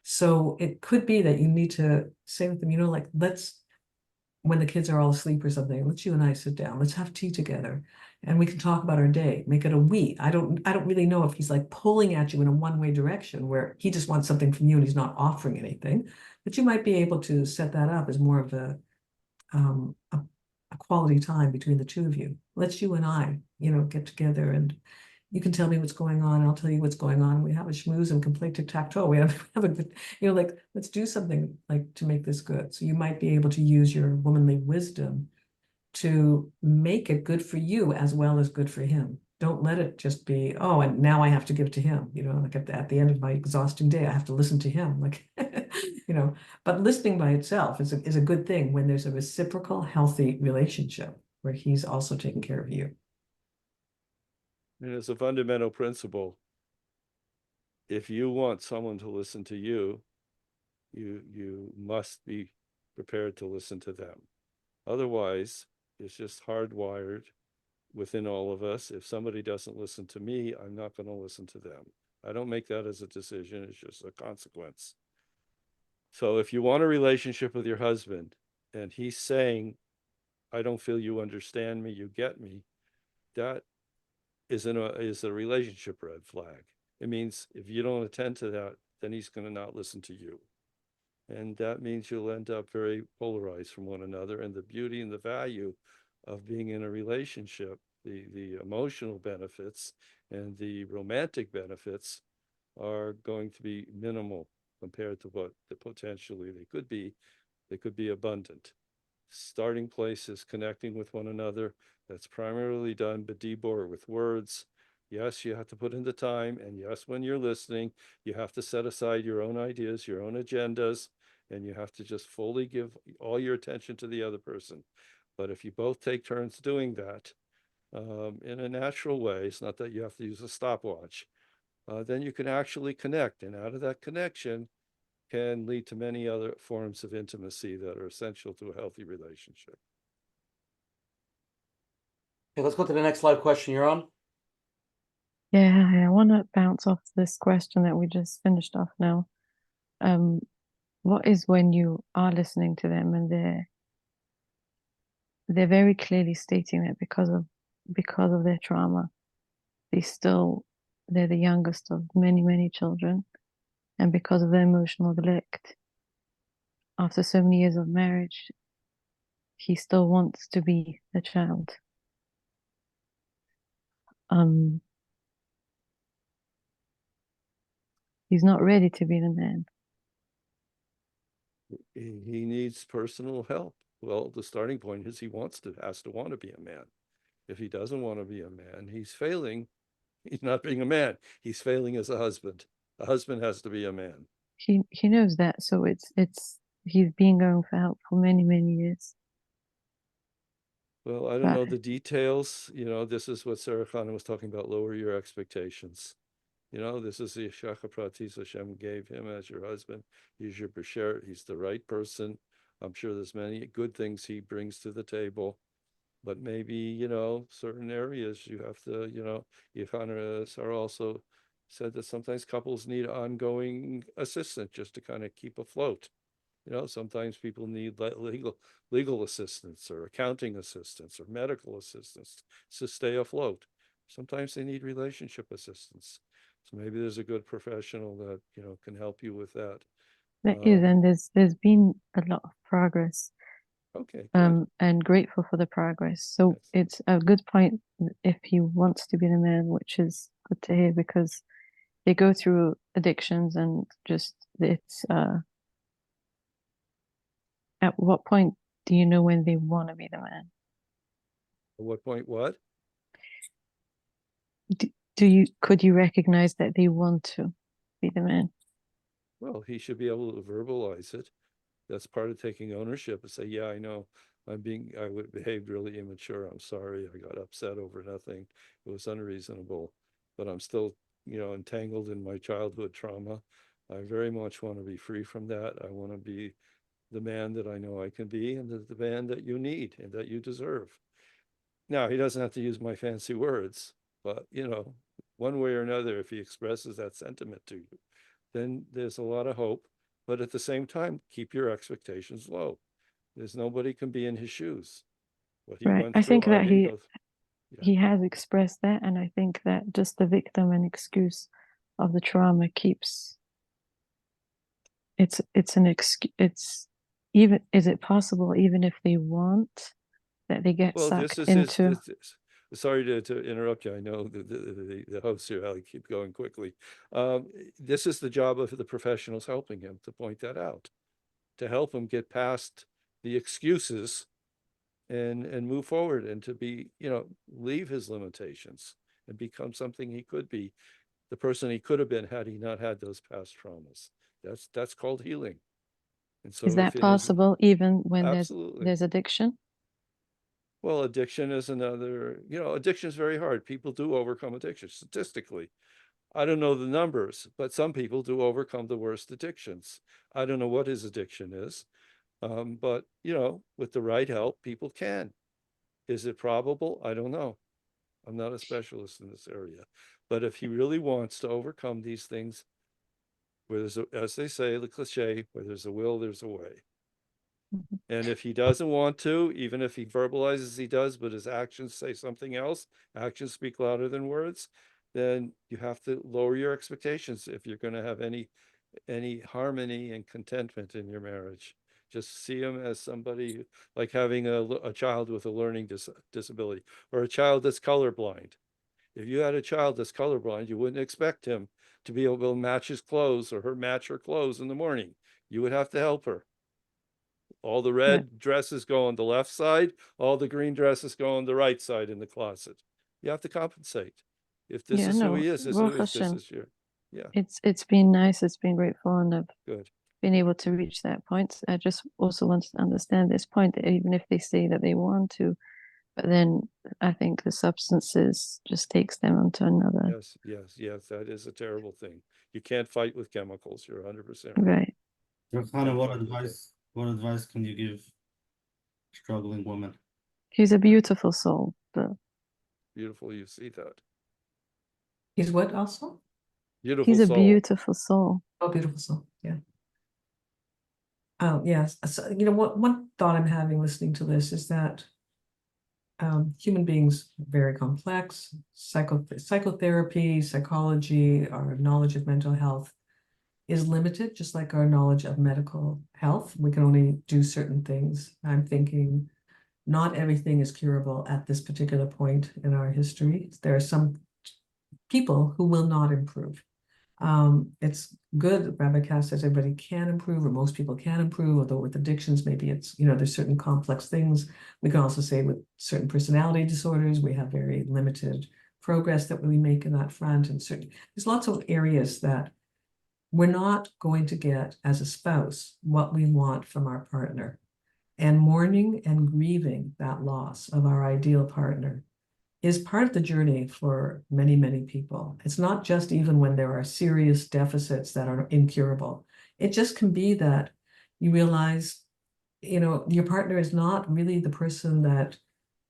So it could be that you need to say with them, like, when the kids are all asleep or something, let's you and I sit down, let's have tea together, and we can talk about our day, make it a we. I don't really know if he's like pulling at you in a one-way direction where he just wants something from you and he's not offering anything, but you might be able to set that up as more of a quality time between the two of you. Let's you and I, get together, and you can tell me what's going on, I'll tell you what's going on. We have a schmooze and can play tic-tac-toe. We have a good, like, let's do something like to make this good. So you might be able to use your womanly wisdom to make it good for you as well as good for him. Don't let it just be, oh, and now I have to give to him, like at the end of my exhausting day, I have to listen to him, like, but listening by itself is a good thing when there's a reciprocal, healthy relationship where he's also taking care of you. And as a fundamental principle, if you want someone to listen to you, you must be prepared to listen to them. Otherwise, it's just hardwired within all of us. If somebody doesn't listen to me, I'm not going to listen to them. I don't make that as a decision. It's just a consequence. So if you want a relationship with your husband and he's saying, I don't feel you understand me, you get me, that is a relationship red flag. It means if you don't attend to that, then he's going to not listen to you. And that means you'll end up very polarized from one another. And the beauty and the value of being in a relationship, the emotional benefits and the romantic benefits are going to be minimal compared to what potentially they could be. They could be abundant. Starting place is connecting with one another. That's primarily done b'dibur, with words. Yes, you have to put in the time, and yes, when you're listening, you have to set aside your own ideas, your own agendas, and you have to just fully give all your attention to the other person. But if you both take turns doing that in a natural way, it's not that you have to use a stopwatch, then you can actually connect, and out of that connection can lead to many other forms of intimacy that are essential to a healthy relationship. Okay, let's go to the next live question. You're on. Yeah, I want to bounce off this question that we just finished off now. What is when you are listening to them and they're very clearly stating that because of their trauma, they're the youngest of many children, and because of their emotional neglect, after so many years of marriage, he still wants to be a child. He's not ready to be the man. He needs personal help. Well, the starting point is he has to want to be a man. If he doesn't want to be a man, he's failing. He's not being a man. He's failing as a husband. A husband has to be a man. He knows that, so he's been going for help for many years. Well, I don't know the details. This is what Sarah Khan was talking about. Lower your expectations. This is the Yeshach Pratis Hashem gave him as your husband. He's your b'sher. He's the right person. I'm sure there's many good things he brings to the table, but maybe, certain areas you have to, Sarah also said that sometimes couples need ongoing assistance just to kind of keep afloat. Sometimes people need legal assistance or accounting assistance or medical assistance to stay afloat. Sometimes they need relationship assistance. So maybe there's a good professional that, can help you with that. There is, and there's been a lot of progress. Okay. And grateful for the progress. So yes. It's a good point if he wants to be the man, which is good to hear, because they go through addictions and just it's at what point do you know when they want to be the man? At what point what? Could you recognize that they want to be the man? Well, he should be able to verbalize it. That's part of taking ownership and say, yeah, I know I behaved really immature. I'm sorry. I got upset over nothing. It was unreasonable, but I'm still, entangled in my childhood trauma. I very much want to be free from that. I want to be the man that I know I can be and the man that you need and that you deserve. Now, he doesn't have to use my fancy words, but, one way or another, if he expresses that sentiment to you, then there's a lot of hope. But at the same time, keep your expectations low. There's nobody can be in his shoes. What he Right. went I through, think that didn't go he has expressed that, and I think that just the victim and excuse of the trauma keeps it's an excuse. It's even, is it possible, even if they want, that they get sucked into? Sorry to interrupt you. I know the host here, I'll keep going quickly. This is the job of the professionals helping him to point that out, to help him get past the excuses and move forward and to be, leave his limitations and become something he could be, the person he could have been had he not had those past traumas. That's called healing. And so is that possible even when there's addiction? Well, addiction is another, addiction is very hard. People do overcome addiction statistically. I don't know the numbers, but some people do overcome the worst addictions. I don't know what his addiction is, but, with the right help, people can. Is it probable? I don't know. I'm not a specialist in this area. But if he really wants to overcome these things, where there's, as they say, the cliche, where there's a will, there's a way. And if he doesn't want to, even if he verbalizes he does, but his actions say something else, actions speak louder than words, then you have to lower your expectations if you're going to have any harmony and contentment in your marriage. Just see him as somebody like having a child with a learning disability or a child that's colorblind. If you had a child that's colorblind, you wouldn't expect him to be able to match his clothes or match her clothes in the morning. You would have to help her. All the red dresses go on the left side, all the green dresses go on the right side in the closet. You have to compensate. If this is who he is, this is your, It's been nice, it's been grateful, and I've good. Been able to reach that point. I just also want to understand this point, that even if they say that they want to, but then I think the substances just takes them onto another. Yes, that is a terrible thing. You can't fight with chemicals. You're 100% right. Chana, what advice can you give struggling women? He's a beautiful soul. Beautiful, you see that. He's what also? Beautiful He's a soul. beautiful soul. Oh, beautiful soul. Yeah. Oh, yes. So, you know, one thought I'm having listening to this is that human beings are very complex. Psychotherapy, psychology, our knowledge of mental health is limited, just like our knowledge of medical health. We can only do certain things. I'm thinking not everything is curable at this particular point in our history. There are some people who will not improve. It's good, Rabbi Kass says everybody can improve, or most people can improve, although with addictions, maybe it's, you know, there's certain complex things. We can also say with certain personality disorders, we have very limited progress that we make in that front. And there's lots of areas that we're not going to get as a spouse what we want from our partner. And mourning and grieving that loss of our ideal partner is part of the journey for many, many people. It's not just even when there are serious deficits that are incurable. It just can be that you realize, you know, your partner is not really the person that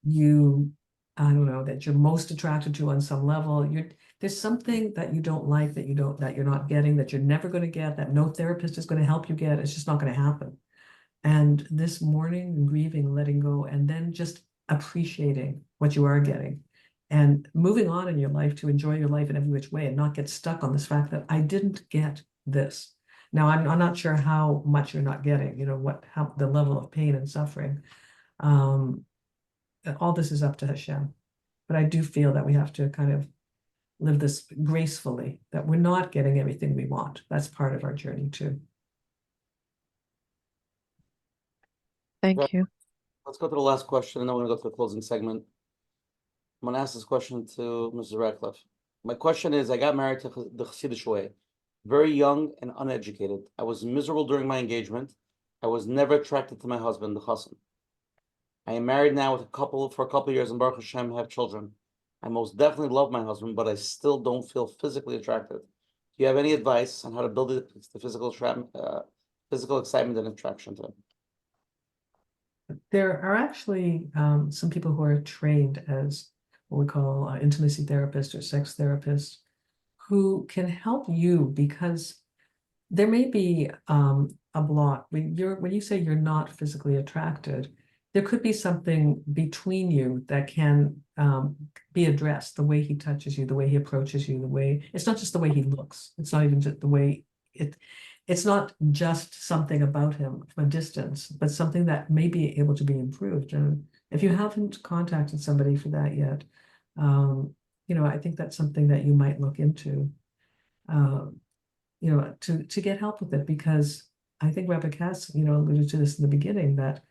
you, I don't know, that you're most attracted to on some level. There's something that you don't like, that you're not getting, that you're never going to get, that no therapist is going to help you get. It's just not going to happen. And this mourning and grieving, letting go, and then just appreciating what you are getting and moving on in your life to enjoy your life in every which way and not get stuck on this fact that I didn't get this. Now, I'm not sure how much you're not getting, you know, how the level of pain and suffering. All this is up to Hashem. But I do feel that we have to kind of live this gracefully, that we're not getting everything we want. That's part of our journey too. Thank you. Let's go to the last question, and then we're going to go to the closing segment. I'm going to ask this question to Mrs. Radcliffe. My question is, I got married to the Chassidish way, very young and uneducated. I was miserable during my engagement. I was never attracted to my husband, the Chassan. I am married now for a couple of years, and Baruch Hashem, have children. I most definitely love my husband, but I still don't feel physically attracted. Do you have any advice on how to build the physical excitement and attraction to him? There are actually some people who are trained as what we call intimacy therapists or sex therapists who can help you, because there may be a block. When you say you're not physically attracted, there could be something between you that can be addressed. The way he touches you, the way he approaches you, it's not just the way he looks. It's not even just the way it's not just something about him from a distance, but something that may be able to be improved. And if you haven't contacted somebody for that yet, you know, I think that's something that you might look into, you know, to get help with it, because I think Rabbi Kass, you know, alluded to this in the beginning, that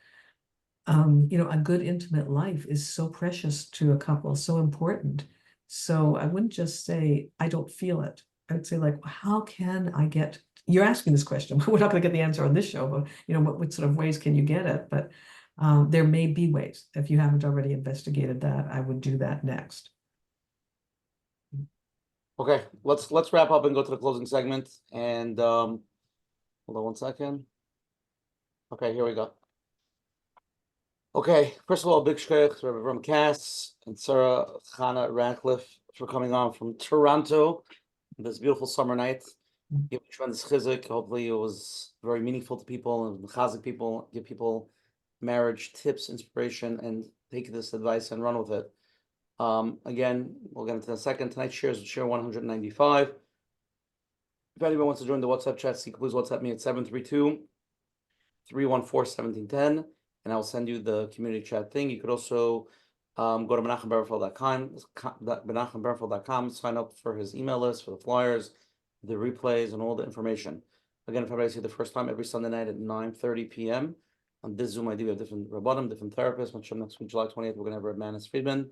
you know, a good intimate life is so precious to a couple, so important. So I wouldn't just say, I don't feel it. I would say, like, how can I get, you're asking this question, we're not going to get the answer on this show, but, you know, what sort of ways can you get it? But there may be ways. If you haven't already investigated that, I would do that next. Okay, let's wrap up and go to the closing segment. And hold on one second. Okay, here we go. Okay, first of all, big shkoyach to Rabbi Kass and Sarah Chana Radcliffe for coming on from Toronto this beautiful summer night. Give tremendous chizuk. Hopefully, it was very meaningful to people and chazik people. Give people marriage tips, inspiration, and take this advice and run with it. Again, we'll get into that in a second. Tonight's shares is share 195. If anyone wants to join the WhatsApp chat, please WhatsApp me at 732-314-1710. And I'll send you the community chat thing. You could also go to menachemberfeld.com, sign up for his email list, for the flyers, the replays, and all the information. Again, if everybody's here the first time, every Sunday night at 9:30 p.m. On this Zoom ID, we have different rabbanim, different therapists. Next week, July 20th, we're going to have Reb Manis Friedman.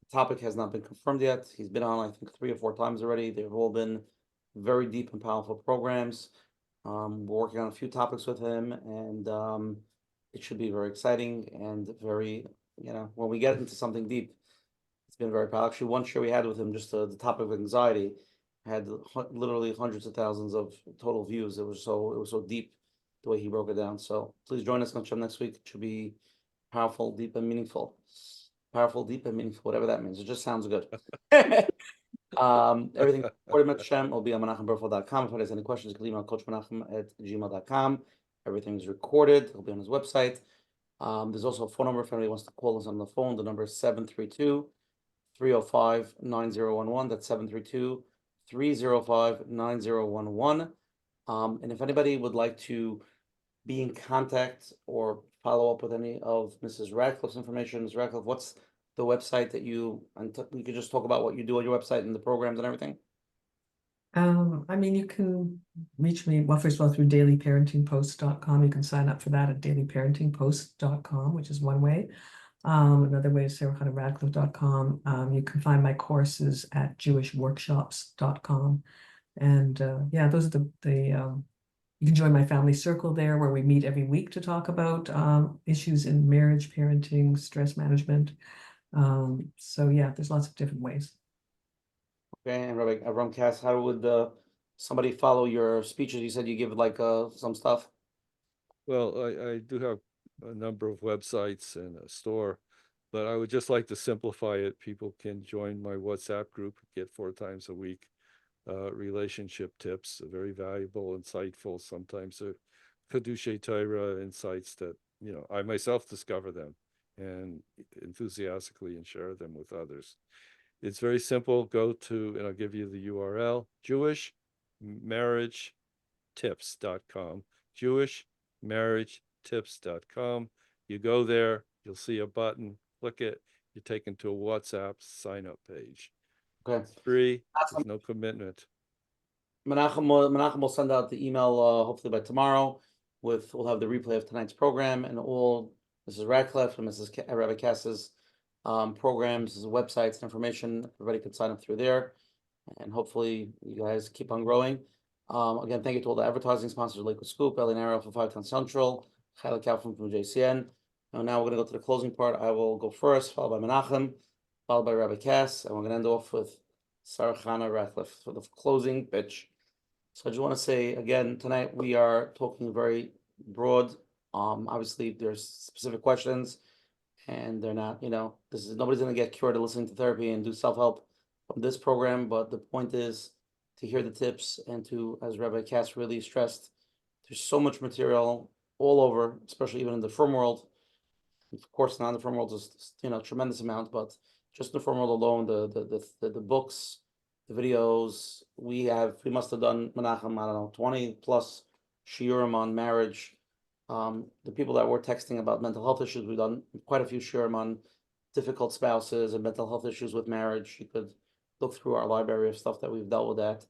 The topic has not been confirmed yet. He's been on, I think, 3 or 4 times already. They've all been very deep and powerful programs. We're working on a few topics with him, and it should be very exciting and very, you know, when we get into something deep, it's been very powerful. Actually, one show we had with him, just the topic of anxiety, had literally hundreds of thousands of total views. It was so deep the way he broke it down. So please join us on Shem next week. It should be powerful, deep, and meaningful. Powerful, deep, and meaningful, whatever that means. It just sounds good. Everything recorded at Shem will be on menachemberfeld.com. If anyone has any questions, you can email coachmenachem@gmail.com. Everything's recorded. It'll be on his website. There's also a phone number if anybody wants to call us on the phone. The number is 732-305-9011. That's 732-305-9011. And if anybody would like to be in contact or follow up with any of Mrs. Radcliffe's information, Ms. Radcliffe, what's the website that you could just talk about what you do on your website and the programs and everything? I mean, you can reach me, well, first of all, through dailyparentingpost.com. You can sign up for that at dailyparentingpost.com, which is one way. Another way is ChanaRadcliffe.com. You can find my courses at jewishworkshops.com. And yeah, those are you can join my family circle there, where we meet every week to talk about issues in marriage, parenting, stress management. So yeah, there's lots of different ways. Okay, and Rabbi Avrohom Kass, how would somebody follow your speeches? You said you give like some stuff. Well, I do have a number of websites and a store, but I would just like to simplify it. People can join my WhatsApp group, get 4 times a week relationship tips, very valuable, insightful, sometimes Kedushay Torah insights that, I myself discover them and enthusiastically and share them with others. It's very simple. Go to, and I'll give you the URL, jewishmarriagetips.com, jewishmarriagetips.com. You go there, you'll see a button, click it, you're taken to a WhatsApp sign-up page. Okay. It's free, Awesome. there's no commitment. Menachem will send out the email hopefully by tomorrow. We'll have the replay of tonight's program and all Mrs. Radcliffe and Rabbi Kass's programs, websites, and information. Everybody can sign up through there, and hopefully you guys keep on growing. Again, thank you to all the advertising sponsors: Lakewood Scoop, Ellie Arrow for 5 Town Central, Chayla Kaufman from JCN. And now we're going to go to the closing part. I will go first, followed by Menachem, followed by Rabbi Kass, and we're going to end off with Sarah Chana Radcliffe for the closing pitch. So I just want to say again, tonight we are talking very broad. Obviously there's specific questions, and they're not, nobody's going to get cured of listening to therapy and do self-help from this program. But the point is to hear the tips and to, as Rabbi Kass really stressed, there's so much material all over, especially even in the firm world. Of course, not in the firm world is tremendous amount, but just in the firm world alone, the books, the videos, we must have done, Menachem, I don't know, 20 plus shiurim on marriage. The people that were texting about mental health issues, we've done quite a few shiurim on difficult spouses and mental health issues with marriage. You could look through our library of stuff that we've dealt with that.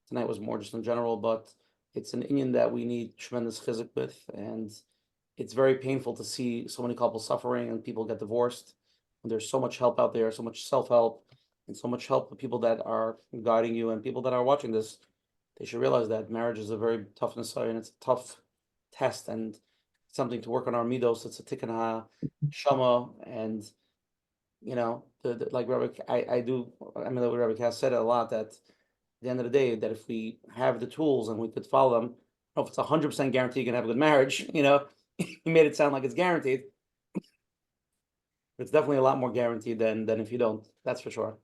Tonight was more just in general, but it's an inyan that we need tremendous chizuk with, and it's very painful to see so many couples suffering and people get divorced. And there's so much help out there, so much self-help, and so much help with people that are guiding you, and people that are watching this. They should realize that marriage is a very tough nesai, and it's a tough test, and something to work on our midos. It's a tikkun hashama, and like Rabbi, I mean, Rabbi Kass said it a lot, that at the end of the day, that if we have the tools and we could follow them, I don't know if it's 100% guaranteed you can have a good marriage. He made it sound like it's guaranteed. It's definitely a lot more guaranteed than if you don't. That's for sure.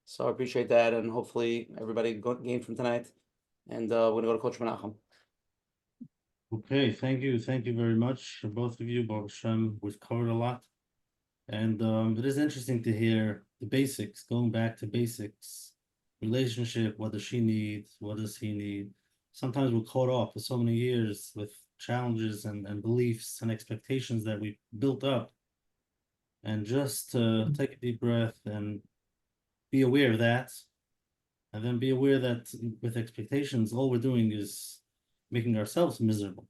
So I appreciate that, and hopefully everybody gained from tonight. And we're gonna go to Coach Menachem. Okay, thank you very much, both of you. Baruch Hashem, we've covered a lot, and it is interesting to hear the basics, going back to basics, relationship. What does she need? What does he need? Sometimes we're caught up for so many years with challenges and beliefs and expectations that we built up, and just take a deep breath and be aware of that, and then be aware that with expectations, all we're doing is making ourselves miserable.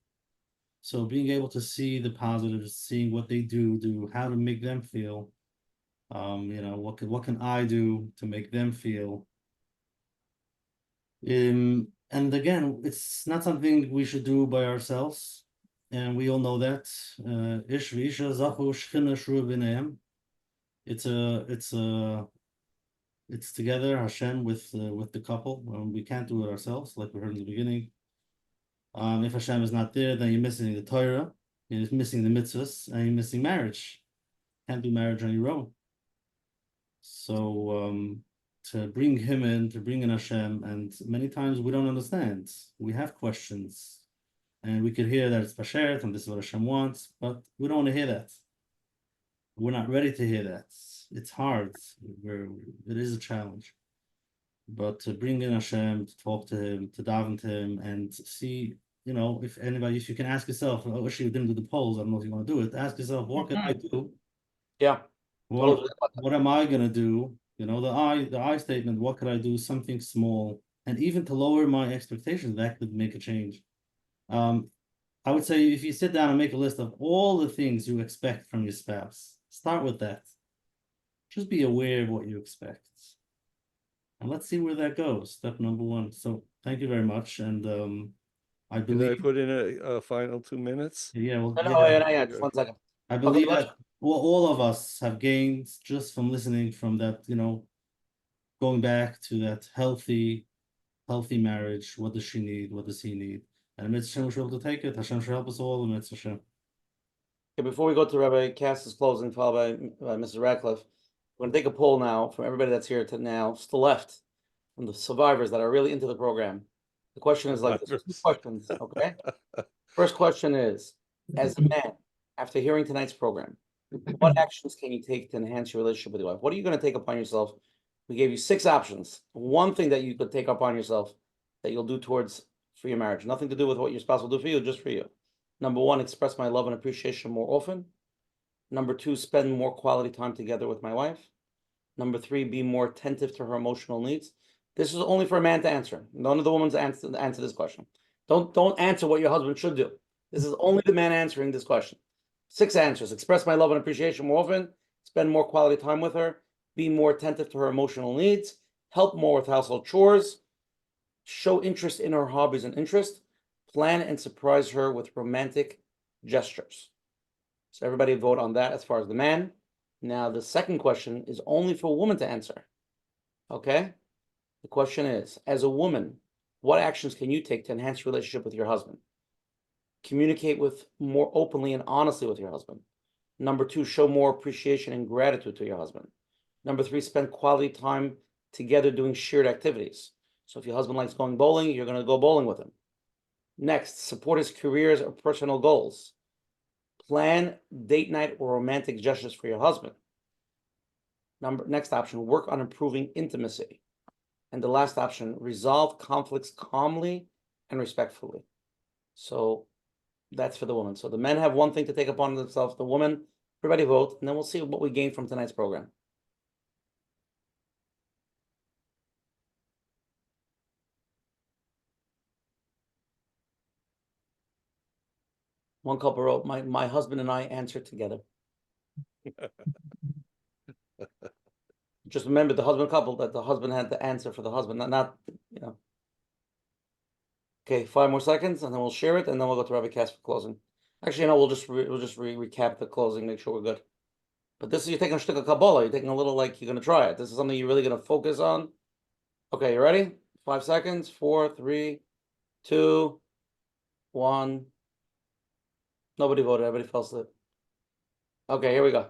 So being able to see the positives, seeing what they do, how to make them feel, what can I do to make them feel? And again, it's not something we should do by ourselves, and we all know that. It's together, Hashem with the couple. We can't do it ourselves, like we heard in the beginning. If Hashem is not there, then you're missing the Torah, you're missing the mitzvahs, and you're missing marriage. Can't do marriage on your own. So to bring him in, to bring in Hashem, and many times we don't understand. We have questions, and we could hear that it's Bashert and this is what Hashem wants, but we don't want to hear that. We're not ready to hear that. It's hard. It is a challenge. But to bring in Hashem, to talk to him, to daven to him, and see, if you can ask yourself, I wish you didn't do the polls, I don't know if you want to do it, ask yourself, what can I do? Yeah. What am I gonna do? The I statement, what could I do? Something small, and even to lower my expectations, that could make a change. I would say if you sit down and make a list of all the things you expect from your spouse, start with that. Just be aware of what you expect. And let's see where that goes. Step number one. So thank you very much. And I Can I believe put in a final 2 minutes? yeah, well, Just 1 second. I believe let's- that all of us have gained just from listening from that, going back to that healthy marriage. What does she need? What does he need? And Mitzvah Hashem should be able to take it. Hashem should help us all. And Mitzvah Hashem. Okay, before we go to Rabbi Kass's closing, followed by Mrs. Radcliffe, we're going to take a poll now from everybody that's here to now, to the left, from the survivors that are really into the program. The question is like this, 2 questions, okay? First question is, as a man, after hearing tonight's program, what actions can you take to enhance your relationship with your wife? What are you going to take upon yourself? We gave you 6 options. One thing that you could take upon yourself that you'll do for your marriage. Nothing to do with what your spouse will do for you, just for you. Number 1, express my love and appreciation more often. Number 2, spend more quality time together with my wife. Number 3, be more attentive to her emotional needs. This is only for a man to answer. None of the women's answer this question. Don't answer what your husband should do. This is only the man answering this question. 6 answers. Express my love and appreciation more often. Spend more quality time with her. Be more attentive to her emotional needs. Help more with household chores. Show interest in her hobbies and interests. Plan and surprise her with romantic gestures. So everybody vote on that as far as the man. Now the second question is only for a woman to answer. Okay? The question is, as a woman, what actions can you take to enhance your relationship with your husband? Communicate with more openly and honestly with your husband. Number 2, show more appreciation and gratitude to your husband. Number 3, spend quality time together doing shared activities. So if your husband likes going bowling, you're going to go bowling with him. Next, support his careers or personal goals. Plan date night or romantic gestures for your husband. Next option, work on improving intimacy. And the last option, resolve conflicts calmly and respectfully. So that's for the woman. So the men have one thing to take upon themselves. The woman, everybody vote, and then we'll see what we gain from tonight's program. One couple wrote, my husband and I answer together. Just remember the husband couple that the husband had to answer for the husband, not. Okay, 5 more seconds, and then we'll share it, and then we'll go to Rabbi Kass for closing. Actually, we'll just recap the closing, make sure we're good. But this is, you're taking a shtick of Kabbalah. You're taking a little, like, you're going to try it. This is something you're really going to focus on. Okay, you ready? 5 seconds. 4, 3, 2, 1. Nobody voted. Everybody fell asleep. Okay, here we go.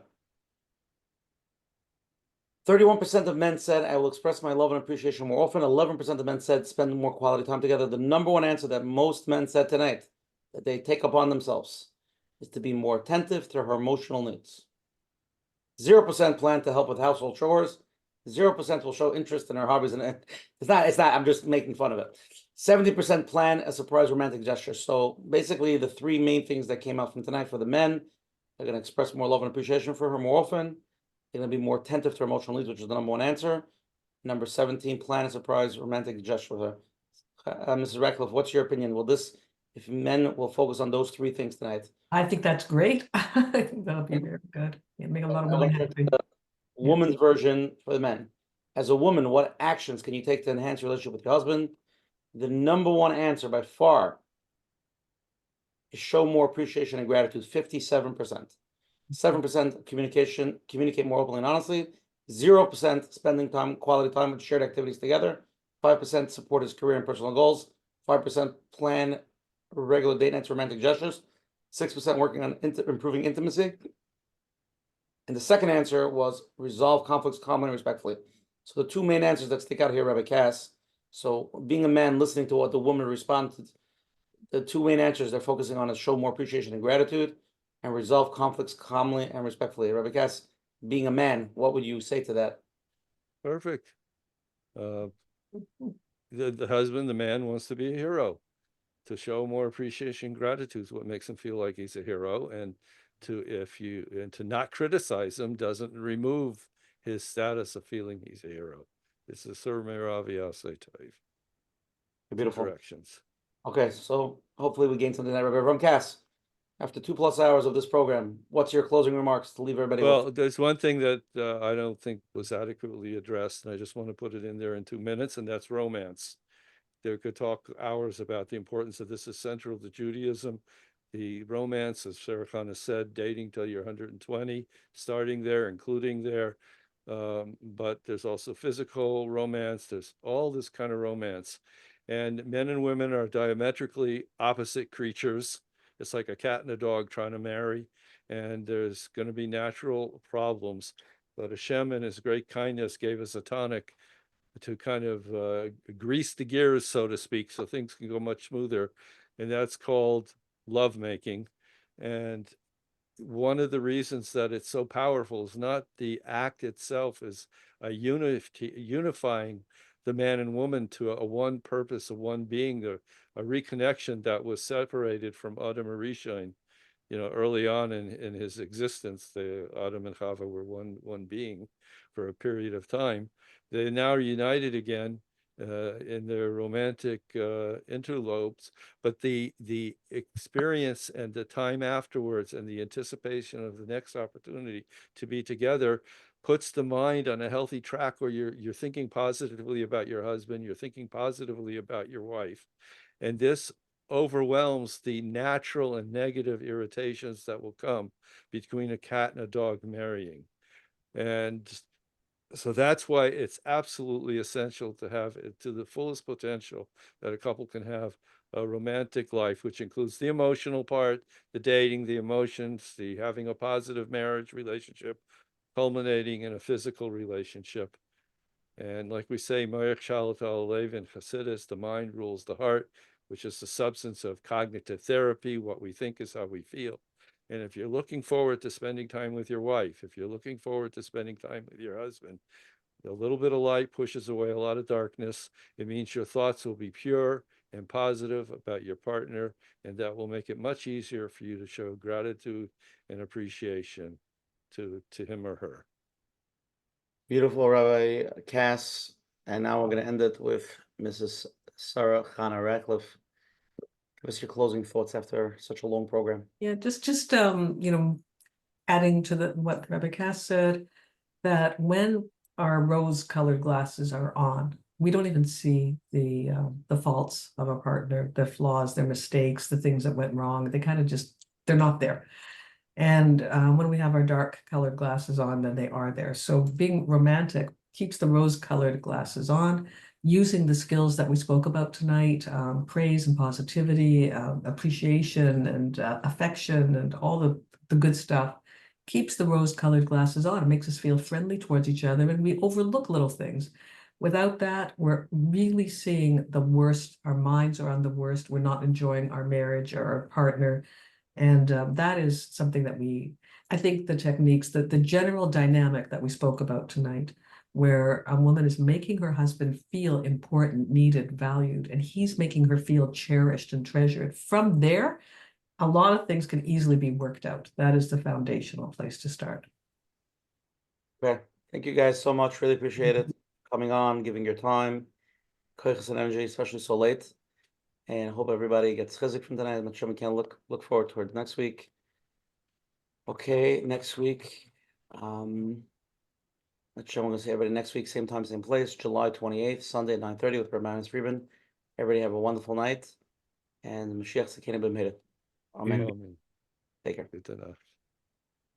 31% of men said, I will express my love and appreciation more often. 11% of men said, spend more quality time together. The number one answer that most men said tonight, that they take upon themselves, is to be more attentive to her emotional needs. 0% plan to help with household chores. 0% will show interest in her hobbies. And it's not, I'm just making fun of it. 70% plan a surprise romantic gesture. So basically the 3 main things that came out from tonight for the men, they're going to express more love and appreciation for her more often. They're going to be more attentive to her emotional needs, which is the number 1 answer. Number 17, plan a surprise romantic gesture with her. Mrs. Radcliffe, what's your opinion? Will this, if men will focus on those 3 things tonight? I think that's great. I think that'll be very good. It'll make a lot of women happy. Woman's version for the men. As a woman, what actions can you take to enhance your relationship with your husband? The number 1 answer by far is show more appreciation and gratitude, 57%. 7% communicate more openly and honestly. 0% spending quality time with shared activities together. 5% support his career and personal goals. 5% plan regular date nights, romantic gestures. 6% working on improving intimacy. And the second answer was resolve conflicts calmly and respectfully. So the two main answers that stick out here, Rabbi Kass. So being a man, listening to what the woman responded, the two main answers they're focusing on is show more appreciation and gratitude and resolve conflicts calmly and respectfully. Rabbi Kass, being a man, what would you say to that? Perfect. The husband, the man wants to be a hero. To show more appreciation, gratitude is what makes him feel like he's a hero, and to not criticize him doesn't remove his status of feeling he's a hero. It's a type. Beautiful Directions. Okay, so hopefully we gained something there, Rabbi Kass. After 2+ hours of this program, what's your closing remarks to leave everybody Well, with? there's one thing that I don't think was adequately addressed, and I just want to put it in there in 2 minutes, and that's romance. There could talk hours about the importance of this is central to Judaism. The romance, as Sarah Khan has said, dating till you're 120, starting there, including there. But there's also physical romance. There's all this kind of romance. And men and women are diametrically opposite creatures. It's like a cat and a dog trying to marry. And there's going to be natural problems. But Hashem, in his great kindness, gave us a tonic to kind of grease the gears, so to speak, so things can go much smoother. And that's called lovemaking. And one of the reasons that it's so powerful is not the act itself, is a unifying the man and woman to a one purpose, a one being, a reconnection that was separated from Adam and Rishon. Early on in his existence, the Adam and Chava were one being for a period of time. They now are united again in their romantic interlopes, but the experience and the time afterwards and the anticipation of the next opportunity to be together puts the mind on a healthy track where you're thinking positively about your husband, you're thinking positively about your wife, and this overwhelms the natural and negative irritations that will come between a cat and a dog marrying. And so that's why it's absolutely essential to have it to the fullest potential that a couple can have a romantic life, which includes the emotional part, the dating, the emotions, the having a positive marriage relationship, culminating in a physical relationship. And like we say, Marital Shalat in Chassidus, the mind rules the heart, which is the substance of cognitive therapy. What we think is how we feel. And if you're looking forward to spending time with your wife, if you're looking forward to spending time with your husband, a little bit of light pushes away a lot of darkness. It means your thoughts will be pure and positive about your partner, and that will make it much easier for you to show gratitude and appreciation to him or her. Beautiful, Rabbi Kass. And now we're going to end it with Mrs. Sarah Chana Radcliffe. Give us your closing thoughts after such a long program. Yeah, just adding to what Rabbi Kass said, that when our rose-colored glasses are on, we don't even see the faults of our partner, their flaws, their mistakes, the things that went wrong. They kind of they're not there. And when we have our dark-colored glasses on, then they are there. So being romantic keeps the rose-colored glasses on, using the skills that we spoke about tonight, praise and positivity, appreciation and affection and all the good stuff, keeps the rose-colored glasses on. It makes us feel friendly towards each other, and we overlook little things. Without that, we're really seeing the worst. Our minds are on the worst. We're not enjoying our marriage or our partner. And that is something that I think the techniques, the general dynamic that we spoke about tonight, where a woman is making her husband feel important, needed, valued, and he's making her feel cherished and treasured. From there, a lot of things can easily be worked out. That is the foundational place to start. Okay. Thank you guys so much. Really appreciate it. Coming on, giving your time, koiches and energy, especially so late. And I hope everybody gets chizik from tonight. I'm sure we can look forward towards next week. Okay, next week. Let's show. I'm going to say everybody next week, same time, same place, July 28th, Sunday at 9:30 with Rabbi Friedman. Everybody have a wonderful night. And Mashiach Sekina b'Meira. Amen. Amen. Take care. Good enough.